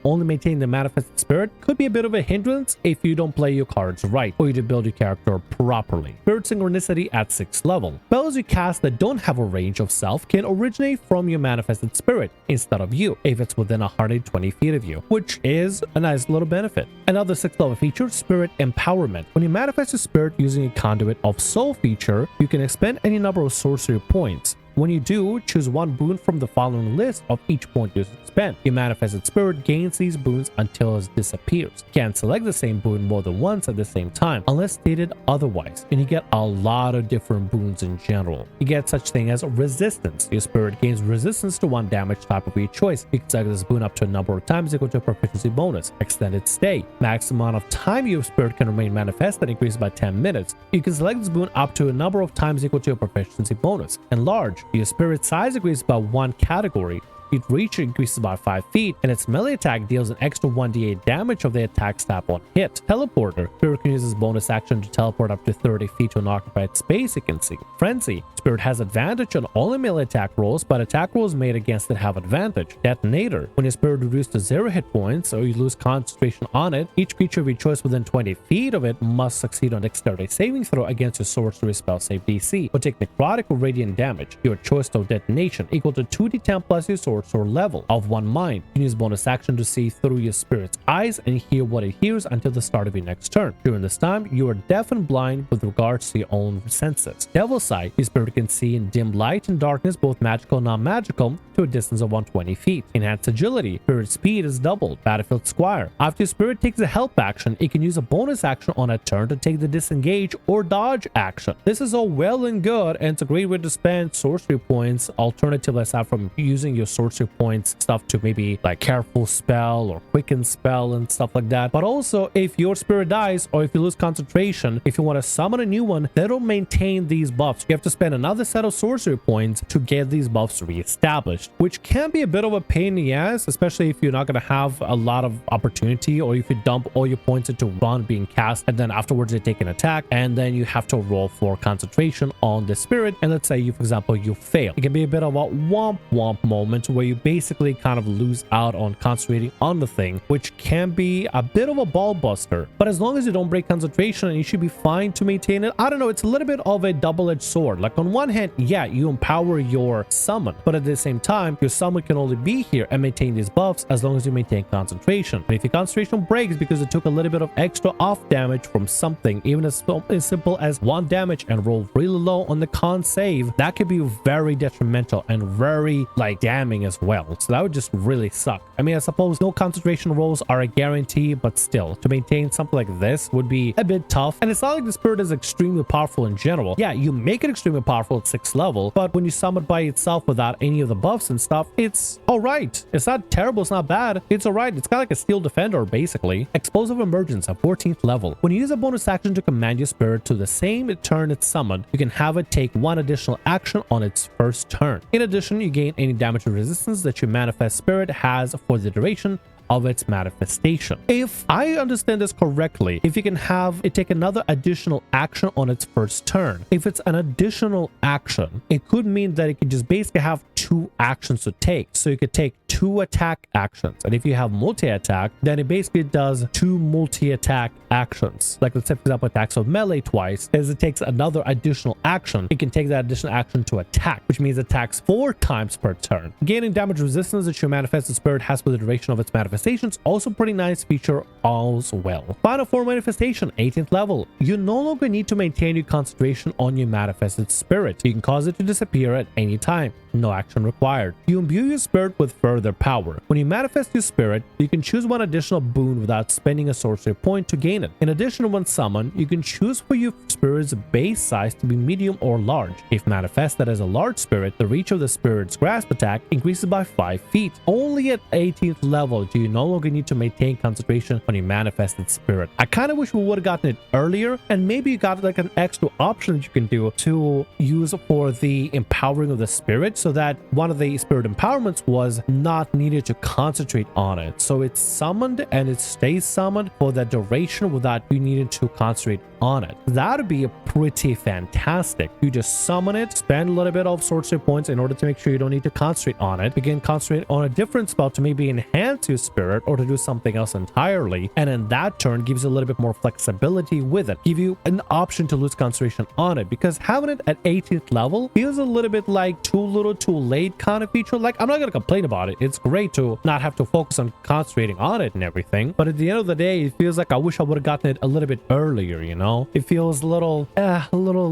only maintain the manifested spirit could be a bit of a hindrance if you don't play your cards right or you don't build your character properly. Spirit synchronicity at 6th level. Spells you cast that don't have a range of self can originate from your manifested spirit instead of you if it's within 120 feet of you, which is a nice little benefit. Another 6th level feature, spirit empowerment. When you manifest a spirit using a conduit of soul feature, you can expend any number of sorcery points. When you do, choose one boon from the following list of each point you spend. Your manifested spirit gains these boons until it disappears. You can't select the same boon more than once at the same time, unless stated otherwise, and you get a lot of different boons in general. You get such thing as resistance. Your spirit gains resistance to one damage type of your choice. You can select this boon up to a number of times equal to a proficiency bonus. Extended stay. Max amount of time your spirit can remain manifested increases by 10 minutes. You can select this boon up to a number of times equal to a proficiency bonus. Enlarge. Your spirit size increases by 1 category. Its reach increases by 5 feet, and its melee attack deals an extra 1d8 damage of the attack stat on hit. Teleporter. Spirit can use its bonus action to teleport up to 30 feet to an occupied space it can see. Frenzy. Spirit has advantage on all melee attack rolls, but attack rolls made against it have advantage. Detonator. When your spirit reduced to 0 hit points or you lose concentration on it, each creature of your choice within 20 feet of it must succeed on dexterity saving throw against your sorcery spell save DC, or take necrotic or radiant damage. Your choice of detonation equal to 2d10 plus your sorcerer level. Of one mind, you can use bonus action to see through your spirit's eyes and hear what it hears until the start of your next turn. During this time, you are deaf and blind with regards to your own senses. Devil's Sight. Your spirit can see in dim light and darkness, both magical and non-magical, to a distance of 120 feet. Enhanced agility. Spirit speed is doubled. Battlefield Squire. After your spirit takes a help action, it can use a bonus action on a turn to take the disengage or dodge action. This is all well and good, and it's a great way to spend sorcery points, alternatively aside from using your sorcery points stuff to maybe like careful spell or quicken spell and stuff like that. But also, if your spirit dies or if you lose concentration, if you want to summon a new one, they don't maintain these buffs. You have to spend another set of sorcery points to get these buffs reestablished, which can be a bit of a pain in the ass, especially if you're not going to have a lot of opportunity, or if you dump all your points into one being cast and then afterwards they take an attack and then you have to roll for concentration on the spirit, and let's say you, for example, you fail. It can be a bit of a womp womp moment where you basically kind of lose out on concentrating on the thing, which can be a bit of a ball buster. But as long as you don't break concentration, you should be fine to maintain it. I don't know, it's a little bit of a double-edged sword. Like on one hand, yeah, you empower your summon, but at the same time, your summon can only be here and maintain these buffs as long as you maintain concentration. And if your concentration breaks because it took a little bit of extra off damage from something, even as simple as 1 damage, and roll really low on the con save, that could be very detrimental and very like damning as well. So that would just really suck. I mean, I suppose no concentration rolls are a guarantee, but still, to maintain something like this would be a bit tough. And it's not like the spirit is extremely powerful in general. Yeah, you make it extremely powerful at 6th level, but when you summon by itself without any of the buffs and stuff, it's alright. It's not terrible, it's not bad. It's alright. It's kind of like a steel defender, basically. Explosive Emergence at 14th level. When you use a bonus action to command your spirit to the same turn it's summoned, you can have it take 1 additional action on its first turn. In addition, you gain any damage resistance that your manifest spirit has for the duration of its manifestation. If I understand this correctly, if you can have it take another additional action on its first turn, if it's an additional action, it could mean that it could just basically have 2 actions to take. So you could take 2 attack actions, and if you have multi-attack, then it basically does 2 multi-attack actions. Like let's say, for example, attacks with melee twice, as it takes another additional action, it can take that additional action to attack, which means attacks 4 times per turn. Gaining damage resistance that your manifested spirit has for the duration of its manifestations, also pretty nice feature as well. Final form manifestation, 18th level. You no longer need to maintain your concentration on your manifested spirit. You can cause it to disappear at any time. No action required. You imbue your spirit with further power. When you manifest your spirit, you can choose 1 additional boon without spending a sorcery point to gain it. In addition, when summoned, you can choose for your spirit's base size to be medium or large. If manifested as a large spirit, the reach of the spirit's grasp attack increases by 5 feet. Only at 18th level do you no longer need to maintain concentration on your manifested spirit. I kind of wish we would have gotten it earlier, and maybe you got like an extra option that you can do to use for the empowering of the spirit, so that one of the spirit empowerments was not needed to concentrate on it. So it's summoned and it stays summoned for the duration without you needing to concentrate on it. That would be a pretty fantastic. You just summon it, spend a little bit of sorcery points in order to make sure you don't need to concentrate on it. You can concentrate on a different spell to maybe enhance your spirit or to do something else entirely, and in that turn gives you a little bit more flexibility with it, give you an option to lose concentration on it, because having it at 18th level feels a little bit like too little too late kind of feature. Like, I'm not gonna complain about it, it's great to not have to focus on concentrating on it and everything, but at the end of the day it feels like I wish I would have gotten it a little bit earlier, you know. It feels a little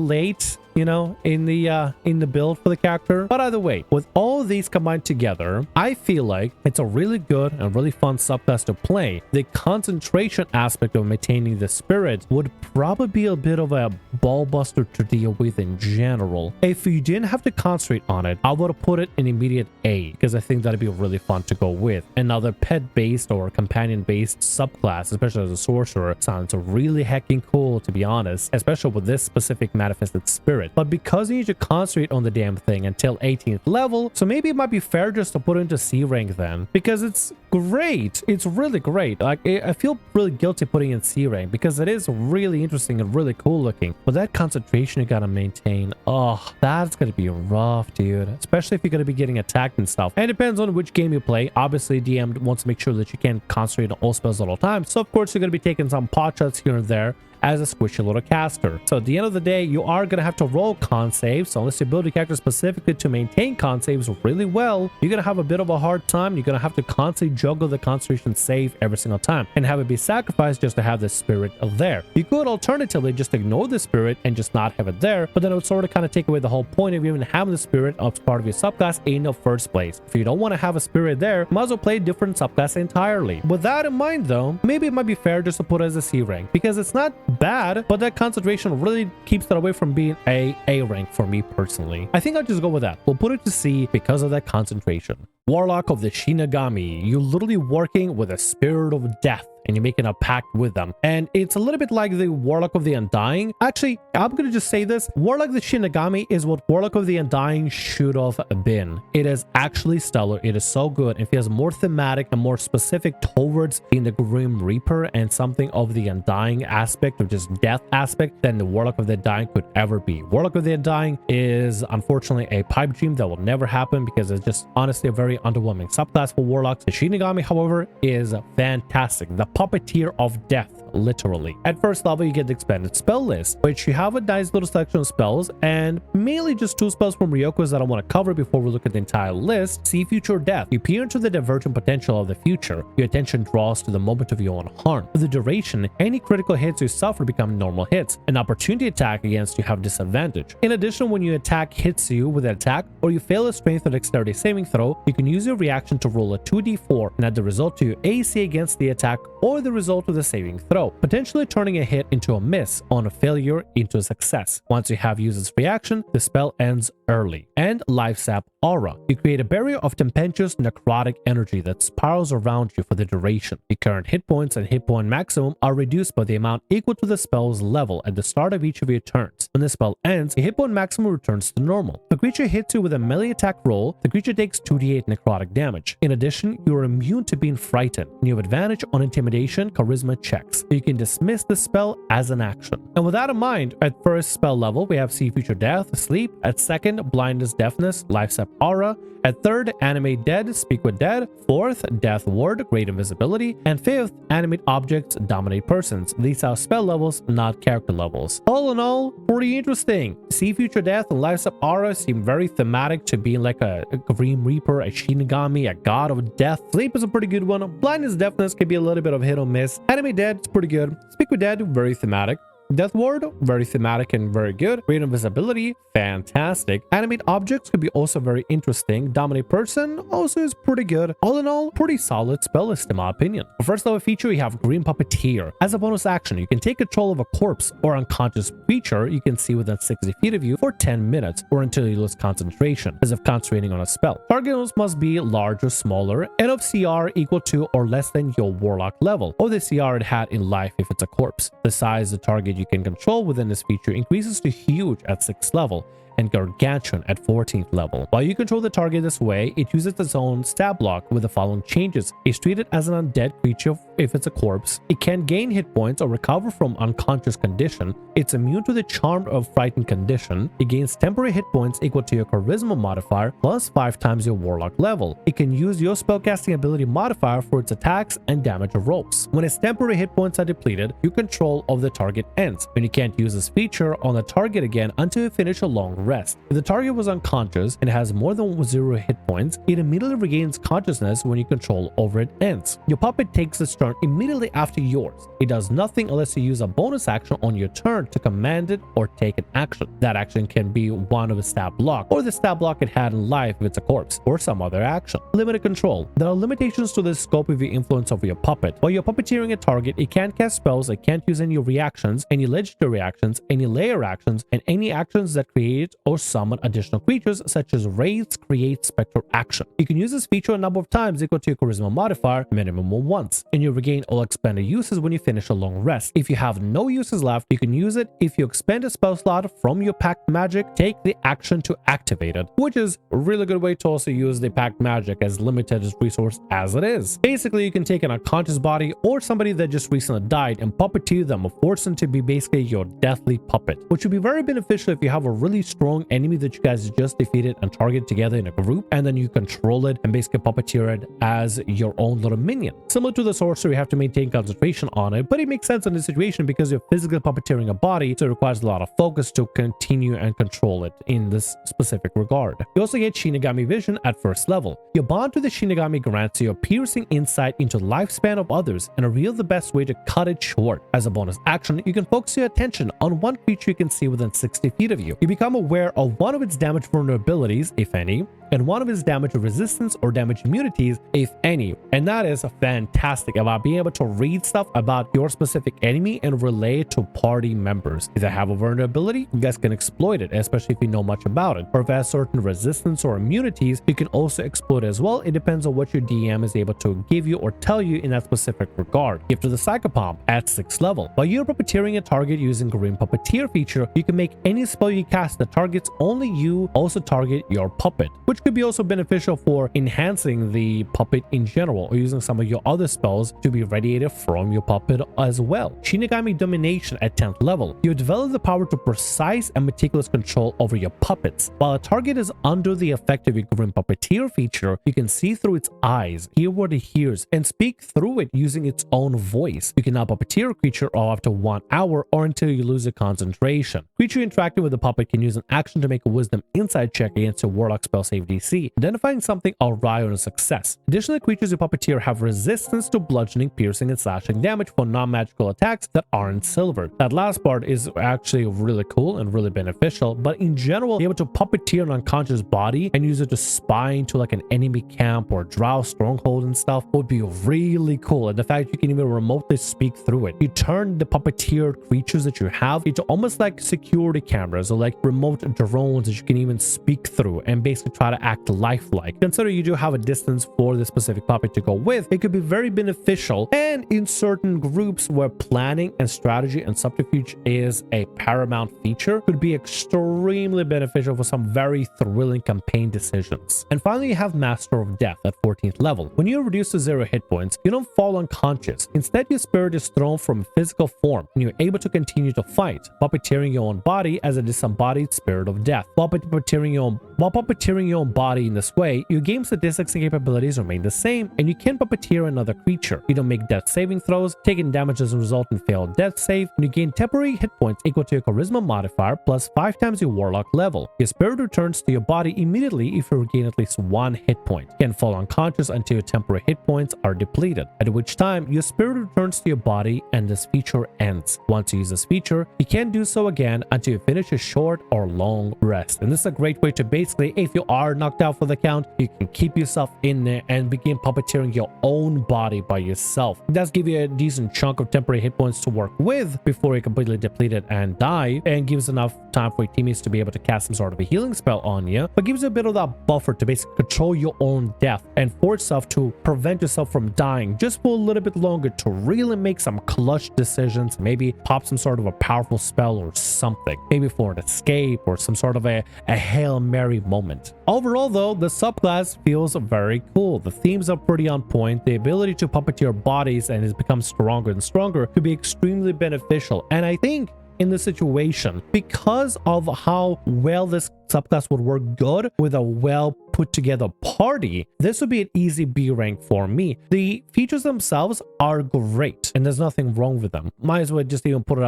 late, you know, in the build for the character. But either way, with all of these combined together, I feel like it's a really good and really fun subclass to play. The concentration aspect of maintaining the spirit would probably be a bit of a ball buster to deal with in general. If you didn't have to concentrate on it, I would have put it in immediate A, because I think that'd be really fun to go with. Another pet-based or companion-based subclass, especially as a sorcerer, sounds really heckin' cool, to be honest, especially with this specific manifested spirit. But because you need to concentrate on the damn thing until 18th level, so maybe it might be fair just to put it into C rank then, because it's great. It's really great. Like, I feel really guilty putting in C rank because it is really interesting and really cool looking. But that concentration you gotta maintain, oh, that's gonna be rough, dude. Especially if you're gonna be getting attacked and stuff. And it depends on which game you play. Obviously, DM wants to make sure that you can concentrate on all spells at all times. So of course, you're gonna be taking some pot shots here and there as a squishy little caster. So at the end of the day, you are going to have to roll con saves. So unless you build a character specifically to maintain con saves really well, you're going to have a bit of a hard time. You're going to have to constantly juggle the concentration save every single time and have it be sacrificed just to have the spirit there. You could alternatively just ignore the spirit and just not have it there, but then it would sort of kind of take away the whole point of even having the spirit as part of your subclass in the first place. If you don't want to have a spirit there, you might as well play a different subclass entirely. With that in mind though, maybe it might be fair just to put it as a C rank, because it's not bad, but that concentration really keeps that away from being A rank for me personally. I think I'll just go with that. We'll put it to C because of that concentration. Warlock of the Shinigami. You're literally working with a spirit of death and you're making a pact with them. And it's a little bit like the Warlock of the Undying. Actually, I'm going to just say this. Warlock of the Shinigami is what Warlock of the Undying should have been. It is actually stellar. It is so good. It feels more thematic and more specific towards being the Grim Reaper and something of the Undying aspect, or just death aspect, than the Warlock of the Undying could ever be. Warlock of the Undying is unfortunately a pipe dream that will never happen because it's just honestly a very underwhelming subclass for Warlocks. The Shinigami, however, is fantastic. The puppeteer of death, literally. At first level, you get the expanded spell list, which you have a nice little selection of spells, and mainly just 2 spells from Ryoko's that I want to cover before we look at the entire list. See Future Death. You peer into the divergent potential of the future. Your attention draws to the moment of your own harm. For the duration, any critical hits you suffer become normal hits. An opportunity attack against you have disadvantage. In addition, when your attack hits you with an attack, or you fail a strength or dexterity saving throw, you can use your reaction to roll a 2d4 and add the result to your AC against the attack or the result of the saving throw, potentially turning a hit into a miss, on a failure into a success. Once you have used its reaction, the spell ends early. And Life Sap Aura. You create a barrier of tempestuous necrotic energy that spirals around you for the duration. Your current hit points and hit point maximum are reduced by the amount equal to the spell's level at the start of each of your turns. When the spell ends, your hit point maximum returns to normal. If the creature hits you with a melee attack roll, the creature takes 2d8 necrotic damage. In addition, you are immune to being frightened, and you have advantage on intimidation charisma checks. You can dismiss the spell as an action. And with that in mind, at first spell level, we have See Future Death, Sleep. At second, Blindness, Deafness, Life Sap Aura. At third, Animate Dead, Speak with Dead. Fourth, Death Ward, Great Invisibility. And fifth, Animate Objects, Dominate Persons. These are spell levels, not character levels. All in all, pretty interesting. See Future Death and Life Sap Aura seem very thematic to being like a Grim Reaper, a Shinigami, a god of death. Sleep is a pretty good one. Blindness, Deafness can be a little bit of hit or miss. Animate Dead is pretty good. Speak with Dead, very thematic. Death Ward, very thematic and very good. Great invisibility, fantastic. Animate objects could be also very interesting. Dominate person also is pretty good. All in all, pretty solid spell list in my opinion. For first level feature, we have Green Puppeteer. As a bonus action, you can take control of a corpse or unconscious creature you can see within 60 feet of you for 10 minutes or until you lose concentration, as if concentrating on a spell. Targets must be large or smaller, and of CR equal to or less than your Warlock level, or the CR it had in life if it's a corpse. The size of the target you can control within this feature increases to huge at 6th level, and gargantuan at 14th level. While you control the target this way, it uses its own stat block with the following changes. It's treated as an undead creature if it's a corpse. It can gain hit points or recover from unconscious condition. It's immune to the charmed or frightened condition. It gains temporary hit points equal to your charisma modifier plus 5 times your warlock level. It can use your spellcasting ability modifier for its attacks and damage rolls. When its temporary hit points are depleted, your control of the target ends, and you can't use this feature on the target again until you finish a long rest. If the target was unconscious and has more than 0 hit points, it immediately regains consciousness when your control over it ends. Your puppet takes its turn immediately after yours. It does nothing unless you use a bonus action on your turn to command it or take an action. That action can be one of a stat block or the stat block it had in life if it's a corpse, or some other action. Limited control. There are limitations to the scope of your influence over your puppet. While you're puppeteering a target, it can't cast spells, it can't use any reactions, any legendary actions, any layer actions, and any actions that create or summon additional creatures such as wraiths, create, spectral action. You can use this feature a number of times equal to your charisma modifier, minimum of once, and you regain all expended uses when you finish a long rest. If you have no uses left, you can use it if you expend a spell slot from your packed magic, take the action to activate it, which is a really good way to also use the packed magic as limited as resource as it is. Basically, you can take an unconscious body or somebody that just recently died and puppeteer them or force them to be basically your deathly puppet, which would be very beneficial if you have a really strong enemy that you guys just defeated and target together in a group, and then you control it and basically puppeteer it as your own little minion. Similar to the sorcerer, you have to maintain concentration on it, but it makes sense in this situation because you're physically puppeteering a body, so it requires a lot of focus to continue and control it in this specific regard. You also get Shinigami vision at first level. Your bond to the Shinigami grants you a piercing insight into the lifespan of others and reveal the best way to cut it short. As a bonus action, you can focus your attention on one creature you can see within 60 feet of you. You become aware of one of its damage vulnerabilities, if any, and one of his damage resistance or damage immunities, if any. And that is fantastic about being able to read stuff about your specific enemy and relay it to party members. If they have a vulnerability, you guys can exploit it, especially if you know much about it. Or if it has certain resistance or immunities, you can also exploit it as well. It depends on what your DM is able to give you or tell you in that specific regard. Gift of the Psychopomp at 6th level. While you're puppeteering a target using Green Puppeteer feature, you can make any spell you cast that targets only you also target your puppet, which could be also beneficial for enhancing the puppet in general, or using some of your other spells to be radiated from your puppet as well. Shinigami Domination at 10th level. You develop the power to precise and meticulous control over your puppets. While a target is under the effect of your Grim Puppeteer feature, you can see through its eyes, hear what it hears, and speak through it using its own voice. You can now puppeteer a creature after 1 hour or until you lose your concentration. Creature interacting with the puppet can use an action to make a wisdom insight check against your warlock spell save DC, identifying something awry on a success. Additionally, creatures you puppeteer have resistance to bludgeoning, piercing, and slashing damage for non-magical attacks that aren't silvered. That last part is actually really cool and really beneficial, but in general, be able to puppeteer an unconscious body and use it to spy into like an enemy camp or drow stronghold and stuff would be really cool. And the fact you can even remotely speak through it. You turn the puppeteered creatures that you have into almost like security cameras or like remote drones that you can even speak through and basically try to act lifelike. Consider you do have a distance for the specific puppet to go with. It could be very beneficial, and in certain groups where planning and strategy and subterfuge is a paramount feature, could be extremely beneficial for some very thrilling campaign decisions. And finally, you have Master of Death at 14th level. When you're reduced to 0 hit points, you don't fall unconscious. Instead, your spirit is thrown from physical form and you're able to continue to fight, puppeteering your own body as a disembodied spirit of death. While puppeteering your own While puppeteering your own body in this way, your game statistics and capabilities remain the same, and you can puppeteer another creature. You don't make death saving throws, taking damage doesn't result in failed death save, and you gain temporary hit points equal to your charisma modifier plus 5 times your warlock level. Your spirit returns to your body immediately if you regain at least 1 hit point. You can fall unconscious until your temporary hit points are depleted, at which time your spirit returns to your body and this feature ends. Once you use this feature, you can't do so again until you finish a short or long rest. And this is a great way to basically, if you are knocked out for the count, you can keep yourself in there and begin puppeteering your own body by yourself. It does give you a decent chunk of temporary hit points to work with before you're completely depleted and die, and gives enough time for your teammates to be able to cast some sort of a healing spell on you, but gives you a bit of that buffer to basically control your own death and force yourself to prevent yourself from dying just for a little bit longer to really make some clutch decisions, maybe pop some sort of a powerful spell or something, maybe for an escape or some sort of a Hail Mary moment. Overall though, the subclass feels very cool. The themes are pretty on point. The ability to puppeteer bodies and has become stronger and stronger could be extremely beneficial, and I think in this situation, because of how well this subclass would work good with a well put together party, this would be an easy B rank for me. The features themselves are great and there's nothing wrong with them. Might as well just even bump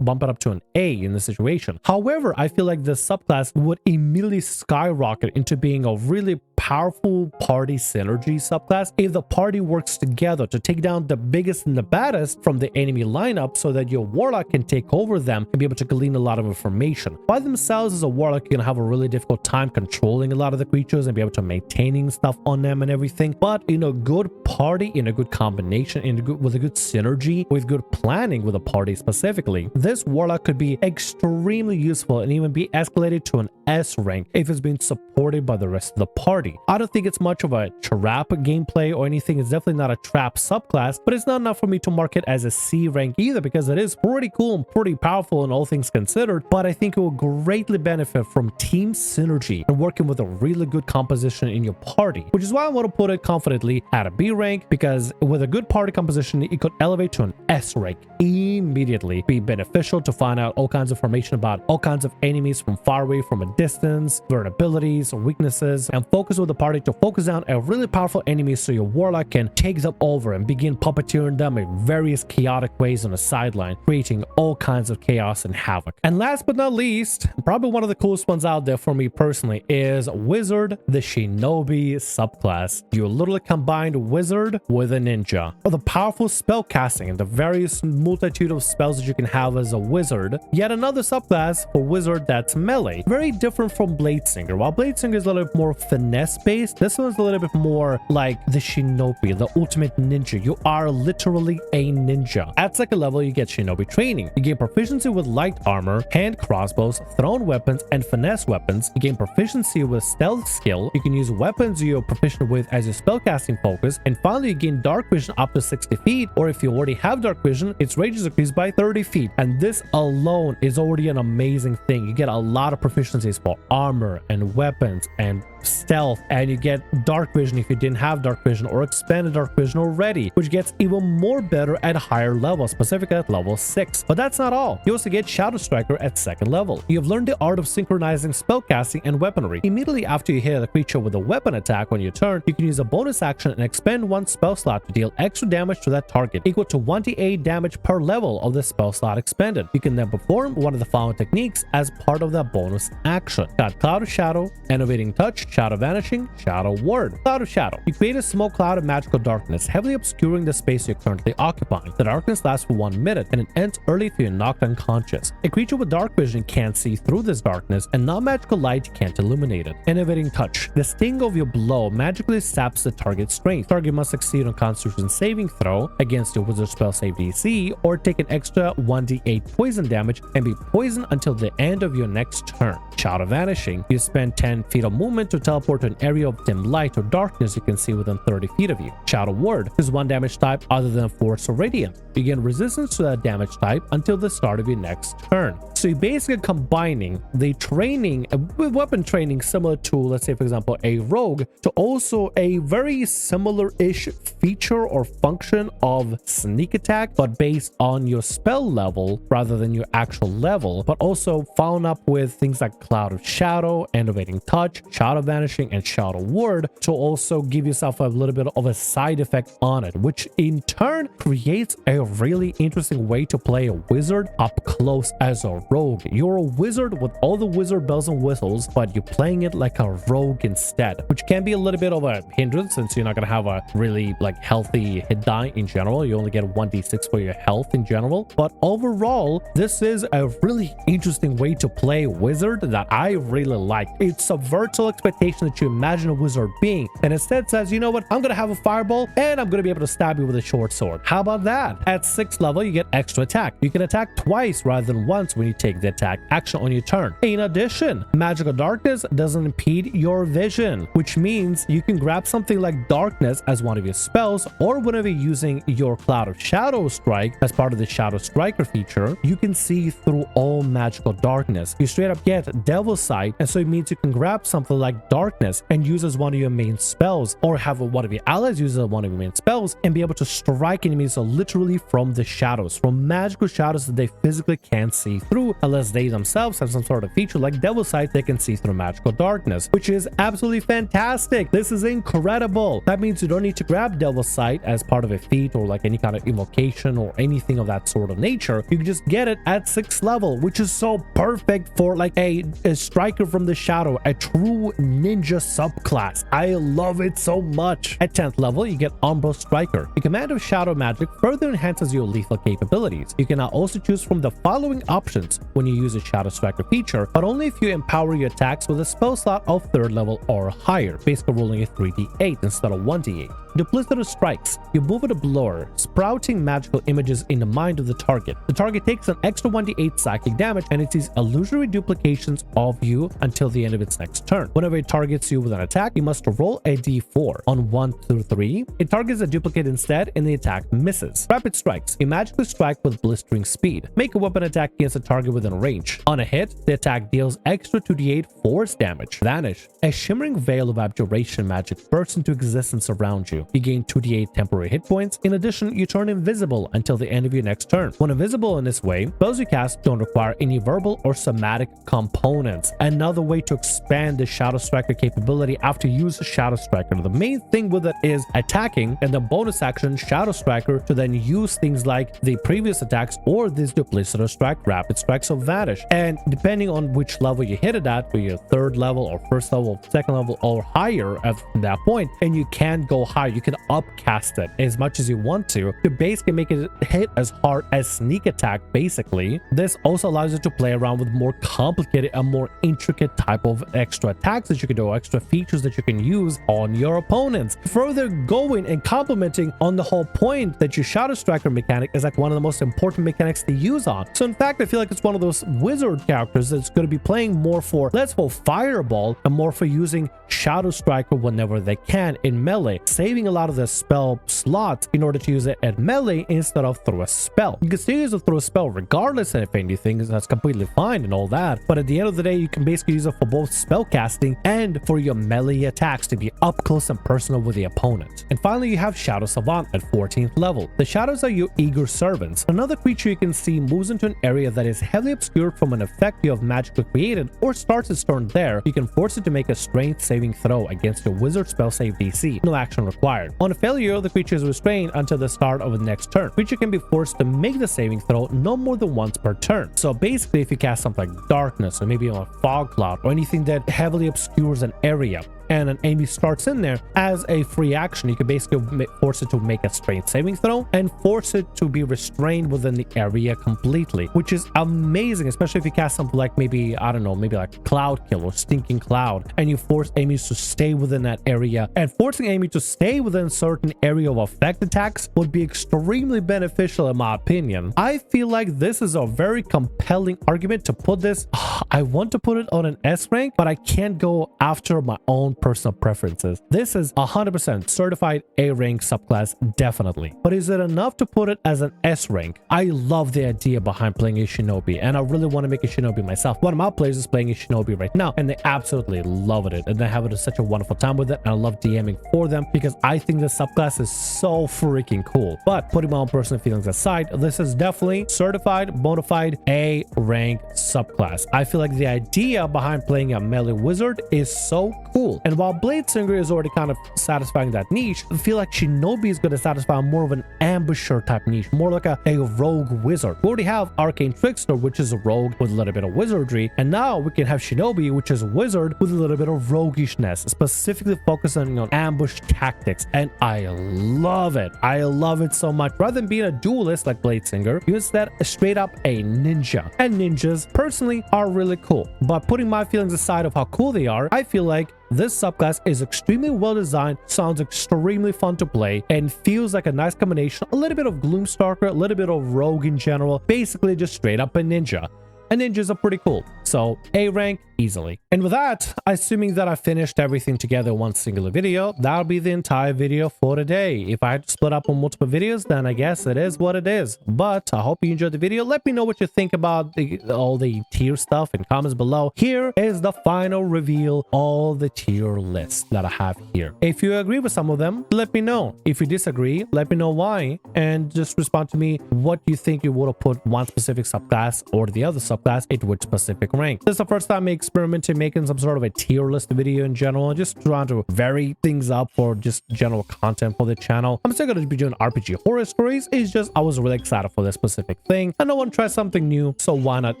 it up to an A in this situation. However, I feel like this subclass would immediately skyrocket into being a really powerful party synergy subclass if the party works together to take down the biggest and the baddest from the enemy lineup, so that your warlock can take over them and be able to glean a lot of information. By themselves as a warlock, you're gonna have a really difficult time controlling a lot of the creatures and be able to maintaining stuff on them and everything. But in a good party, in a good combination, with a good synergy, with good planning with a party specifically, this warlock could be extremely useful and even be escalated to an S rank if it's being supported by the rest of the party. I don't think it's much of a trap gameplay or anything. It's definitely not a trap subclass, but it's not enough for me to mark it as a C rank either, because it is pretty cool and pretty powerful in all things considered. But I think it will greatly benefit from team synergy and working with a really good composition in your party, which is why I want to put it confidently at a B rank, because with a good party composition, it could elevate to an S rank immediately. Be beneficial to find out all kinds of information about all kinds of enemies from far away, from a distance, vulnerabilities or weaknesses, and focus with the party to focus down a really powerful enemy so your warlock can take them over and begin puppeteering them in various chaotic ways on the sideline, creating all kinds of chaos and havoc. And last but not least, probably one of the coolest ones out there for me personally is Wizard, the Shinobi subclass. You literally combined wizard with a ninja. For the powerful spell casting and the various multitude of spells that you can have as a wizard, yet another subclass for wizard that's melee. Very different from Bladesinger. While Bladesinger is a little bit more finesse based, this one's a little bit more like the Shinobi, the ultimate ninja. You are literally a ninja. At second level, you get Shinobi training. You gain proficiency with light armor, hand crossbows, thrown weapons, and finesse weapons. You gain proficiency with stealth skill. You can use weapons you're proficient with as your spellcasting focus. And finally, you gain dark vision up to 60 feet, or if you already have dark vision, its range is increased by 30 feet. And this alone is already an amazing thing. You get a lot of proficiencies for armor and weapons and stealth, and you get dark vision if you didn't have dark vision or expanded dark vision already, which gets even more better at higher levels, specifically at level 6. But that's not all. You also get Shadow Striker at second level. You have learned the art of synchronizing spellcasting and weaponry. Immediately after you hit a creature with a weapon attack on your turn, you can use a bonus action and expend one spell slot to deal extra damage to that target, equal to 1d8 damage per level of the spell slot expended. You can then perform one of the following techniques as part of that bonus action. Got Cloud of Shadow, Innovating Touch, Shadow Vanishing, Shadow Word. Cloud of Shadow. You create a small cloud of magical darkness, heavily obscuring the space you're currently occupying. The darkness lasts for 1 minute, and it ends early if you're knocked unconscious. A creature with dark vision can't see through this darkness, and non-magical light can't illuminate it. Innovating Touch. The sting of your blow magically saps the target's strength. Target must succeed on Constitution saving throw against your wizard spell save DC, or take an extra 1d8 poison damage and be poisoned until the end of your next turn. Shadow Vanishing. You spend 10 feet of movement to teleport to an area of dim light or darkness you can see within 30 feet of you. Shadow Word is one damage type other than Force or Radiant. You gain resistance to that damage type until the start of your next turn. So you're basically combining the training, weapon training similar to, let's say, for example, a rogue, to also a very similar-ish feature or function of sneak attack, but based on your spell level rather than your actual level, but also found up with things like Cloud of Shadow, Enervating Touch, Shadow Vanishing, and Shadow Ward to also give yourself a little bit of a side effect on it, which in turn creates a really interesting way to play a wizard up close as a rogue. You're a wizard with all the wizard bells and whistles, but you're playing it like a rogue instead, which can be a little bit of a hindrance since you're not going to have a really like healthy hit die in general. You only get 1d6 for your health in general, but overall this is a really interesting way to play wizard that I really like. It subverts all expectation that you imagine a wizard being, and instead says, you know what, I'm gonna have a fireball and I'm gonna be able to stab you with a short sword. How about that? At 6th level you get extra attack. You can attack twice rather than once when you take the attack action on your turn. In addition, magical darkness doesn't impede your vision, which means you can grab something like darkness as one of your spells, or whenever you're using your Cloud of Shadow strike as part of the Shadow Striker feature, you can see through all magical darkness. You straight up get Devil Sight, and so it means you can grab something like darkness and use as one of your main spells, or have one of your allies use as one of your main spells and be able to strike enemies literally from the shadows, from magical shadows that they physically can't see through, unless they themselves have some sort of feature like Devil Sight they can see through magical darkness, which is absolutely fantastic. This is incredible. That means you don't need to grab Devil Sight as part of a feat or like any kind of invocation or anything of that sort of nature. You can just get it at 6th level, which is so perfect for like a striker from the shadow, a true ninja subclass. I love it so much. At 10th level, you get Umbral Striker. The command of shadow magic further enhances your lethal capabilities. You can now also choose from the following options when you use a Shadow Striker feature, but only if you empower your attacks with a spell slot of 3rd level or higher, basically rolling a 3d8 instead of 1d8. Duplicitous Strikes. You move with a blower, sprouting magical images in the mind of the target. The target takes an extra 1d8 psychic damage, and it sees illusory duplications of you until the end of its next turn. Whenever it targets you with an attack, you must roll a d4. On 1 through 3, it targets a duplicate instead, and the attack misses. Rapid Strikes. You magically strike with blistering speed. Make a weapon attack against a target within range. On a hit, the attack deals extra 2d8 force damage. Vanish. A shimmering veil of abjuration magic bursts into existence around you. You gain 2d8 temporary hit points. In addition, you turn invisible until the end of your next turn. When invisible in this way, spells you cast don't require any verbal or somatic components. Another way to expand the Shadow Striker capability after you use Shadow Striker. The main thing with it is attacking, and the bonus action Shadow Striker to then use things like the previous attacks or this Duplicitous Strike, Rapid Strikes, or Vanish. And depending on which level you hit it at, whether you're 3rd level or 1st level, 2nd level or higher at that point, and you can go higher, you can upcast it as much as you want to basically make it hit as hard as sneak attack. Basically, this also allows you to play around with more complicated and more intricate type of extra attacks that you can do, extra features that you can use on your opponents, further going and complementing on the whole point that your Shadow Striker mechanic is like one of the most important mechanics to use on. So in fact, I feel like it's one of those wizard characters that's going to be playing more for less for fireball and more for using Shadow Striker whenever they can in melee, saving a lot of the spell slots in order to use it at melee instead of through a spell. You can still use it through a spell regardless if anything, that's completely fine and all that, but at the end of the day, you can basically use it for both spell casting and for your melee attacks to be up close and personal with the opponent. And finally, you have Shadow Savant at 14th level. The shadows are your eager servants. Another creature you can see moves into an area that is heavily obscured from an effect you have magically created or starts its turn there. You can force it to make a strength saving throw against your wizard spell save DC. No action required. On a failure, the creature is restrained until the start of the next turn. Creature can be forced to make the saving throw no more than once per turn. So basically, if you cast something like darkness or maybe a fog cloud or anything that heavily obscures an area, and an enemy starts in there, as a free action, you can basically force it to make a strength saving throw and force it to be restrained within the area completely, which is amazing, especially if you cast something like maybe, I don't know, maybe like Cloud Kill or Stinking Cloud, and you force enemies to stay within that area. And forcing enemy to stay within a certain area of effect attacks would be extremely beneficial in my opinion. I feel like this is a very compelling argument to put this. I want to put it on an S rank, but I can't go after my own personal preferences. This is 100% certified A rank subclass, definitely. But is it enough to put it as an S rank? I love the idea behind playing a Shinobi, and I really want to make a Shinobi myself. One of my players is playing a Shinobi right now, and they absolutely loving it, and they're having such a wonderful time with it, and I love DMing for them because I think this subclass is so freaking cool. But putting my own personal feelings aside, this is definitely certified, bona fide A rank subclass. I feel like the idea behind playing a melee wizard is so cool. And while Bladesinger is already kind of satisfying that niche, I feel like Shinobi is going to satisfy more of an ambusher type niche, more like a rogue wizard. We already have Arcane Trickster, which is a rogue with a little bit of wizardry, and now we can have Shinobi, which is a wizard with a little bit of roguishness, specifically focusing on ambush tactics, and I love it. I love it so much. Rather than being a duelist like Bladesinger, you instead straight up a ninja. And ninjas, personally, are really cool. But putting my feelings aside of how cool they are, I feel like this subclass is extremely well designed, sounds extremely fun to play, and feels like a nice combination. A little bit of Gloomstalker, a little bit of Rogue in general, basically just straight up a ninja. And ninjas are pretty cool. So A rank easily. And with that, assuming that I finished everything together in one singular video, that'll be the entire video for today. If I had to split up on multiple videos, then I guess it is what it is. But I hope you enjoyed the video. Let me know what you think about all the tier stuff in comments below. Here is the final reveal, all the tier lists that I have here. If you agree with some of them, let me know. If you disagree, let me know why, and just respond to me what you think you would have put one specific subclass or the other subclass at which specific rank. This is the first time I experimented making some sort of a tier list video in general, just trying to vary things up for just general content for the channel. I'm still going to be doing RPG horror stories. It's just I was really excited for this specific thing, and I want to try something new, so why not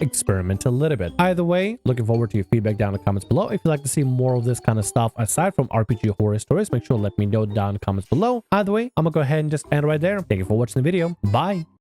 experiment a little bit? Either way, looking forward to your feedback down in the comments below. If you'd like to see more of this kind of stuff aside from RPG horror stories, make sure to let me know down in the comments below. Either way, I'm gonna go ahead and just end right there. Thank you for watching the video. Bye.